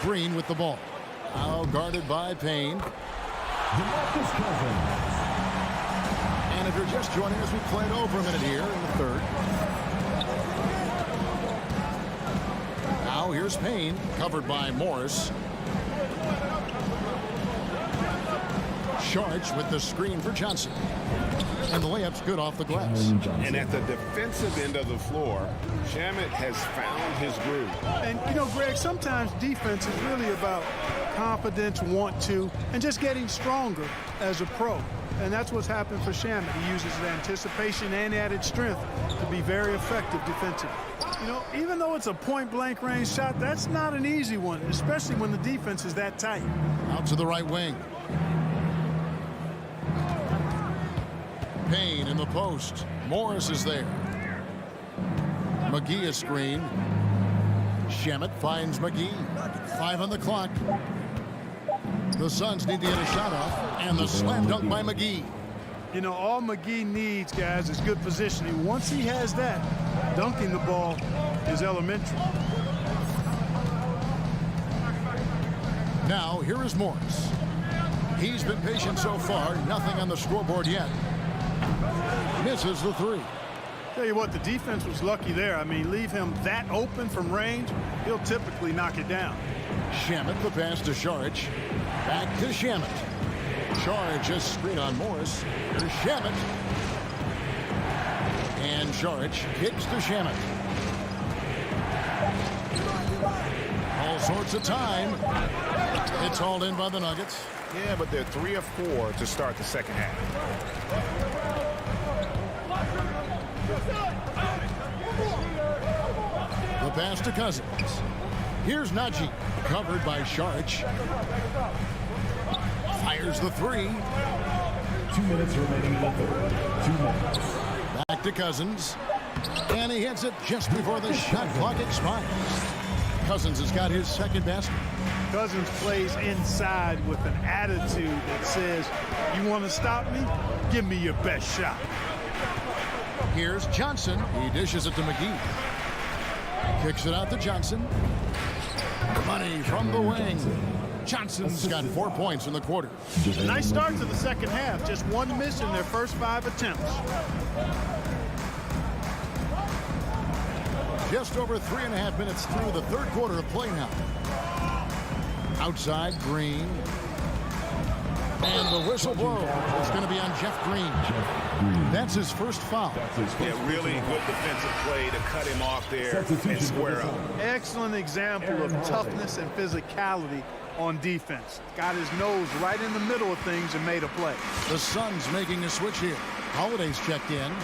Green with the ball. Now guarded by Payne. DeMarcus Cousins. And if you're just joining us, we played over a minute here in the third. Now here's Payne, covered by Morris. Sharch with the screen for Johnson. And the layup's good off the glass. And at the defensive end of the floor, Shamet has found his groove. And, you know, Greg, sometimes defense is really about confidence, want to, and just getting stronger as a pro. And that's what's happened for Shamet. He uses the anticipation and added strength to be very effective defensively. You know, even though it's a point-blank range shot, that's not an easy one, especially when the defense is that tight. Out to the right wing. Payne in the post. Morris is there. McGee is screen. Shamet finds McGee. 5 on the clock. The Suns need to get a shot off. And the slam dunk by McGee. You know, all McGee needs, guys, is good positioning. Once he has that, dunking the ball is elementary. Now, here is Morris. He's been patient so far. Nothing on the scoreboard yet. Misses the 3. Tell you what, the defense was lucky there. I mean, leave him that open from range, he'll typically knock it down. Shamet, the pass to Saric. Back to Shamet. Saric just screen on Morris. Here's Shamet. And Saric kicks to Shamet. All sorts of time. It's hauled in by the Nuggets. Yeah, but they're 3 of 4 to start the second half. The pass to Cousins. Here's Najee, covered by Saric. Fires the 3. 2 minutes remaining in the third. 2 minutes. Back to Cousins. And he hits it just before the shot clock expires. Cousins has got his second basket. Cousins plays inside with an attitude that says, you want to stop me? Give me your best shot. Here's Johnson. He dishes it to McGee. Kicks it out to Johnson. Money from the wing. Johnson's got 4 points in the quarter. Nice start to the second half. Just 1 miss in their first 5 attempts. Just over 3.5 minutes through the third quarter of play now. Outside, Green. And the whistle blows. It's going to be on Jeff Green. That's his first foul. Yeah, really good defensive play to cut him off there and square up. Excellent example of toughness and physicality on defense. Got his nose right in the middle of things and made a play. The Suns making a switch here. Holiday's checked in.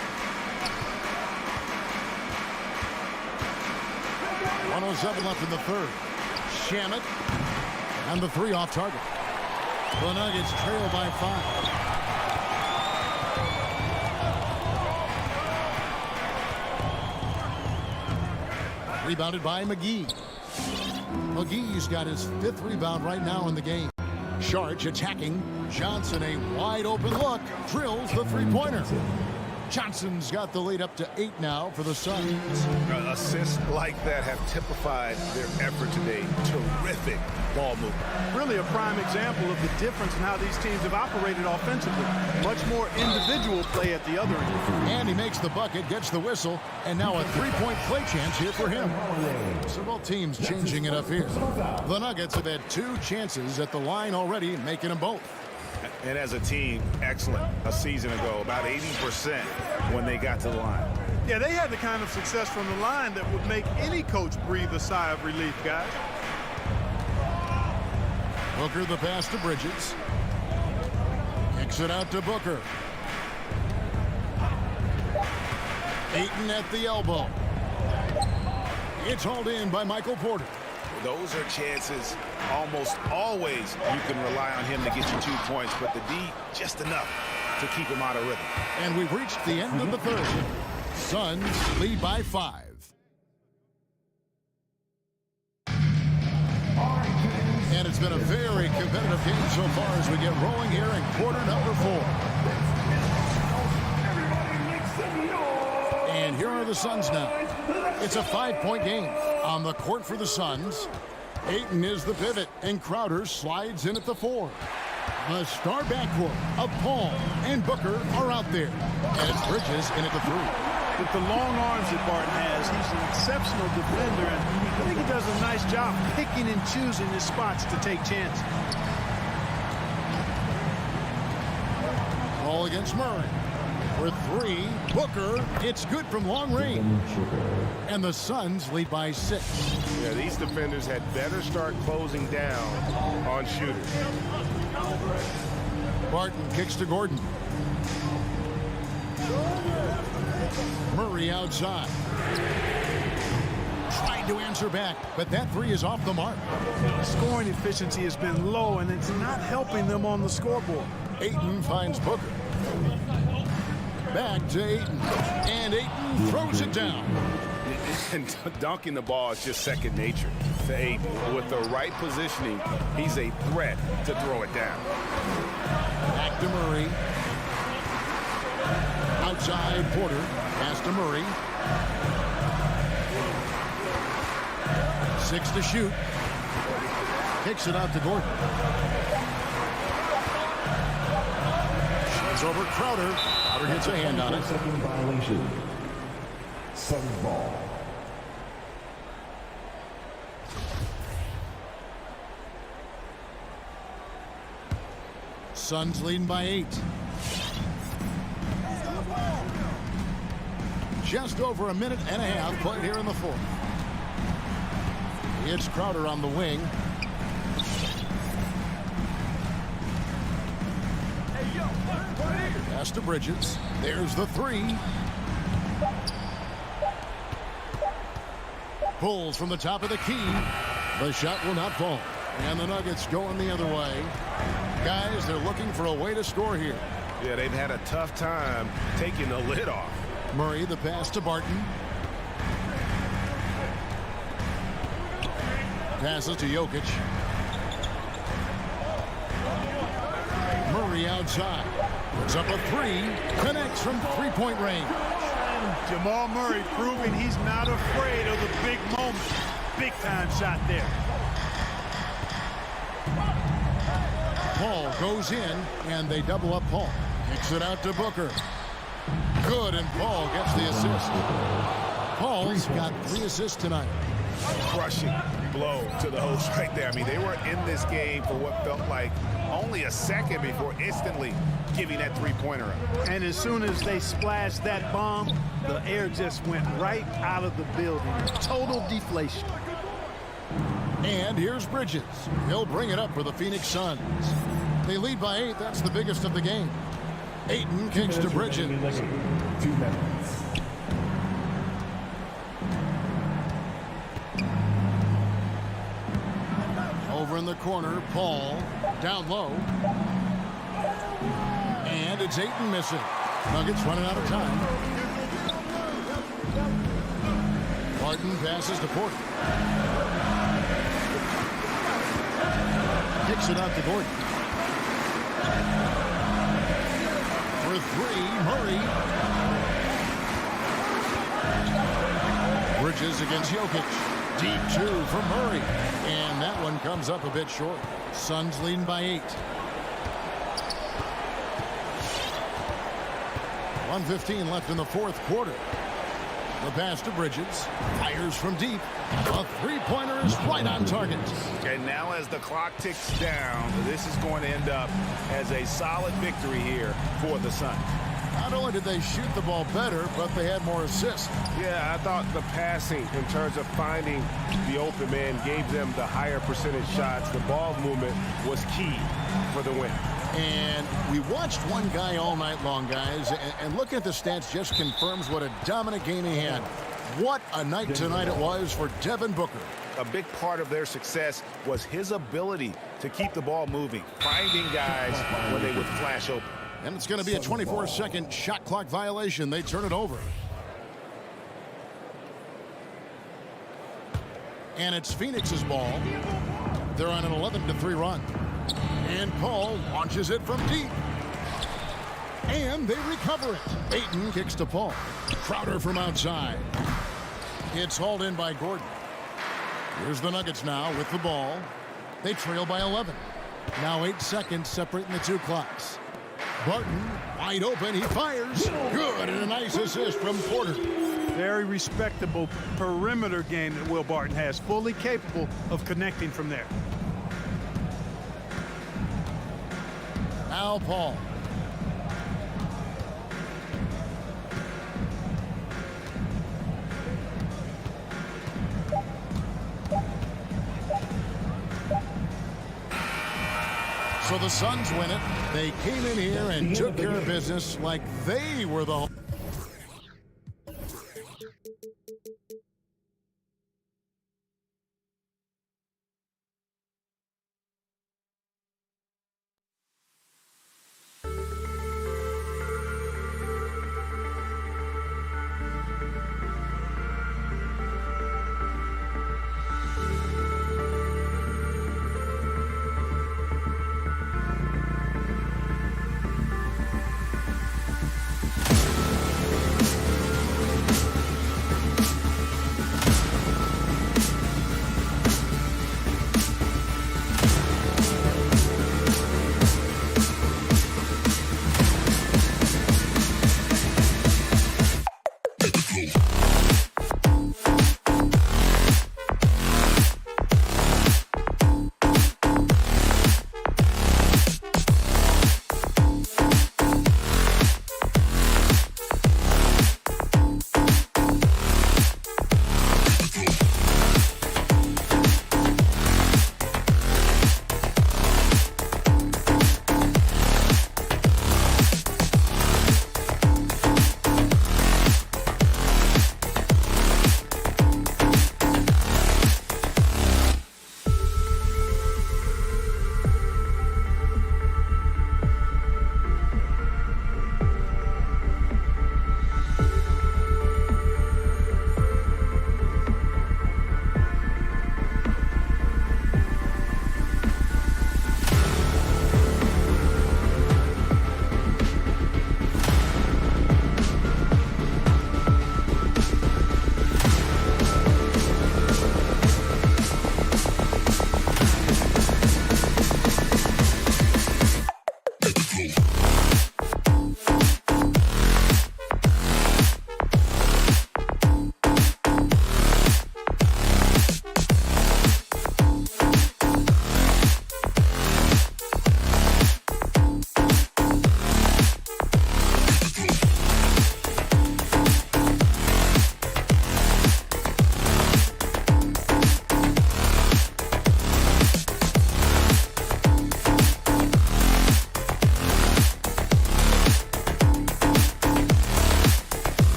1:07 left in the third. Shamet. And the 3 off target. The Nuggets trail by 5. Rebounded by McGee. McGee's got his 5th rebound right now in the game. Saric attacking. Johnson, a wide open look. Drills the 3-pointer. Johnson's got the lead up to 8 now for the Suns. Assists like that have typified their effort today. Terrific ball movement. Really a prime example of the difference in how these teams have operated offensively. Much more individual play at the other end. And he makes the bucket, gets the whistle, and now a 3-point play chance here for him. So both teams changing it up here. The Nuggets have had 2 chances at the line already, making them both. And as a team, excellent. A season ago, about 80% when they got to the line. Yeah, they had the kind of success from the line that would make any coach breathe a sigh of relief, guys. Booker the pass to Bridges. Kicks it out to Booker. Ayton at the elbow. It's hauled in by Michael Porter. Those are chances almost always you can rely on him to get you 2 points, but the D just enough to keep him out of rhythm. And we've reached the end of the third. Suns lead by 5. And it's been a very competitive game so far as we get rolling here in quarter number 4. And here are the Suns now. It's a 5-point game on the court for the Suns. Ayton is the pivot, and Crowder slides in at the 4. The star backcourt of Paul and Booker are out there. And it's Bridges in at the 3. With the long arms that Barton has, he's an exceptional defender, and I think he does a nice job picking and choosing his spots to take chances. Ball against Murray. For 3, Booker, it's good from long range. And the Suns lead by 6. Yeah, these defenders had better start closing down on shooters. Barton kicks to Gordon. Murray outside. Tried to answer back, but that 3 is off the mark. Scoring efficiency has been low, and it's not helping them on the scoreboard. Ayton finds Booker. Back to Ayton. And Ayton throws it down. And dunking the ball is just second nature to Ayton. With the right positioning, he's a threat to throw it down. Back to Murray. Outside Porter. Pass to Murray. 6 to shoot. Kicks it out to Gordon. Shots over Crowder. Crowder hits a hand on it. Suns ball. Suns leading by 8. Just over a minute and a half played here in the fourth. It's Crowder on the wing. Pass to Bridges. There's the 3. Pulls from the top of the key. The shot will not fall. And the Nuggets going the other way. Guys, they're looking for a way to score here. Yeah, they've had a tough time taking the lid off. Murray, the pass to Barton. Passes to Jokic. Murray outside. Puts up a 3. Connects from three-point range. Jamal Murray proving he's not afraid of the big moment. Big time shot there. Paul goes in, and they double up Paul. Kicks it out to Booker. Good, and Paul gets the assist. Paul's got 3 assists tonight. Crushing blow to the host right there. I mean, they were in this game for what felt like only a second before instantly giving that three-pointer up. And as soon as they splashed that bomb, the air just went right out of the building. Total deflation. And here's Bridges. He'll bring it up for the Phoenix Suns. They lead by 8. That's the biggest of the game. Ayton kicks to Bridges. 2 minutes. Over in the corner, Paul. Down low. And it's Ayton missing. Nuggets running out of time. Barton passes to Porter. Kicks it out to Gordon. For 3, Murray. Bridges against Jokic. Deep 2 from Murray. And that one comes up a bit short. Suns leading by 8. 1:15 left in the fourth quarter. The pass to Bridges. Fires from deep. A three-pointer is right on target. And now as the clock ticks down, this is going to end up as a solid victory here for the Suns. Not only did they shoot the ball better, but they had more assists. Yeah, I thought the passing in terms of finding the open man gave them the higher percentage shots. The ball movement was key for the win. And we watched one guy all night long, guys, and looking at the stats just confirms what a dominant game he had. What a night tonight it was for Devin Booker. A big part of their success was his ability to keep the ball moving, finding guys when they would flash open. And it's going to be a 24-second shot clock violation. They turn it over. And it's Phoenix's ball. They're on an 11-3 run. And Paul launches it from deep. And they recover it. Ayton kicks to Paul. Crowder from outside. It's hauled in by Gordon. Here's the Nuggets now with the ball. They trail by 11. Now 8 seconds separating the 2 clocks. Barton, wide open, he fires. Good, and a nice assist from Porter. Very respectable perimeter game that Will Barton has. Fully capable of connecting from there. Now Paul. So the Suns win it. They came in here and took care of business like they were the home.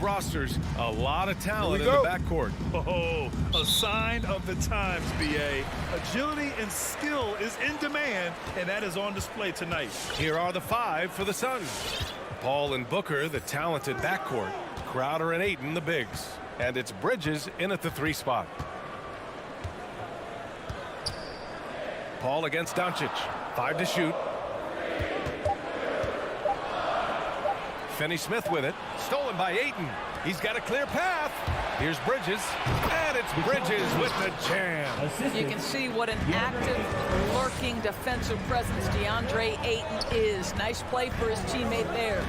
rosters, a lot of talent in the backcourt. Oh, a sign of the times, B.A. Agility and skill is in demand, and that is on display tonight. Here are the 5 for the Suns. Paul and Booker, the talented backcourt. Crowder and Ayton, the bigs. And it's Bridges in at the 3 spot. Paul against Doncic. 5 to shoot. Finney-Smith with it. Stolen by Ayton. He's got a clear path. Here's Bridges. And it's Bridges with the jam. You can see what an active, lurking defensive presence Deandre Ayton is. Nice play for his teammate there.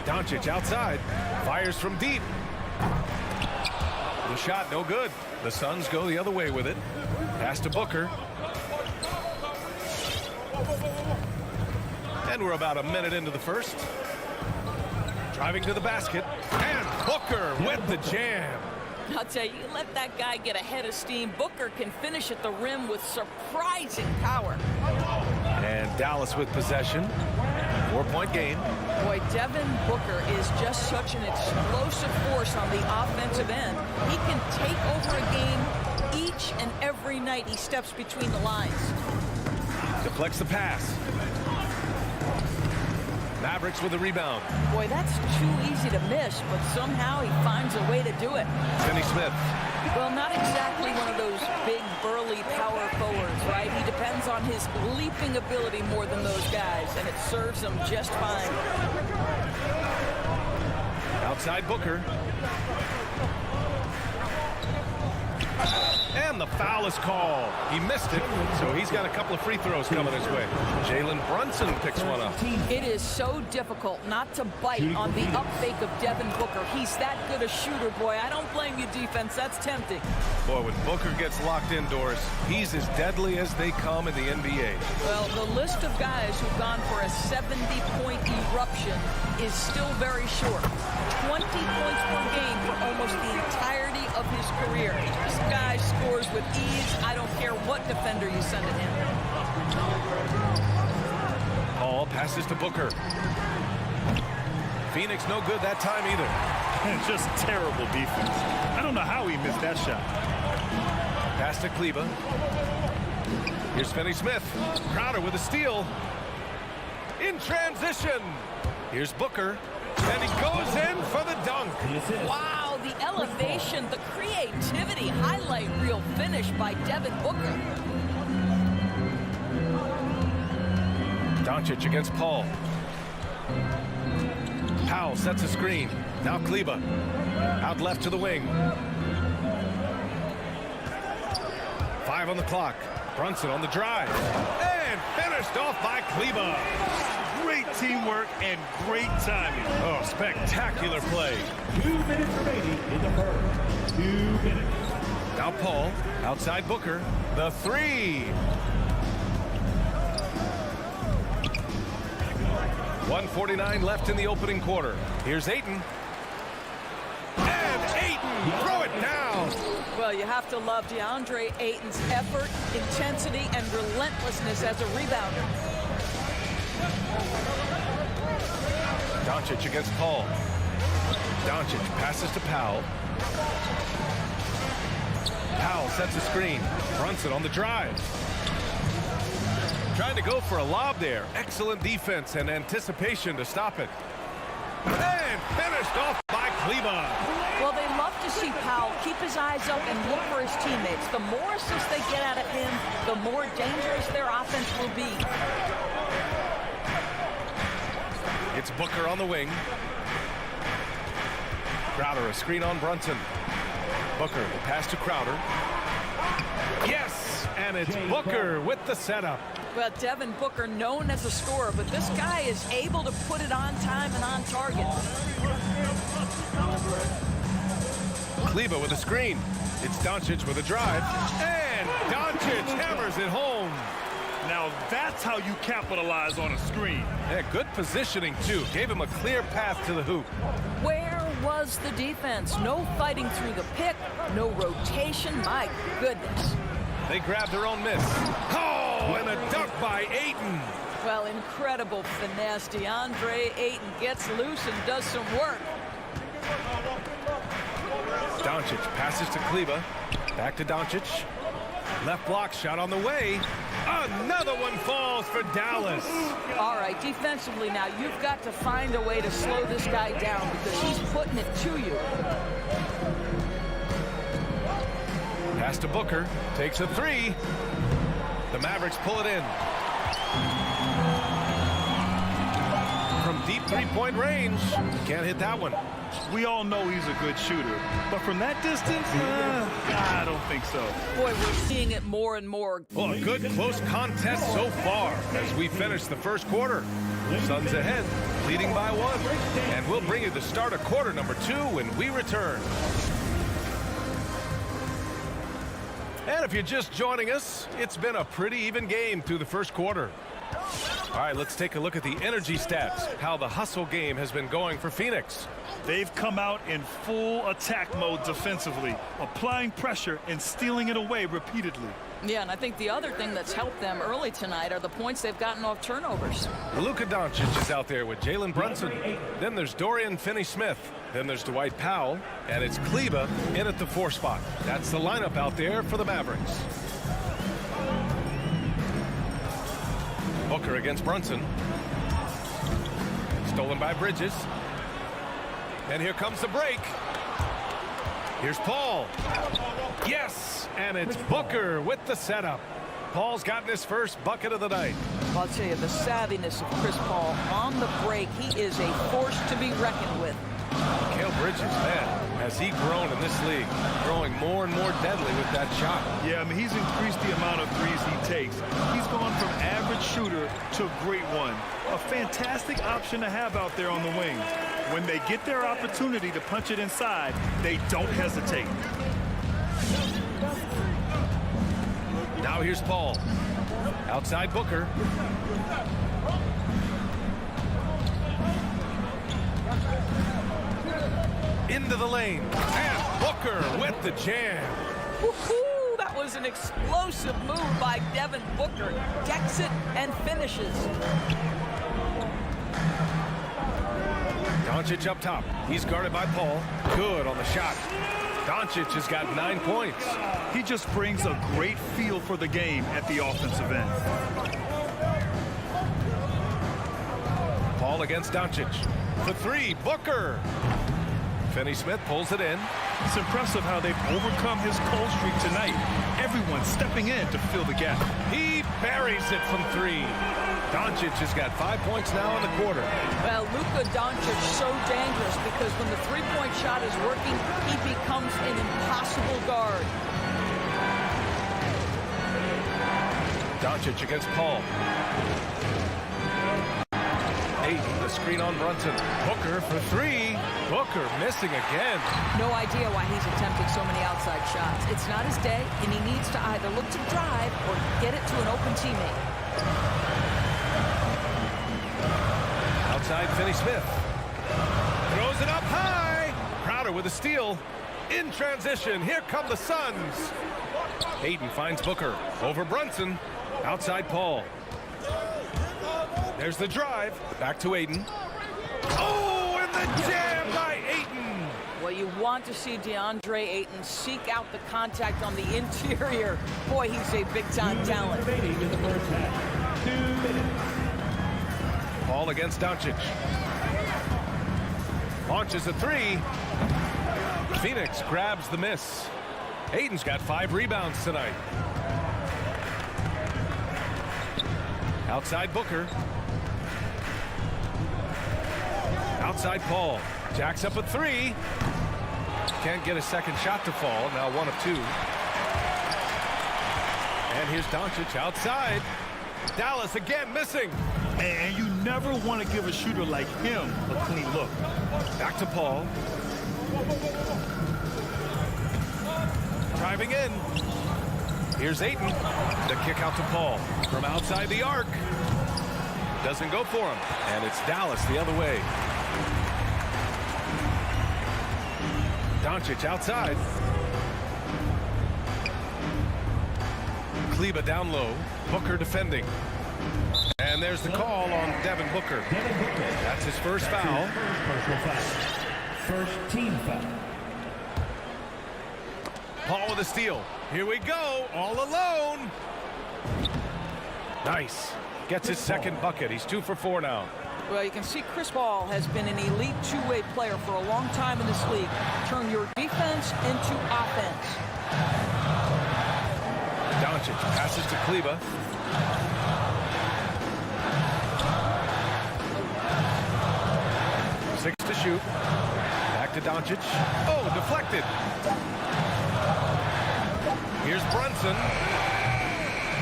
Doncic outside. Fires from deep. The shot no good. The Suns go the other way with it. Pass to Booker. And we're about a minute into the first. Driving to the basket. And Booker with the jam. I'll tell you, let that guy get a head of steam. Booker can finish at the rim with surprising power. And Dallas with possession. 4-point game. Boy, Devin Booker is just such an explosive force on the offensive end. He can take over a game each and every night he steps between the lines. Deflects the pass. Mavericks with the rebound. Boy, that's too easy to miss, but somehow he finds a way to do it. Finney-Smith. Well, not exactly one of those big, burly power forwards, right? He depends on his leaping ability more than those guys, and it serves him just fine. Outside Booker. And the foul is called. He missed it, so he's got a couple of free throws coming his way. Jalen Brunson picks one up. It is so difficult not to bite on the up fake of Devin Booker. He's that good a shooter, boy. I don't blame you, defense. That's tempting. Boy, when Booker gets locked indoors, he's as deadly as they come in the NBA. Well, the list of guys who've gone for a 70-point eruption is still very short. 20 points per game for almost the entirety of his career. This guy scores with ease. I don't care what defender you send at him. Paul passes to Booker. Phoenix no good that time either. Just terrible defense. I don't know how he missed that shot. Pass to Kleba. Here's Finney-Smith. Crowder with a steal. In transition. Here's Booker. And he goes in for the dunk. Wow, the elevation, the creativity, highlight reel finish by Devin Booker. Doncic against Paul. Powell sets a screen. Now Kleba. Out left to the wing. 5 on the clock. Brunson on the drive. And finished off by Kleba. Great teamwork and great timing. Oh, spectacular play. 2 minutes remaining in the first. 2 minutes. Now Paul, outside Booker. The 3. 1:49 left in the opening quarter. Here's Ayton. And Ayton, throw it down. Well, you have to love Deandre Ayton's effort, intensity, and relentlessness as a rebounder. Doncic against Paul. Doncic passes to Powell. Powell sets a screen. Brunson on the drive. Trying to go for a lob there. Excellent defense and anticipation to stop it. And finished off by Kleba. Well, they love to see Powell keep his eyes up and look for his teammates. The more assists they get out of him, the more dangerous their offense will be. It's Booker on the wing. Crowder, a screen on Brunson. Booker, the pass to Crowder. Yes, and it's Booker with the setup. Well, Devin Booker, known as a scorer, but this guy is able to put it on time and on target. Kleba with a screen. It's Doncic with a drive. And Doncic hammers it home. Now that's how you capitalize on a screen. Yeah, good positioning, too. Gave him a clear path to the hoop. Where was the defense? No fighting through the pick, no rotation. My goodness. They grabbed their own miss. Oh, and a dunk by Ayton. Well, incredible finesse. Deandre Ayton gets loose and does some work. Doncic passes to Kleber. Back to Doncic. Left block shot on the way. Another one falls for Dallas. All right, defensively now, you've got to find a way to slow this guy down because he's putting it to you. Pass to Booker. Takes a three. The Mavericks pull it in. From deep three-point range. Can't hit that one. We all know he's a good shooter, but from that distance, I don't think so. Boy, we're seeing it more and more. Well, a good close contest so far as we finish the first quarter. Suns ahead, leading by 1. And we'll bring you the start of quarter number 2 when we return. And if you're just joining us, it's been a pretty even game through the first quarter. All right, let's take a look at the energy stats, how the hustle game has been going for Phoenix. They've come out in full attack mode defensively, applying pressure and stealing it away repeatedly. Yeah, and I think the other thing that's helped them early tonight are the points they've gotten off turnovers. Luka Doncic is out there with Jalen Brunson. Then there's Dorian Finney-Smith. Then there's Dwight Powell. And it's Kleber in at the 4 spot. That's the lineup out there for the Mavericks. Booker against Brunson. Stolen by Bridges. And here comes the break. Here's Paul. Yes, and it's Booker with the setup. Paul's gotten his first bucket of the night. I'll tell you, the savviness of Chris Paul on the break, he is a force to be reckoned with. Mikal Bridges, man, has he grown in this league, growing more and more deadly with that shot. Yeah, I mean, he's increased the amount of threes he takes. He's gone from average shooter to a great one. A fantastic option to have out there on the wing. When they get their opportunity to punch it inside, they don't hesitate. Now here's Paul. Outside Booker. Into the lane. And Booker with the jam. Woohoo! That was an explosive move by Devin Booker. Decks it and finishes. Doncic up top. He's guarded by Paul. Good on the shot. Doncic has got 9 points. He just brings a great feel for the game at the offensive end. Paul against Doncic. For 3, Booker. Finney-Smith pulls it in. It's impressive how they've overcome his cold streak tonight. Everyone stepping in to fill the gap. He buries it from 3. Doncic has got 5 points now in the quarter. Well, Luka Doncic so dangerous because when the three-point shot is working, he becomes an impossible guard. Doncic against Paul. Ayton, the screen on Brunson. Booker for 3. Booker missing again. No idea why he's attempting so many outside shots. It's not his day, and he needs to either look to drive or get it to an open teammate. Outside Finney-Smith. Throws it up high. Crowder with a steal. In transition, here come the Suns. Ayton finds Booker. Over Brunson. Outside Paul. There's the drive. Back to Ayton. Oh, and the jam by Ayton. Well, you want to see Deandre Ayton seek out the contact on the interior. Boy, he's a big-time talent. Paul against Doncic. Launches a 3. Phoenix grabs the miss. Ayton's got 5 rebounds tonight. Outside Booker. Outside Paul. Jacks up a 3. Can't get a second shot to fall. Now 1 of 2. And here's Doncic outside. Dallas again missing. And you never want to give a shooter like him a clean look. Back to Paul. Driving in. Here's Ayton. The kick out to Paul. From outside the arc. Doesn't go for him. And it's Dallas the other way. Doncic outside. Kleber down low. Booker defending. And there's the call on Devin Booker. That's his first foul. First team foul. Paul with a steal. Here we go, all alone. Nice. Gets his second bucket. He's 2 for 4 now. Well, you can see Chris Paul has been an elite two-way player for a long time in this league. Turn your defense into offense. Doncic passes to Kleber. Six to shoot. Back to Doncic. Oh, deflected. Here's Brunson.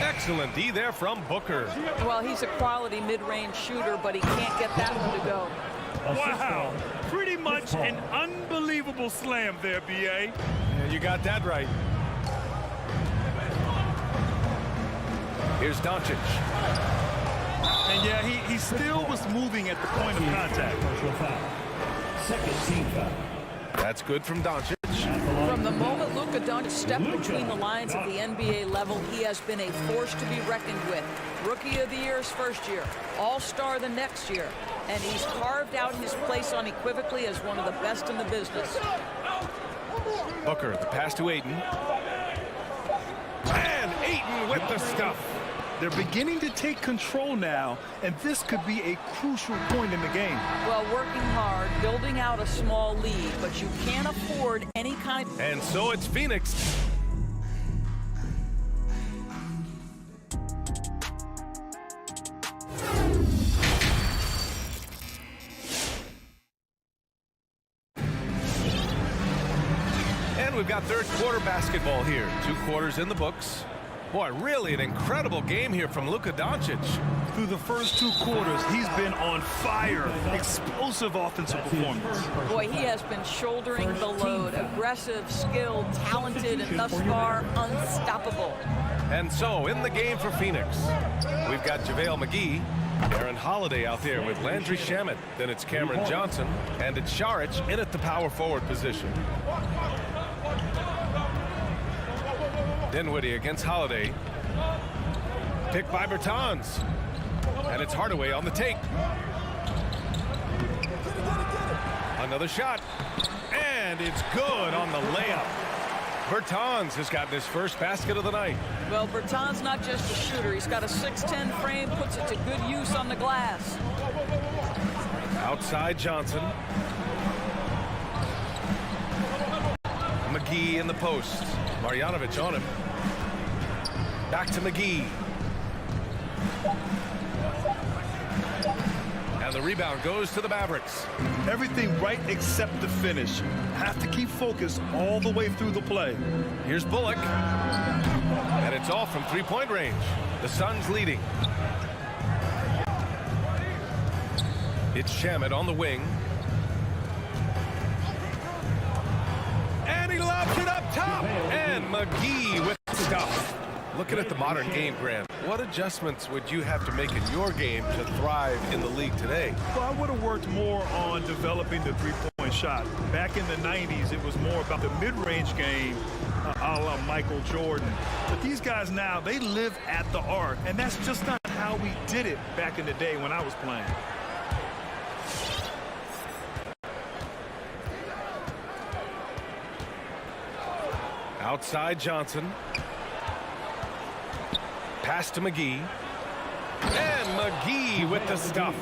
Excellent D there from Booker. Well, he's a quality mid-range shooter, but he can't get that one to go. Wow. Pretty much an unbelievable slam there, B.A. Yeah, you got that right. Here's Doncic. And yeah, he still was moving at the point of contact. Second team foul. That's good from Doncic. From the moment Luka Doncic stepped between the lines at the NBA level, he has been a force to be reckoned with. Rookie of the Year his first year, All-Star the next year, and he's carved out his place unequivocally as one of the best in the business. Booker, the pass to Ayton. And Ayton with the stuff. They're beginning to take control now, and this could be a crucial point in the game. Well, working hard, building out a small lead, but you can't afford any kind. And so it's Phoenix. And we've got third quarter basketball here. 2 quarters in the books. Boy, really an incredible game here from Luka Doncic. Through the first 2 quarters, he's been on fire. Explosive offensive performance. Boy, he has been shouldering the load. Aggressive, skilled, talented, and thus far unstoppable. And so, in the game for Phoenix, we've got JaVale McGee, Aaron Holiday out there with Landry Shamet. Then it's Cameron Johnson, and it's Saric in at the power forward position. Dinwiddie against Holiday. Picked by Bertans. And it's Hardaway on the take. Another shot. And it's good on the layup. Bertans has gotten his first basket of the night. Well, Bertans not just a shooter. He's got a 6'10 frame, puts it to good use on the glass. Outside Johnson. McGee in the post. Marjanovic on him. Back to McGee. And the rebound goes to the Mavericks. Everything right except the finish. Have to keep focused all the way through the play. Here's Bullock. And it's all from three-point range. The Suns leading. It's Shamet on the wing. And he lobs it up top. And McGee with the stuff. Looking at the modern game, Grant, what adjustments would you have to make in your game to thrive in the league today? Well, I would have worked more on developing the three-point shot. Back in the 90s, it was more about the mid-range game, a la Michael Jordan. But these guys now, they live at the arc, and that's just not how we did it back in the day when I was playing. Outside Johnson. Pass to McGee. And McGee with the stuff.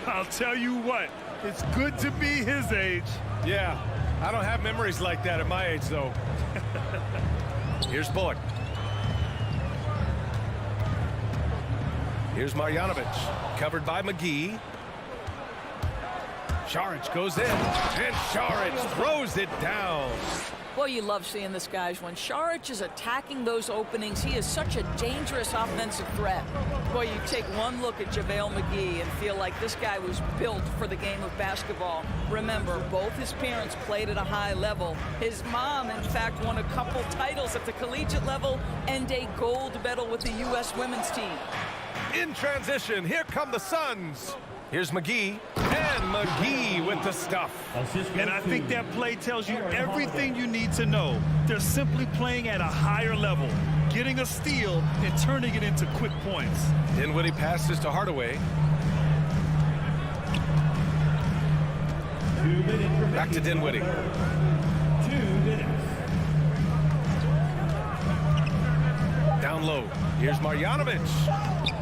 I'll tell you what, it's good to be his age. Yeah, I don't have memories like that at my age, though. Here's Bullock. Here's Marjanovic, covered by McGee. Saric goes in, and Saric throws it down. Boy, you love seeing this, guys. When Saric is attacking those openings, he is such a dangerous offensive threat. Boy, you take one look at JaVale McGee and feel like this guy was built for the game of basketball. Remember, both his parents played at a high level. His mom, in fact, won a couple titles at the collegiate level and a gold medal with the U.S. women's team. In transition, here come the Suns. Here's McGee, and McGee with the stuff. And I think that play tells you everything you need to know. They're simply playing at a higher level. getting a steal and turning it into quick points. Dinwiddie passes to Hardaway. Back to Dinwiddie. 2 minutes. Down low. Here's Marjanovic.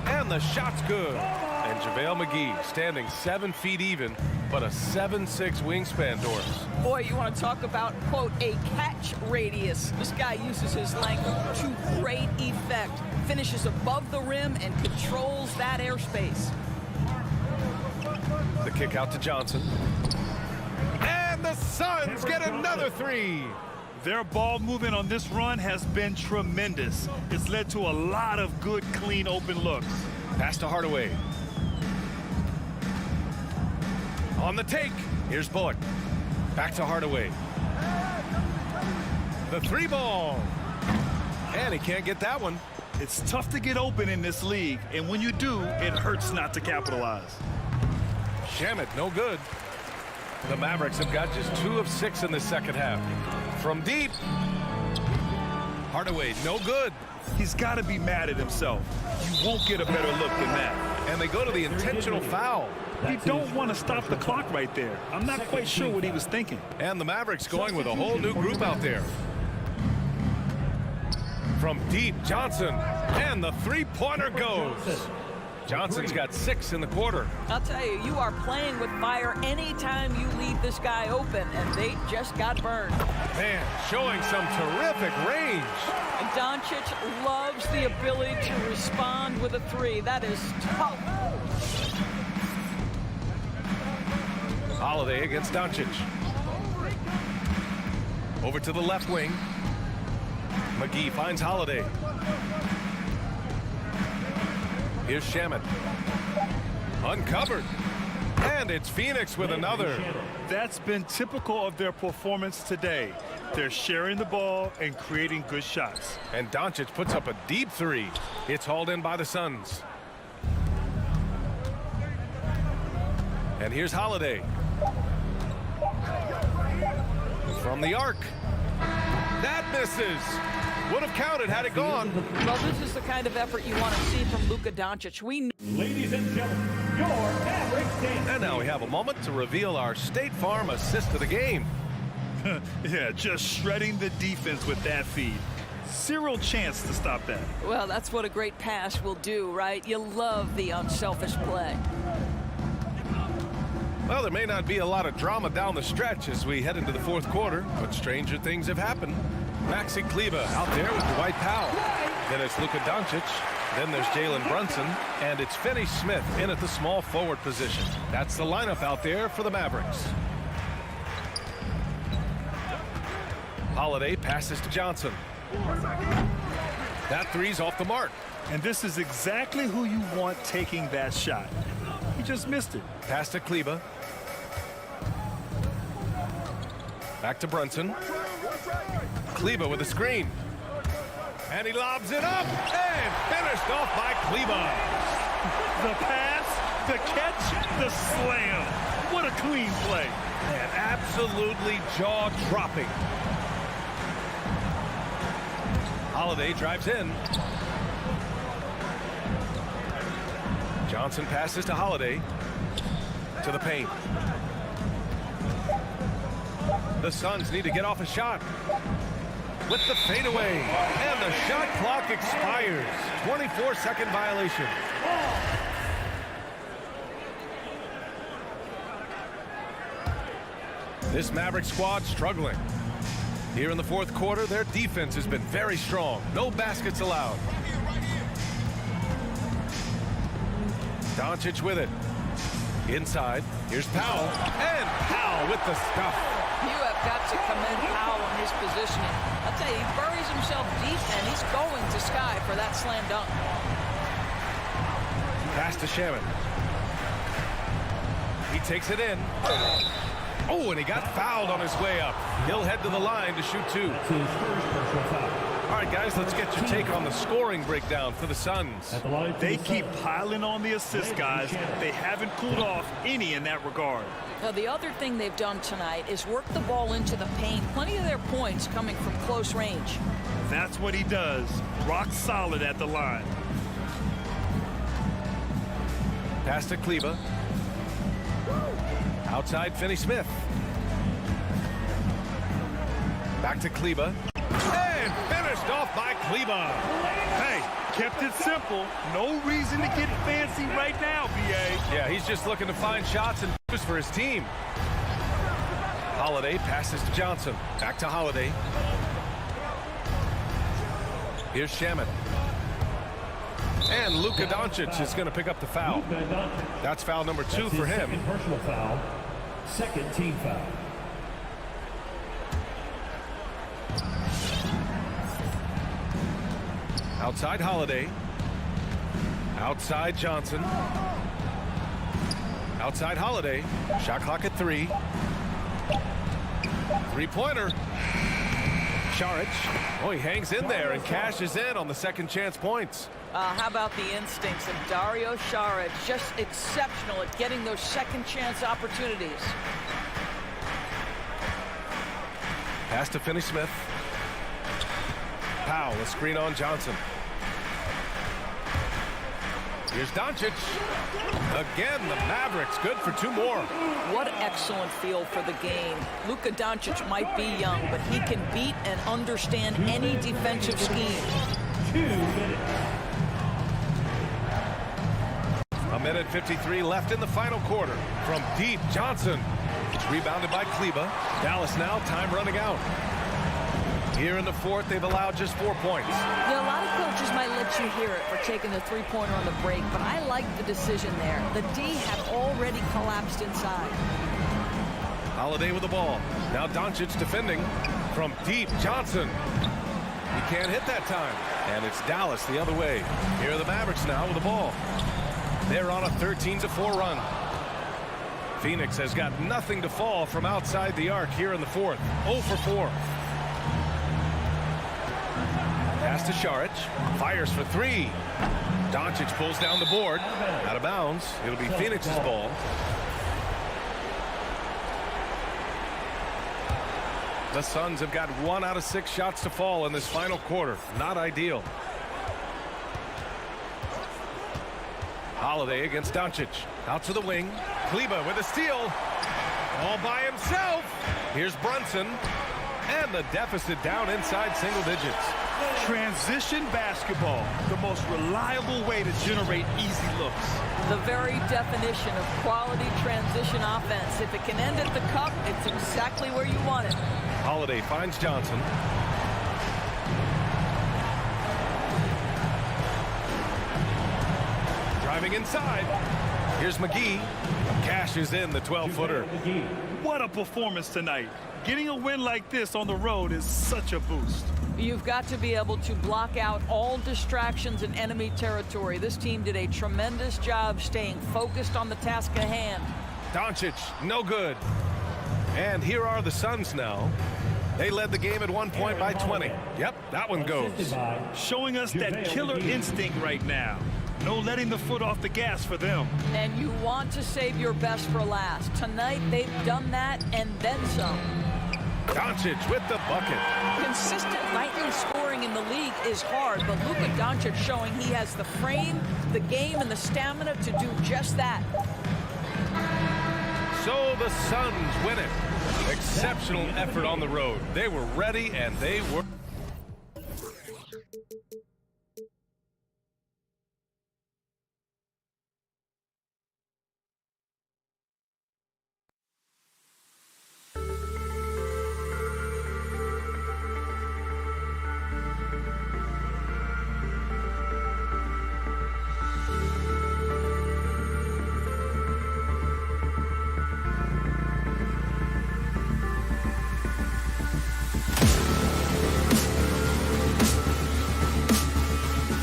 And the shot's good. And JaVale McGee standing 7 feet even, but a 7'6" wingspan, Doris. Boy, you want to talk about, quote, a catch radius. This guy uses his length to great effect. Finishes above the rim and controls that airspace. The kick out to Johnson. And the Suns get another 3. Their ball movement on this run has been tremendous. It's led to a lot of good, clean, open looks. Pass to Hardaway. On the take, here's Bullock. Back to Hardaway. The 3 ball. And he can't get that one. It's tough to get open in this league, and when you do, it hurts not to capitalize. Shamet, no good. The Mavericks have got just 2 of 6 in the second half. From deep. Hardaway, no good. He's got to be mad at himself. You won't get a better look than that. And they go to the intentional foul. You don't want to stop the clock right there. I'm not quite sure what he was thinking. And the Mavericks going with a whole new group out there. From deep, Johnson. And the 3-pointer goes. Johnson's got 6 in the quarter. I'll tell you, you are playing with fire anytime you leave this guy open, and they just got burned. Man, showing some terrific range. And Doncic loves the ability to respond with a 3. That is tough. Holiday against Doncic. Over to the left wing. McGee finds Holiday. Here's Shamet. Uncovered. And it's Phoenix with another. That's been typical of their performance today. They're sharing the ball and creating good shots. And Doncic puts up a deep 3. It's hauled in by the Suns. And here's Holiday. From the arc. That misses. Would have counted had it gone. Well, this is the kind of effort you want to see from Luka Doncic. Ladies and gentlemen, your Mavericks game. And now we have a moment to reveal our State Farm assist of the game. Yeah, just shredding the defense with that feed. Zero chance to stop that. Well, that's what a great pass will do, right? You love the unselfish play. Well, there may not be a lot of drama down the stretch as we head into the fourth quarter, but stranger things have happened. Maxi Kleber out there with Dwight Powell. Then it's Luka Doncic. Then there's Jalen Brunson. And it's Finney-Smith in at the small forward position. That's the lineup out there for the Mavericks. Holiday passes to Johnson. That 3's off the mark. And this is exactly who you want taking that shot. He just missed it. Pass to Kleber. Back to Brunson. Kleber with a screen. And he lobs it up and finished off by Kleber. The pass, the catch, the slam. What a clean play. And absolutely jaw-dropping. Holiday drives in. Johnson passes to Holiday. To the paint. The Suns need to get off a shot. With the fadeaway. And the shot clock expires. 24-second violation. This Maverick squad struggling. Here in the fourth quarter, their defense has been very strong. No baskets allowed. Doncic with it. Inside. Here's Powell. And Powell with the stuff. You have got to commend Powell on his positioning. I'll tell you, he buries himself deep, and he's going to Sky for that slam dunk. Pass to Shamet. He takes it in. Oh, and he got fouled on his way up. He'll head to the line to shoot 2. All right, guys, let's get your take on the scoring breakdown for the Suns. They keep piling on the assists, guys. They haven't cooled off any in that regard. Now, the other thing they've done tonight is work the ball into the paint. Plenty of their points coming from close range. That's what he does. Rock solid at the line. Pass to Kleba. Outside Finney-Smith. Back to Kleba. And finished off by Kleba. Hey, kept it simple. No reason to get fancy right now, B.A. Yeah, he's just looking to find shots and boost for his team. Holiday passes to Johnson. Back to Holiday. Here's Shaman. And Luka Doncic is going to pick up the foul. That's foul number 2 for him. Second personal foul. Second team foul. Outside Holiday. Outside Johnson. Outside Holiday. Shot clock at 3. Three-pointer. Saric. Oh, he hangs in there and cashes in on the second chance points. How about the instincts of Dario Saric? Just exceptional at getting those second chance opportunities. Pass to Finney-Smith. Powell, a screen on Johnson. Here's Doncic. Again, the Mavericks good for 2 more. What excellent feel for the game. Luka Doncic might be young, but he can beat and understand any defensive scheme. 2 minutes. A minute 53 left in the final quarter. From deep, Johnson. It's rebounded by Kleba. Dallas now, time running out. Here in the fourth, they've allowed just 4 points. Yeah, a lot of coaches might let you hear it for taking the three-pointer on the break, but I like the decision there. The D had already collapsed inside. Holiday with the ball. Now Doncic defending. From deep, Johnson. He can't hit that time. And it's Dallas the other way. Here are the Mavericks now with the ball. They're on a 13-4 run. Phoenix has got nothing to fall from outside the arc here in the fourth. 0 for 4. Pass to Saric. Fires for 3. Doncic pulls down the board. Out of bounds. It'll be Phoenix's ball. The Suns have got 1 out of 6 shots to fall in this final quarter. Not ideal. Holiday against Doncic. Out to the wing. Kleba with a steal. All by himself. Here's Brunson. And the deficit down inside single digits. Transition basketball, the most reliable way to generate easy looks. The very definition of quality transition offense. If it can end at the cup, it's exactly where you want it. Holiday finds Johnson. Driving inside. Here's McGee. Cashes in the 12-footer. What a performance tonight. Getting a win like this on the road is such a boost. You've got to be able to block out all distractions in enemy territory. This team did a tremendous job staying focused on the task at hand. Doncic, no good. And here are the Suns now. They led the game at 1 point by 20. Yep, that one goes. Showing us that killer instinct right now. No letting the foot off the gas for them. And you want to save your best for last. Tonight, they've done that and then some. Doncic with the bucket. Consistent nightly scoring in the league is hard, but Luka Doncic showing he has the frame, the game, and the stamina to do just that. So the Suns win it. Exceptional effort on the road. They were ready and they were...